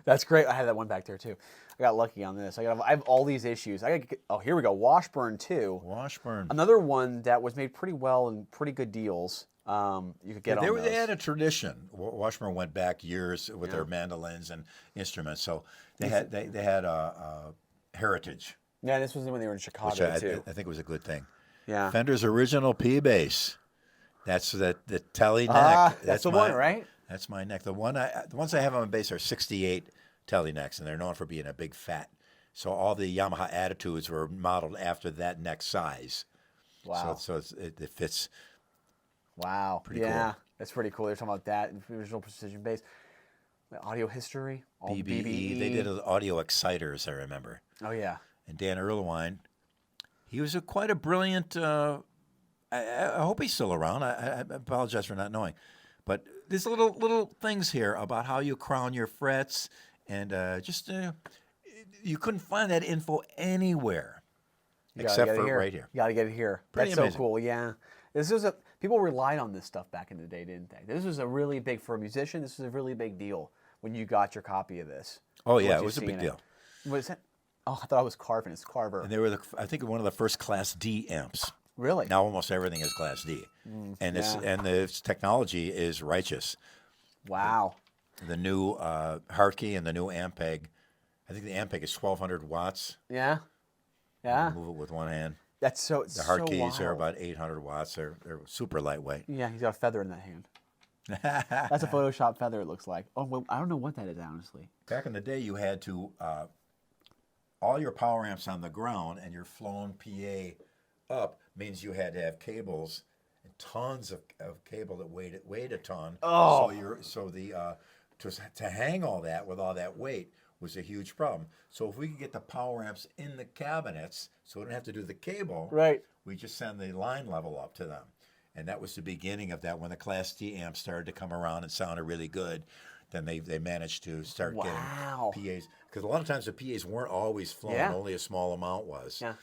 That's great. I had that one back there too. I got lucky on this. I have all these issues. Oh, here we go. Washburn too. Washburn. Another one that was made pretty well and pretty good deals. You could get on those. They had a tradition. Washburn went back years with their mandolins and instruments, so they had a heritage. Yeah, this was when they were in Chicago too. I think it was a good thing. Yeah. Fender's original P bass. That's the Telly neck. That's the one, right? That's my neck. The ones I have on my bass are 68 Telly necks, and they're known for being a big fat. So all the Yamaha Attitudes were modeled after that neck size. Wow. So it fits. Wow. Pretty cool. That's pretty cool. They're talking about that original precision bass. The audio history. All BBE. They did audio exciters, I remember. Oh yeah. And Dan Erlewine, he was quite a brilliant. I hope he's still around. I apologize for not knowing, but there's little things here about how you crown your frets, and you couldn't find that info anywhere except for right here. You gotta get it here. Pretty That's amazing. so cool. Yeah, people relied on this stuff back in the day, didn't they? This was a really big for a musician. This was a really big deal when you got your copy of this. Oh yeah, it was a big deal. Was it? Oh, I thought it was Carvin. It's Carver. And they were I think one of the first Class D amps. Really? Now almost everything is Class D, and the technology is righteous. Wow. The new Hartke and the new Ampeg, I think the Ampeg is 1,200 watts. Yeah. Yeah. Move it with one hand. That's so. The Hartkes are about 800 watts. They're super lightweight. Yeah, he's got a feather in that hand. That's a Photoshop feather. It looks like. Oh, well, I don't know what that is honestly. Back in the day, you had to all your power amps on the ground and your flown PA up means you had to have cables and tons of cable that weighed a ton. Oh. To hang all that with all that weight was a huge problem. So if we could get the power amps in the cabinets, so we don't have to do the cable, right? We just send the line level up to them, and that was the beginning of that. When the Class D amps started to come around and sounded really good, then they managed to start getting PAs, because a lot of times the PAs weren't always flown; only a small amount was. Yeah.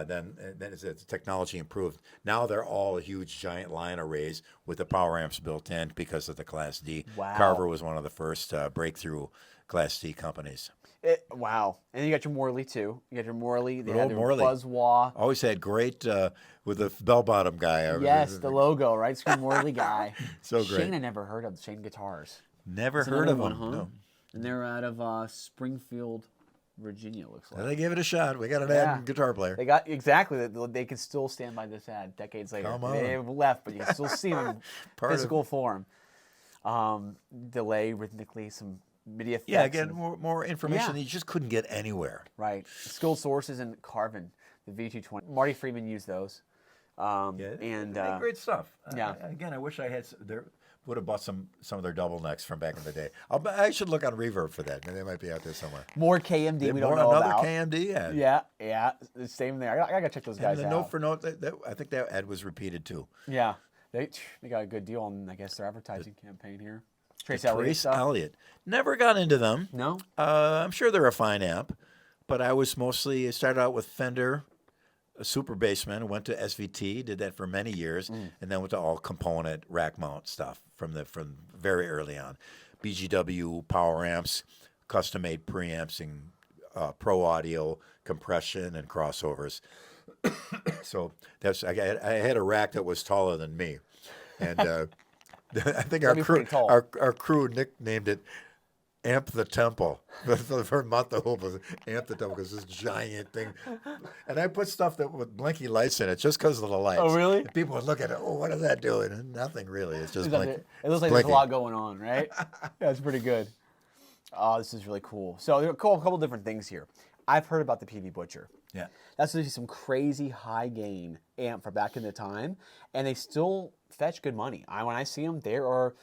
Then as the technology improved, now they're all huge, giant line arrays with the power amps built in because of the Class D. Wow. Carver was one of the first breakthrough Class D companies. Wow. And you got your Morley, too. You got your Morley. They had their Morley. Buzz-Wah. Always had great, with the bell-bottom guy. Yes, the logo, right? Screw Morley guy. So great. Shane I never heard of. Shane Guitars. Never heard of one, them. huh? No. And they're out of Springfield, Virginia, looks like. Well, they gave it a shot. We got an ad guitar player. They got, exactly. They can still stand by this ad decades later. Come on. They have left, but you can still see them in physical form. Delay rhythmically, some MIDI effects. Yeah, again, more information that you just couldn't get anywhere. Right. Skilled Sources and Carvin, the V220. Marty Friedman used those. And they great stuff. Yeah. Again, I wish I had would have bought some of their double necks from back in the day. I should look on Reverb for that. Maybe they might be out there somewhere. More KMD we don't know another about. KMD ad. Yeah, the same there. I gotta check those guys And the out. note for note, I think that ad was repeated too. Yeah, they got a good deal on, I guess, their advertising campaign here. Trace Elliott. Never got into them. No? I'm sure they're a fine amp, but I started out with Fender, a super bassman, went to SVT, did that for many years, and then went to all component rack mount stuff from very early on. BGW power amps, custom made preamps, and pro audio, compression, and crossovers. So I had a rack that was taller than me, and I think our crew nicknamed it Amp the Temple. For a month, the hope was Amp the Temple because this giant thing. And I put stuff with blinky lights in it just because of the lights. Oh, really? And people would look at it, oh, what is that doing? And nothing really. It's just blinking. It looks like there's a lot going on, right? Yeah, it's pretty good. Oh, this is really cool. So there are a couple different things here. I've heard about the PV Butcher. Yeah. That's really some crazy high gain amp for back in the time, and they still fetch good money. When I see them, there are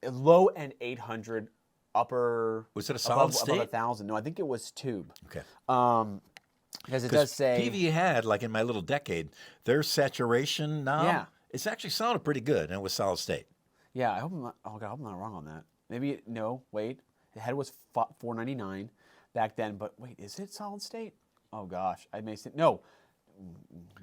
low end 800, upper. Was it a solid state? Above 1,000. No, I think it was tube. Okay. Because it does say PV had, like in my little decade, their saturation knob, it's actually sounded pretty good, and it was solid state. Yeah, I hope I'm not. Oh God, I hope I'm not wrong on that. Maybe no. Wait, the head was $499 back then, but wait, is it solid state? Oh gosh, I may say no.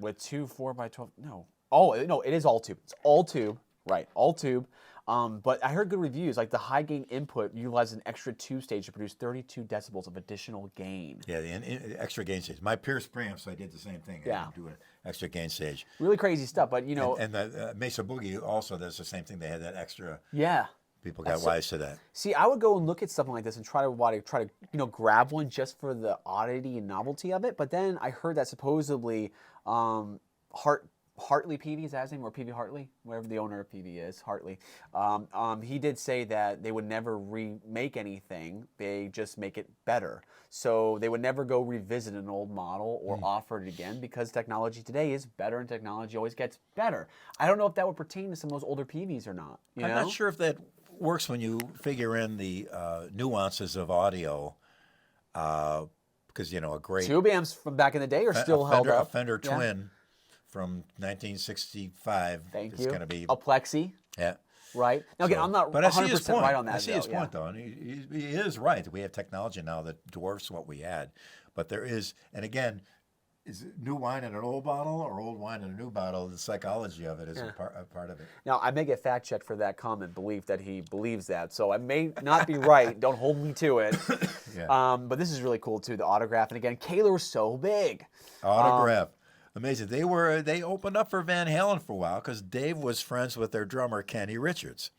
With 2 4x12, no. Oh no, it is all tube. It's all tube, right? All tube. But I heard good reviews. Like the high gain input utilizes an extra tube stage to produce 32 decibels of additional gain. Yeah, the extra gain stage. My Pierce preamps, I did the same thing. Yeah. I do an extra gain stage. Really crazy stuff, but you know. And the Mesa Boogie also does the same thing. They had that extra. Yeah. People got wise to that. See, I would go and look at something like this and try to grab one just for the oddity and novelty of it. But then I heard that supposedly Hartley PV, is that his name, or PV Hartley, whatever the owner of PV is, Hartley. He did say that they would never remake anything; they just make it better. So they would never go revisit an old model or offer it again because technology today is better, and technology always gets better. I don't know if that would pertain to some of those older PVs or not. I'm not sure if that works when you figure in the nuances of audio, because a great tube amps from back in the day are still held up. A Fender Twin from 1965 is going to be a Plexi. Yeah. Right. Now again, I'm not 100% right on that. I see his point, though, and he is right. We have technology now that dwarfs what we had, but there is, and again, is it new wine in an old bottle or old wine in a new bottle? The psychology of it is a part of it. Now, I may get fact-checked for that comment, belief that he believes that, so I may not be right. Don't hold me to it. But this is really cool, too, the autograph. And again, Kahler was so big. Autograph. Amazing. They opened up for Van Halen for a while because Dave was friends with their drummer, Kenny Richards.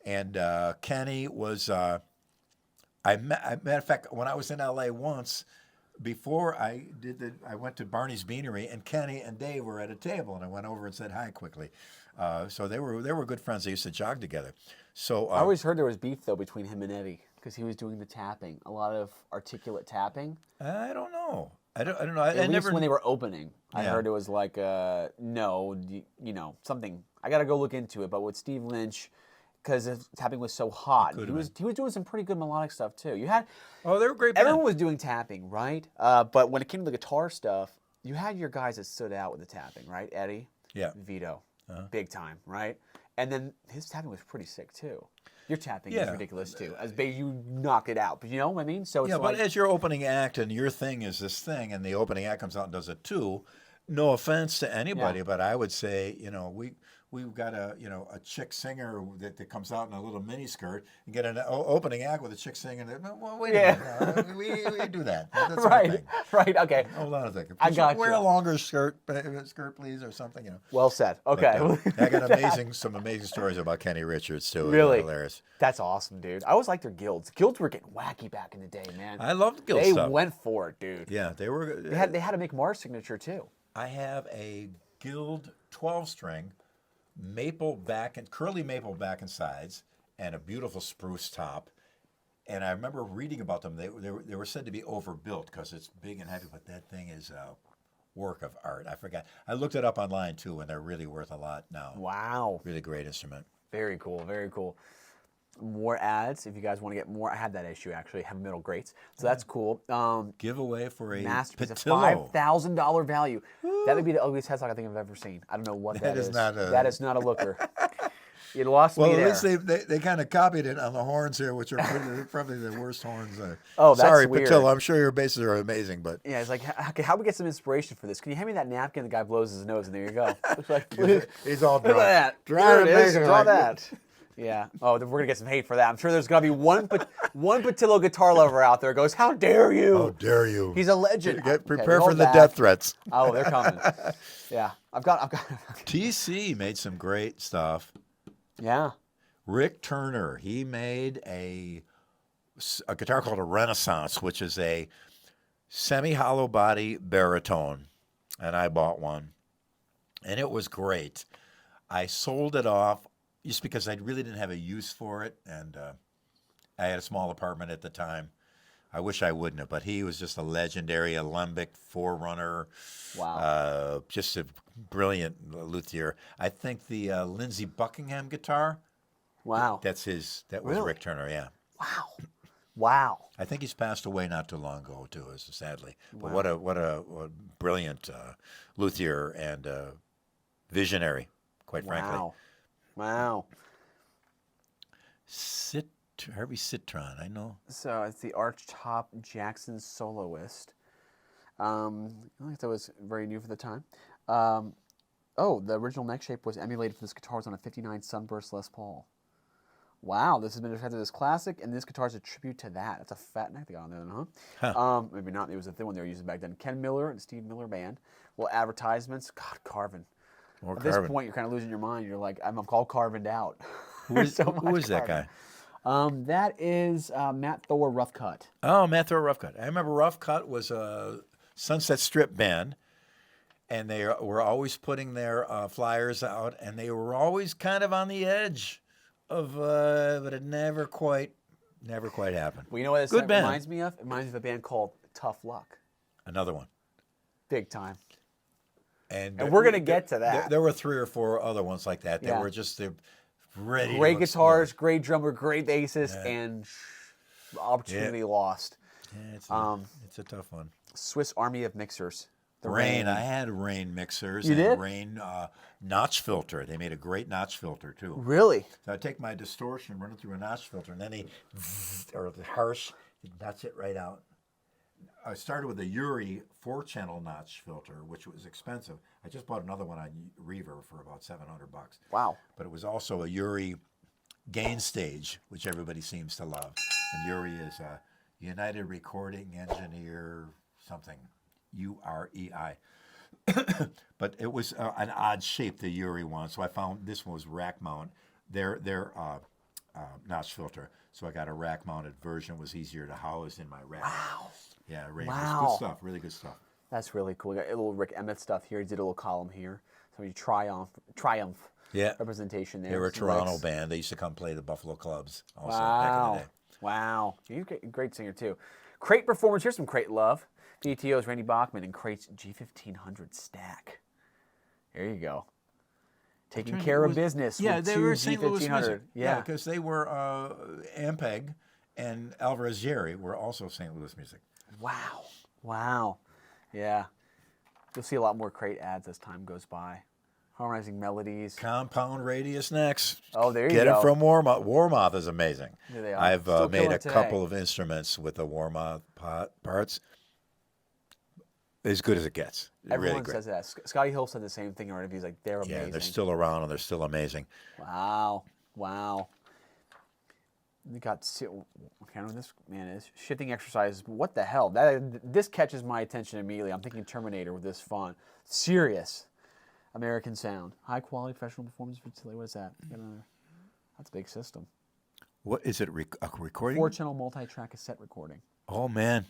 And Kenny was, matter of fact, when I was in LA once, before I went to Barney's Beanery, and Kenny and Dave were at a table, and I went over and said hi quickly. So they were good friends. They used to jog together. So I always heard there was beef though between him and Eddie because he was doing the tapping, a lot of articulate tapping. I don't know. I don't know. At least when they were opening, I heard it was like something. I got to go look into it. But with Steve Lynch, because tapping was so hot, he was doing some pretty good melodic stuff too. You had they were great. Band. Everyone was doing tapping, right? But when it came to the guitar stuff, you had your guys that stood out with the tapping, right? Eddie, Vito, big time, right? And then his tapping was pretty sick too. Your tapping is ridiculous too. As you knocked it out, but you know what I mean. So it's but as your opening act and your thing is this thing, and the opening act comes out and does it too. No offense to anybody, but I would say we've got a chick singer that comes out in a little mini skirt and get an opening act with a chick singing. Well, wait a minute, we do that. That's right, okay. Hold on a second. I got wear you. a longer skirt, please, or something. Well said. Okay. I got some amazing stories about Kenny Richards too. Really, hilarious. That's awesome, dude. I always liked their guilds. Guilds were getting wacky back in the day, man. I loved guild stuff. They went for it, dude. Yeah, they were. They had to make Mars signature too. I have a Guild 12-string, curly maple back and sides, and a beautiful spruce top. And I remember reading about them. They were said to be overbuilt because it's big and heavy, but that thing is a work of art. I forgot. I looked it up online too, and they're really worth a lot now. Wow. Really great instrument. Very cool. Very cool. More ads if you guys want to get more. I had that issue actually. Heavy metal greats. So that's cool. Giveaway for a masterpiece of Patillo. $5,000 value. That would be the ugliest headstock I think I've ever seen. I don't know what that is. That is not a looker. You lost me there. Well, at least they kind of copied it on the horns here, which are probably the worst horns. Oh, that's sorry, weird. Patillo. I'm sure your basses are amazing, but yeah, it's like, okay, how do we get some inspiration for this? Can you hand me that napkin? The guy blows his nose, and there you go. Looks like, he's all look at that. There it is. Draw that. Yeah. Oh, we're gonna get some hate for that. I'm sure there's gonna be one Patillo guitar lover out there who goes, "How dare you? How dare you? He's a legend." Prepare for the death threats. Oh, they're coming. Yeah, I've got. TC made some great stuff. Yeah. Rick Turner, he made a guitar called a Renaissance, which is a semi-hollow body baritone, and I bought one, and it was great. I sold it off just because I really didn't have a use for it, and I had a small apartment at the time. I wish I wouldn't have, but he was just a legendary alembic forerunner. Wow. Just a brilliant luthier. I think the Lindsey Buckingham guitar. Wow. That was Really? Rick Turner, yeah. Wow. Wow. I think he's passed away not too long ago, too, sadly. But what a brilliant luthier and visionary, quite frankly. Wow. Harvey Citron, I know. So it's the Archtop Jackson Soloist. I think that was very new for the time. The original neck shape was emulated for this guitar. It was on a 59 Sunburst Les Paul. Wow, this has been described as classic, and this guitar is a tribute to that. That's a fat neck they got on there, huh? Maybe not. It was a thin one they were using back then. Ken Miller and Steve Miller Band. Well, advertisements. God, Carvin. At this point, you're kind of losing your mind. You're like, I'm called Carvined out. Who is that guy? That is Matt Thor Rough Cut. Oh, Matt Thor Rough Cut. I remember Rough Cut was a Sunset Strip band, and they were always putting their flyers out, and they were always kind of on the edge of, but it never quite happened. Well, you know what this reminds me of? It reminds me of a band called Tough Luck. Another one. Big time. And we're going to get to that. There were 3 or 4 other ones like that. They were just ready. Great guitars, great drummer, great bassist, and opportunity lost. Yeah, it's a tough one. Swiss Army of Mixers. Rain. I had Rain mixers. You did? Rain notch filter. They made a great notch filter, too. Really? So I take my distortion, run it through a notch filter, and then the harsh, it nuts it right out. I started with a Uri 4-channel notch filter, which was expensive. I just bought another one on Reverb for about $700. Wow. But it was also a Uri gain stage, which everybody seems to love. And Uri is a United Recording Engineer something, UREI. But it was an odd shape, the Uri one. So I found this one was rack mount. Their notch filter. So I got a rack mounted version. Was easier to house in my rack. Wow. Yeah, Ray. Wow. Good stuff. Really good stuff. That's really cool. We got a little Rick Emmett stuff here. He did a little column here. So you Triumph representation there. They were a Toronto band. They used to come play the Buffalo Clubs also back in the day. Wow. You're a great singer, too. Crate performers. Here's some Crate love. PTO's Randy Bachman and Crate's G1500 stack. There you go. Taking care of business with they two were St. Louis G1500. music. Yeah, because they were Ampeg and Alvarez Jerry were also St. Louis music. Wow. Wow. Yeah. You'll see a lot more Crate ads as time goes by. Harmonizing melodies. Compound radius necks. Oh, there you go. go. Get it from Warmoth. Warmoth is amazing. Yeah, they are. I've Still made a today. couple of instruments with the Warmoth parts. As good as it gets. Everyone really great. says that. Scotty Hill said the same thing in interviews. Like, they're amazing. Yeah, they're still around and they're still amazing. Wow. Wow. You got this man is shifting exercises. What the hell? This catches my attention immediately. I'm thinking Terminator with this font. Serious American sound, high quality professional performance. What is that? That's a big system. What is it? A recording? 4-channel multi-track cassette recording. Oh man.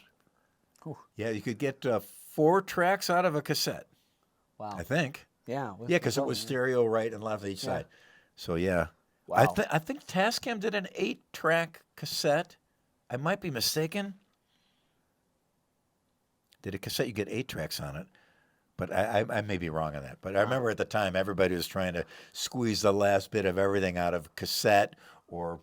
Whew. Yeah, you could get 4 tracks out of a cassette. Wow. I think. Yeah. Yeah, because it was stereo right and left each side. So yeah. Wow. I think Tascam did an 8-track cassette. I might be mistaken. Did a cassette, you get 8 tracks on it. But I may be wrong on that. But I remember at the time, everybody was trying to squeeze the last bit of everything out of cassette or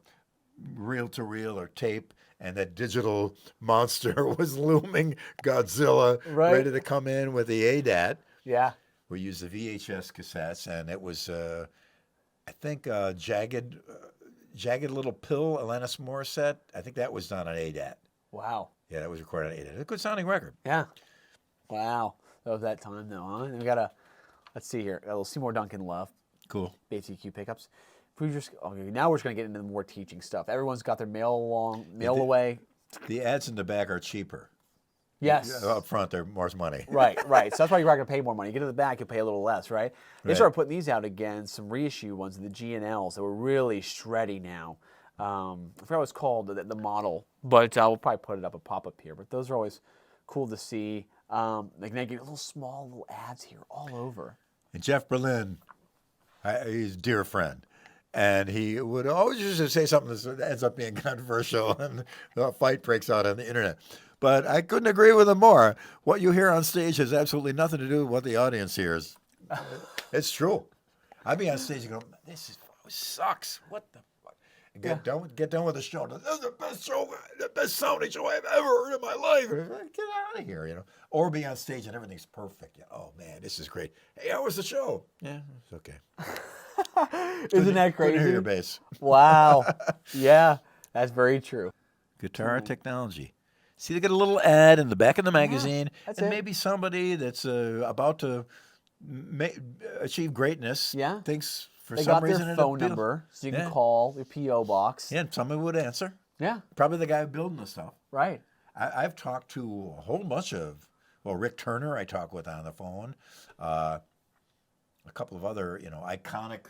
reel-to-reel or tape, and that digital monster was looming, Godzilla, ready to come in with the ADAT. Yeah. We used the VHS cassettes, and it was, I think, Jagged Little Pill, Alanis Morissette. I think that was done on ADAT. Wow. Yeah, that was recorded on ADAT. It's a good sounding record. Yeah. Wow. That was that time, though, huh? And we got a, let's see here, a little Seymour Duncan love. Cool. ATQ pickups. If we just, okay, now we're just going to get into the more teaching stuff. Everyone's got their mail away. The ads in the back are cheaper. Yes. Up front, they're more money. Right. So that's why you're not going to pay more money. You get to the back, you'll pay a little less, right? They started putting these out again, some reissue ones, the G&Ls that were really shreddy now. I forgot what it's called, the model, but we'll probably put it up, a pop-up here. But those are always cool to see. They get little small ads here all over. And Jeff Berlin, he's a dear friend. And he would always used to say something that ends up being controversial, and a fight breaks out on the internet. But I couldn't agree with him more. What you hear on stage has absolutely nothing to do with what the audience hears. It's true. I'd be on stage and go, "This sucks. What the fuck?" And get done with the show. This is the best show, the best sounding show I've ever heard in my life. Get out of here, you know. Or be on stage and everything's perfect. Oh man, this is great. Hey, how was the show? Yeah, it's okay. Isn't that crazy? Couldn't hear your bass. Wow. Yeah, that's very true. Guitar technology. See, they get a little ad in the back of the magazine, and maybe somebody that's about to achieve greatness thinks for some reason they got their phone number, so you can call your P.O. box. Yeah, and somebody would answer. Yeah. Probably the guy building the stuff. Right. I've talked to a whole bunch of, Rick Turner I talk with on the phone, a couple of other, iconic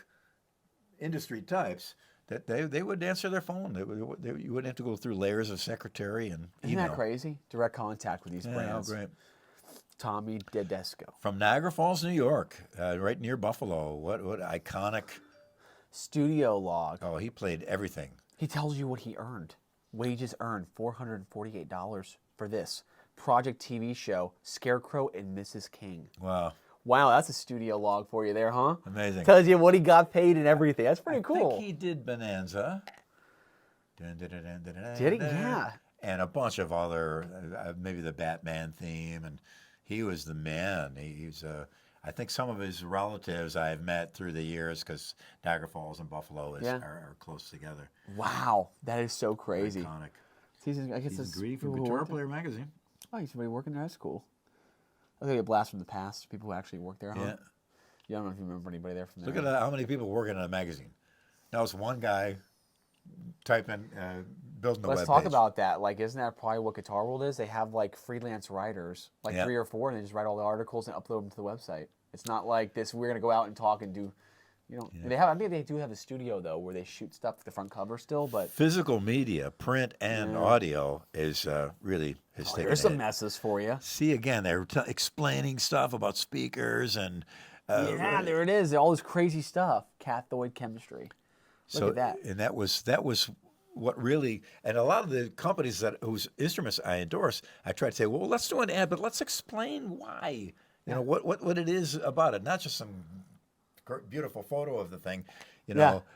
industry types that they would answer their phone. You wouldn't have to go through layers of secretary and email. Isn't that crazy? Direct contact with these brands. Oh, great. Tommy Tedesco. From Niagara Falls, New York, right near Buffalo. What iconic. Studio log. Oh, he played everything. He tells you what he earned. Wages earned, $448 for this project TV show, Scarecrow and Mrs. King. Wow. Wow, that's a studio log for you there, huh? Amazing. Tells you what he got paid and everything. That's pretty cool. I think he did Bonanza. Did he? Yeah. And a bunch of other, maybe the Batman theme, and he was the man. He's I think some of his relatives I've met through the years, because Niagara Falls and Buffalo are close together. Wow, that is so crazy. Iconic. I guess He's Greedy for Guitar Player magazine. Oh, he's somebody working there. That's cool. I think a blast from the past. People who actually work there, huh? Yeah. I don't know if you remember anybody there from there. Look at how many people working on a magazine. Now it's one guy typing, building the web page. Let's talk about that. Like, isn't that probably what Guitar World is? They have like freelance writers, like 3 or 4, and they just write all the articles and upload them to the website. It's not like this. We're gonna go out and talk and do. They have. I mean, they do have a studio though, where they shoot stuff for the front cover still. But physical media, print and audio, is really has taken. There's some messes for you. See, again, they're explaining stuff about speakers and. There it is. All this crazy stuff. Cathode chemistry. Look at that. And that was what really. And a lot of the companies whose instruments I endorse, I try to say, well, let's do an ad, but let's explain why. What it is about it, not just some beautiful photo of the thing,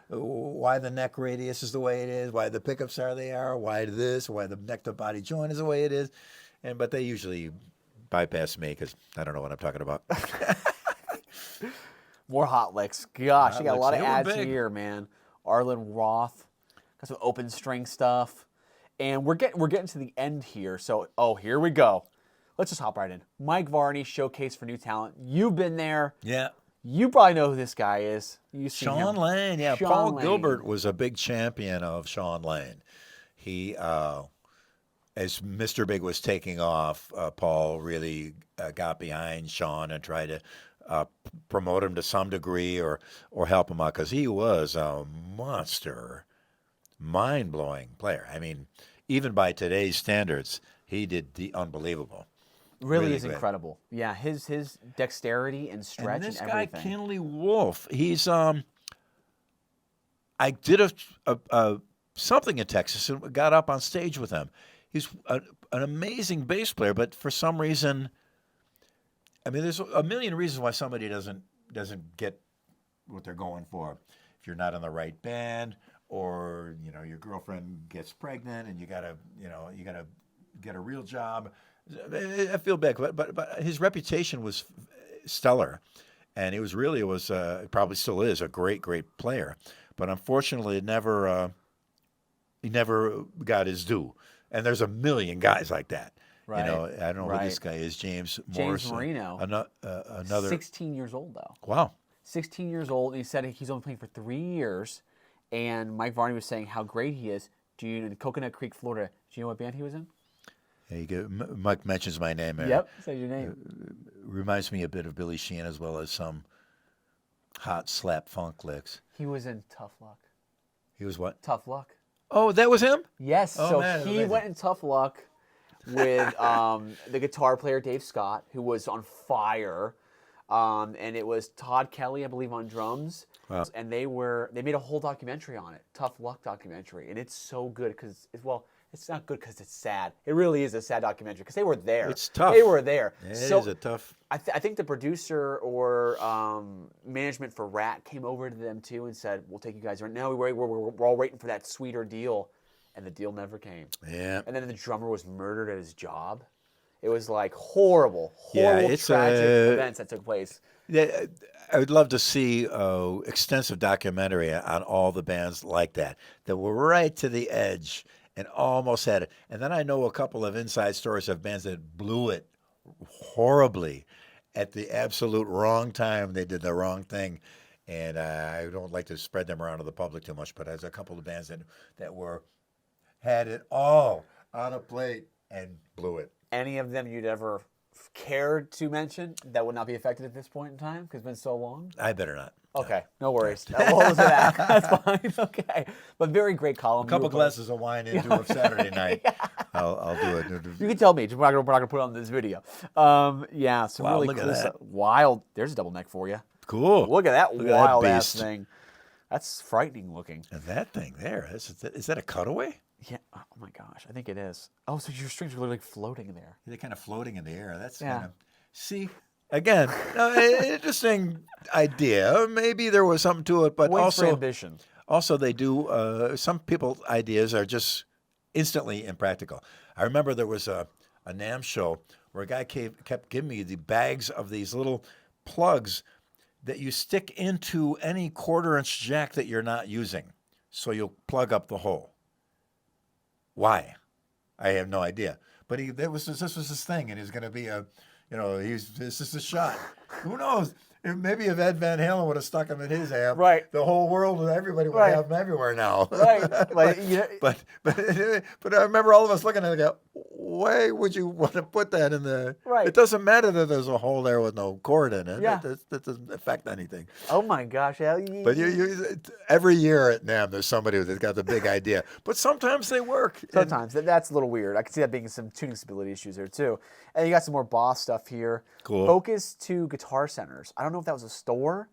why the neck radius is the way it is, why the pickups they are, why this, why the neck to body joint is the way it is, but they usually bypass me because I don't know what I'm talking about. More hot licks. Gosh, you got a lot of ads here, man. Arlen Roth, got some open string stuff, and we're getting to the end here. So, here we go. Let's just hop right in. Mike Varney, Showcase for New Talent. You've been there. Yeah. You probably know who this guy is. Sean Lane. Yeah, Paul Gilbert was a big champion of Sean Lane. He, as Mr. Big was taking off, Paul really got behind Sean and tried to promote him to some degree or help him out because he was a monster, mind-blowing player. I mean, even by today's standards, he did the unbelievable. Really is great. Incredible. Yeah, his dexterity and stretch and everything. This guy, Kinley Wolf, he's I did a something in Texas and got up on stage with him. He's an amazing bass player, but for some reason, I mean, there's a million reasons why somebody doesn't get what they're going for. If you're not in the right band, or your girlfriend gets pregnant and you gotta get a real job. I feel bad, but his reputation was stellar, and it probably still is a great player. But unfortunately, he never got his due. And there's a million guys like that. Right. I don't know who this guy is. James Marino. Another 16 years old though. Wow. 16 years old, and he said he's only playing for 3 years. And Mike Varney was saying how great he is. In Coconut Creek, Florida. Do you know what band he was in? Yeah, Mike mentions my name. Yep, says your name. Reminds me a bit of Billy Sheehan, as well as some hot slap funk licks. He was in Tough Luck. He was what? Tough Luck. Oh, that was him? Yes. Oh, so man, he amazing. went in Tough Luck with the guitar player Dave Scott, who was on fire. And it was Todd Kelly, I believe, on drums. Wow. And they made a whole documentary on it, Tough Luck documentary. And it's so good because, it's not good because it's sad. It really is a sad documentary because they were there. It's tough. They were there. It is a tough. I think the producer or management for Rat came over to them too and said, "We'll take you guys." Now we're all waiting for that sweeter deal, and the deal never came. Yeah. And then the drummer was murdered at his job. It was like horrible, it's tragic events that took place. Yeah, I would love to see extensive documentary on all the bands like that were right to the edge and almost had it. And then I know a couple of inside stories of bands that blew it horribly at the absolute wrong time. They did the wrong thing. And I don't like to spread them around to the public too much, but there's a couple of bands that had it all on a plate and blew it. Any of them you'd ever cared to mention that would not be affected at this point in time because it's been so long? I better not. Okay, no worries. We'll listen to that. That's fine. Okay, but very great column. A couple glasses of wine into a Saturday night. Yeah. I'll do it. You can tell me. We're not gonna put it on this video. Yeah, some really look cool at that. stuff. Wild. There's a double neck for you. Cool. Look at that Look at that wild ass beast. thing. That's frightening looking. And that thing there, is that a cutaway? Yeah. Oh my gosh, I think it is. Oh, so your strings are literally floating in there. They're kind of floating in the air. That's Yeah. kind of. See, again, interesting idea. Maybe there was something to it, but Points for ambition. Also, they do. Some people's ideas are just instantly impractical. I remember there was a NAMM show where a guy kept giving me the bags of these little plugs that you stick into any 1/4-inch jack that you're not using, so you'll plug up the hole. Why? I have no idea. But this was his thing, and he's going to be this is a shot. Who knows? Maybe if Ed Van Halen would have stuck him in his amp, right, the whole world and everybody would have him everywhere now. Right. But I remember all of us looking at it and go, why would you want to put that in the... Right. It doesn't matter that there's a hole there with no cord in it. Yeah. That doesn't affect anything. Oh my gosh. But every year at NAMM, there's somebody that's got the big idea. But sometimes they work. Sometimes. That's a little weird. I can see that being some tuning stability issues there too. And you got some more Boss stuff here. Cool. Focus to Guitar Centers. I don't know if that was a store.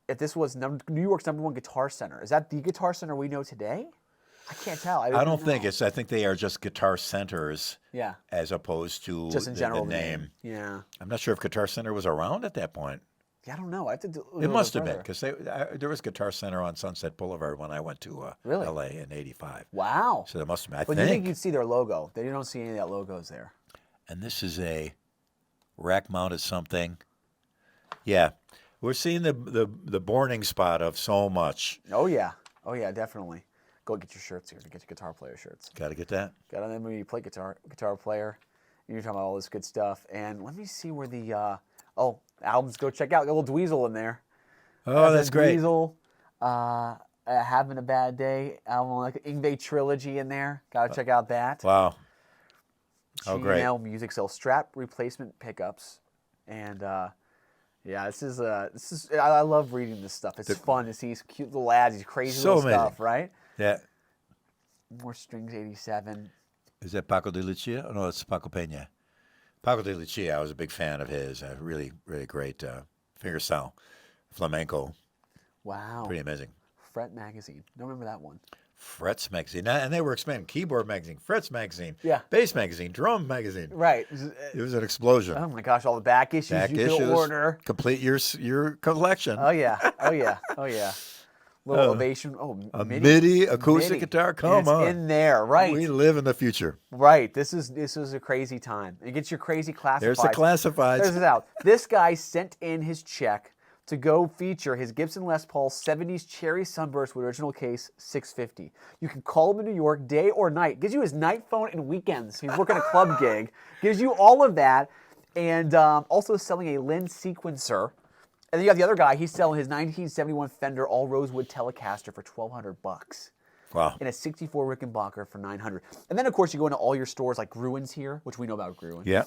If this was New York's #1 guitar center. Is that the guitar center we know today? I can't tell. I don't think it's. I think they are just guitar centers. Yeah. As opposed to just in general the name. Yeah. I'm not sure if Guitar Center was around at that point. Yeah, I don't know. I have to do. It must have been because there was Guitar Center on Sunset Boulevard when I went to really? L.A. in '85. Wow. So there must have been. But you think you'd see their logo? They don't see any of that logos there. And this is a rack-mounted something. Yeah, we're seeing the boarding spot of so much. Oh yeah, definitely. Go get your shirts here. Get your guitar player shirts. Got to get that. Got on them when you play guitar player. And you're talking about all this good stuff. And let me see where the albums go. Check out a little Dweezil in there. Oh, that's great. Dweezil, Having a Bad Day album, like 𝙃𝘖𝙀𝙄 trilogy in there. Got to check out that. Wow. Oh, great. G&L Music sells strap replacement pickups, and this is I love reading this stuff. It's fun to see these cute little lads, these crazy little stuff, right? Yeah. More Strings 87. Is that Paco de Lucia? Oh, no, it's Paco Peña. Paco de Lucia, I was a big fan of his. Really, really great fingerstyle flamenco. Wow. Pretty amazing. Fret Magazine. Don't remember that one. Frets magazine, and they were expanding. Keyboard magazine, Frets magazine, Yeah. bass magazine, drum magazine. Right. It was an explosion. Oh my gosh, all the back issues Back you issues, could order. complete your collection. Oh yeah. Oh yeah. Oh yeah. Little Ovation. Oh, A MIDI acoustic MIDI. guitar. And Come it's on, in there, right? we live in the future. Right. This is a crazy time. And get your crazy classifieds. There's the classifieds. There's it out. This guy sent in his check to go feature his Gibson Les Paul 70s Cherry Sunburst with original case 650. You can call him in New York day or night. Gives you his night phone and weekends. He's working a club gig. Gives you all of that. And also selling a Lin sequencer. And then you got the other guy. He's selling his 1971 Fender all rosewood Telecaster for $1,200. Wow. And a 64 Rickenbacker for $900. And then, of course, you go into all your stores like Greuen's here, which we know about Gruen. Yeah.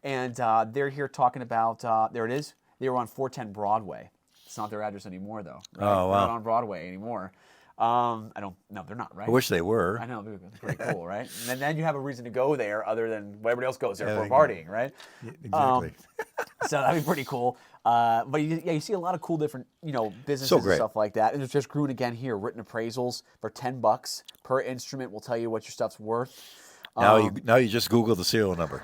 And they're here talking about, there it is. They were on 410 Broadway. It's not their address anymore, though. Right? Oh, wow. They're not on Broadway anymore. No, they're not, right? I wish they were. I know, it's pretty cool, right? And then you have a reason to go there other than what everybody else goes there for partying, right? Exactly. So that'd be pretty cool. But you see a lot of cool different, businesses So and great. stuff like that. And there's just Gruen again here, written appraisals for $10 per instrument. Will tell you what your stuff's worth. Now you just Google the serial number.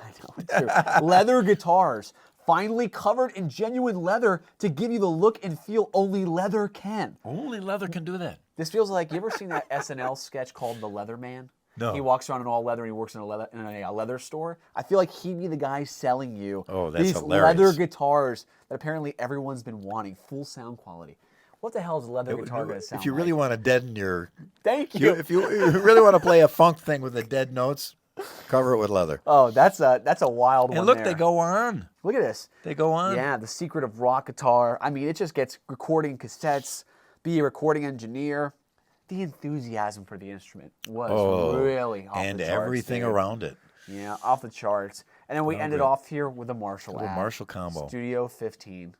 Leather guitars, finally covered in genuine leather to give you the look and feel only leather can. Only leather can do that. This feels like, you ever seen that SNL sketch called The Leather Man? No. He walks around in all leather and he works in a leather store. I feel like he'd be the guy selling you these hilarious. leather guitars that apparently everyone's been wanting. Full sound quality. What the hell is a leather guitar going to sound If you like? really want to deaden your, Thank you. if you really want to play a funk thing with the dead notes, cover it with leather. Oh, that's a wild one And look, there. they go on. Look at this. They go on. Yeah, the secret of rock guitar. I mean, it just gets recording cassettes, be a recording engineer. The enthusiasm for the instrument was really off and the charts, everything dude. around it. Yeah, off the charts. And then we ended great. off here with a Marshall Little ad. Marshall combo. Studio 15.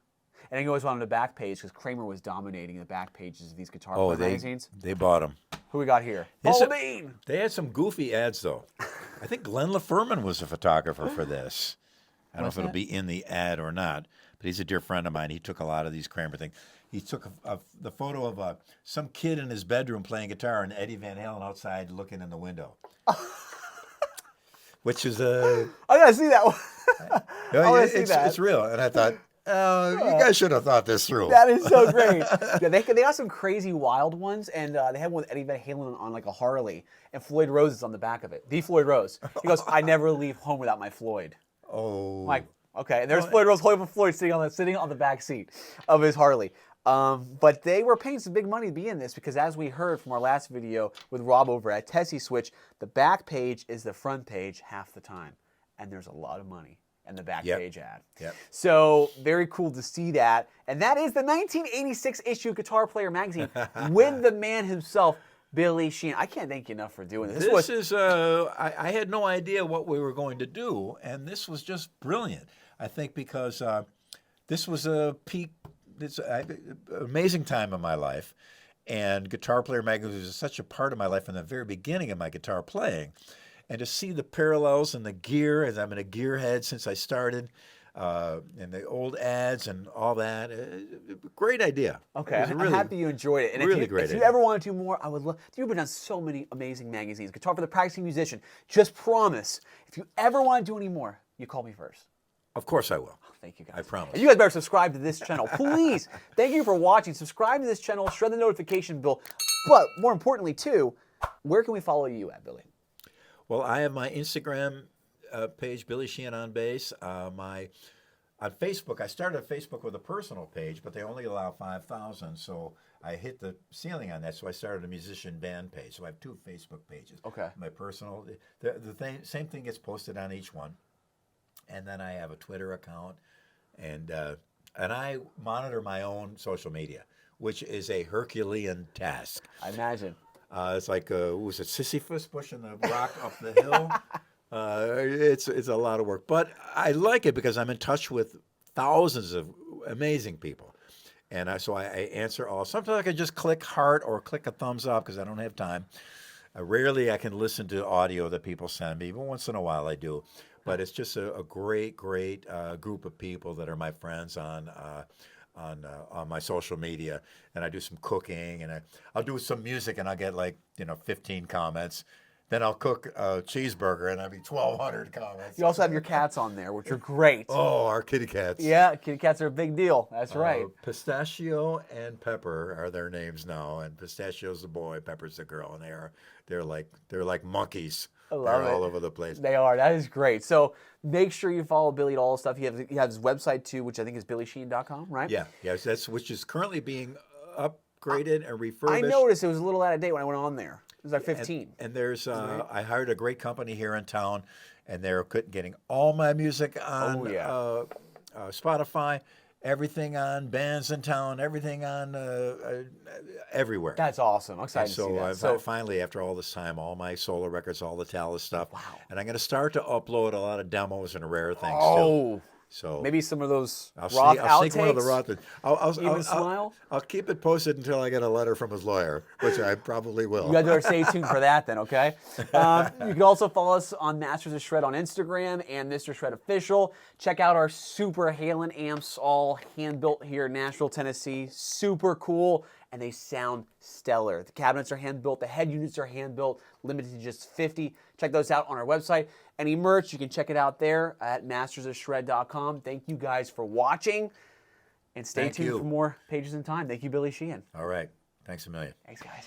And it goes on the back page because Kramer was dominating the back pages of these guitar Oh, player magazines. they bought them. Who we got here? Yes, Paul sir. Bean. They had some goofy ads, though. I think Glenn LaFerman was a photographer for this. I don't know if it'll be in the ad or not, but he's a dear friend of mine. He took a lot of these Kramer things. He took the photo of some kid in his bedroom playing guitar and Eddie Van Halen outside looking in the window. Which is I gotta see that one. it's real. And I thought, you guys should have thought this through. That is so great. Yeah, they got some crazy wild ones, and they had one with Eddie Van Halen on like a Harley, and Floyd Rose is on the back of it. The Floyd Rose. He goes, "I never leave home without my Floyd." Oh. I'm like, okay, and there's Floyd Rose holding Floyd sitting on the back seat of his Harley. But they were paying some big money to be in this because, as we heard from our last video with Rob over at Tessie Switch, the back page is the front page half the time, and there's a lot of money in the back page ad. Yep. So very cool to see that, and that is the 1986 issue Guitar Player magazine with the man himself, Billy Sheehan. I can't thank you enough for doing this. This is, I had no idea what we were going to do, and this was just brilliant. I think because this was a peak, it's an amazing time in my life, and Guitar Player magazine was such a part of my life from the very beginning of my guitar playing. And to see the parallels and the gear, as I'm in a gearhead since I started, and the old ads and all that, great idea. Okay, I'm happy you enjoyed it. And really if great you idea. ever want to do more, I would love. You've been on so many amazing magazines. Guitar for the Practicing Musician. Just promise, if you ever want to do any more, you call me first. Of course I will. Thank you, guys. I promise. And you guys better subscribe to this channel, please. Thank you for watching. Subscribe to this channel. Shred the notification bell. But more importantly, too, where can we follow you at, Billy? Well, I have my Instagram page, Billy Sheehan on Bass. On Facebook, I started Facebook with a personal page, but they only allow 5,000, so I hit the ceiling on that. So I started a musician band page. So I have two Facebook pages. Okay. My personal, same thing gets posted on each one, and then I have a Twitter account, and I monitor my own social media, which is a Herculean task. I imagine. It's like, was it Sisyphus pushing the rock up the hill? It's a lot of work, but I like it because I'm in touch with thousands of amazing people, and so I answer all. Sometimes I can just click heart or click a thumbs up because I don't have time. Rarely I can listen to audio that people send me, but once in a while I do. But it's just a great group of people that are my friends on on my social media, and I do some cooking, and I'll do some music, and I'll get like 15 comments. Then I'll cook a cheeseburger, and I'll be 1,200 comments. You also have your cats on there, which are great. Oh, our kitty cats. Yeah, kitty cats are a big deal. That's right. Pistachio and Pepper are their names now, and Pistachio's the boy, Pepper's the girl, and they're like monkeys. I love They're it. all over the place. They are. That is great. So make sure you follow Billy at all the stuff. He has his website too, which I think is billysheehan.com, right? Yeah, which is currently being upgraded and refurbished. I noticed it was a little out of date when I went on there. It was like 15. And there's I hired a great company here in town, and they're getting all my music on Spotify, everything on bands in town, everything on everywhere. That's awesome. I'm excited And to see that. so finally, after all this time, all my solo records, all the Talas stuff. Wow. And I'm going to start to upload a lot of demos and rare things too. So maybe some of those Roth I'll outtakes. sneak one of the Roth. Even smile. I'll keep it posted until I get a letter from his lawyer, which I probably will. You guys better stay tuned for that then, okay? You can also follow us on Masters of Shred on Instagram and Mr. Shred Official. Check out our super Halen amps, all hand-built here in Nashville, Tennessee. Super cool, and they sound stellar. The cabinets are hand-built. The head units are hand-built, limited to just 50. Check those out on our website. Any merch, you can check it out there at mastersofshred.com. Thank you guys for watching, and stay tuned for more Pages in Time. Thank you, Billy Sheehan. All right. Thanks a million. Thanks, guys.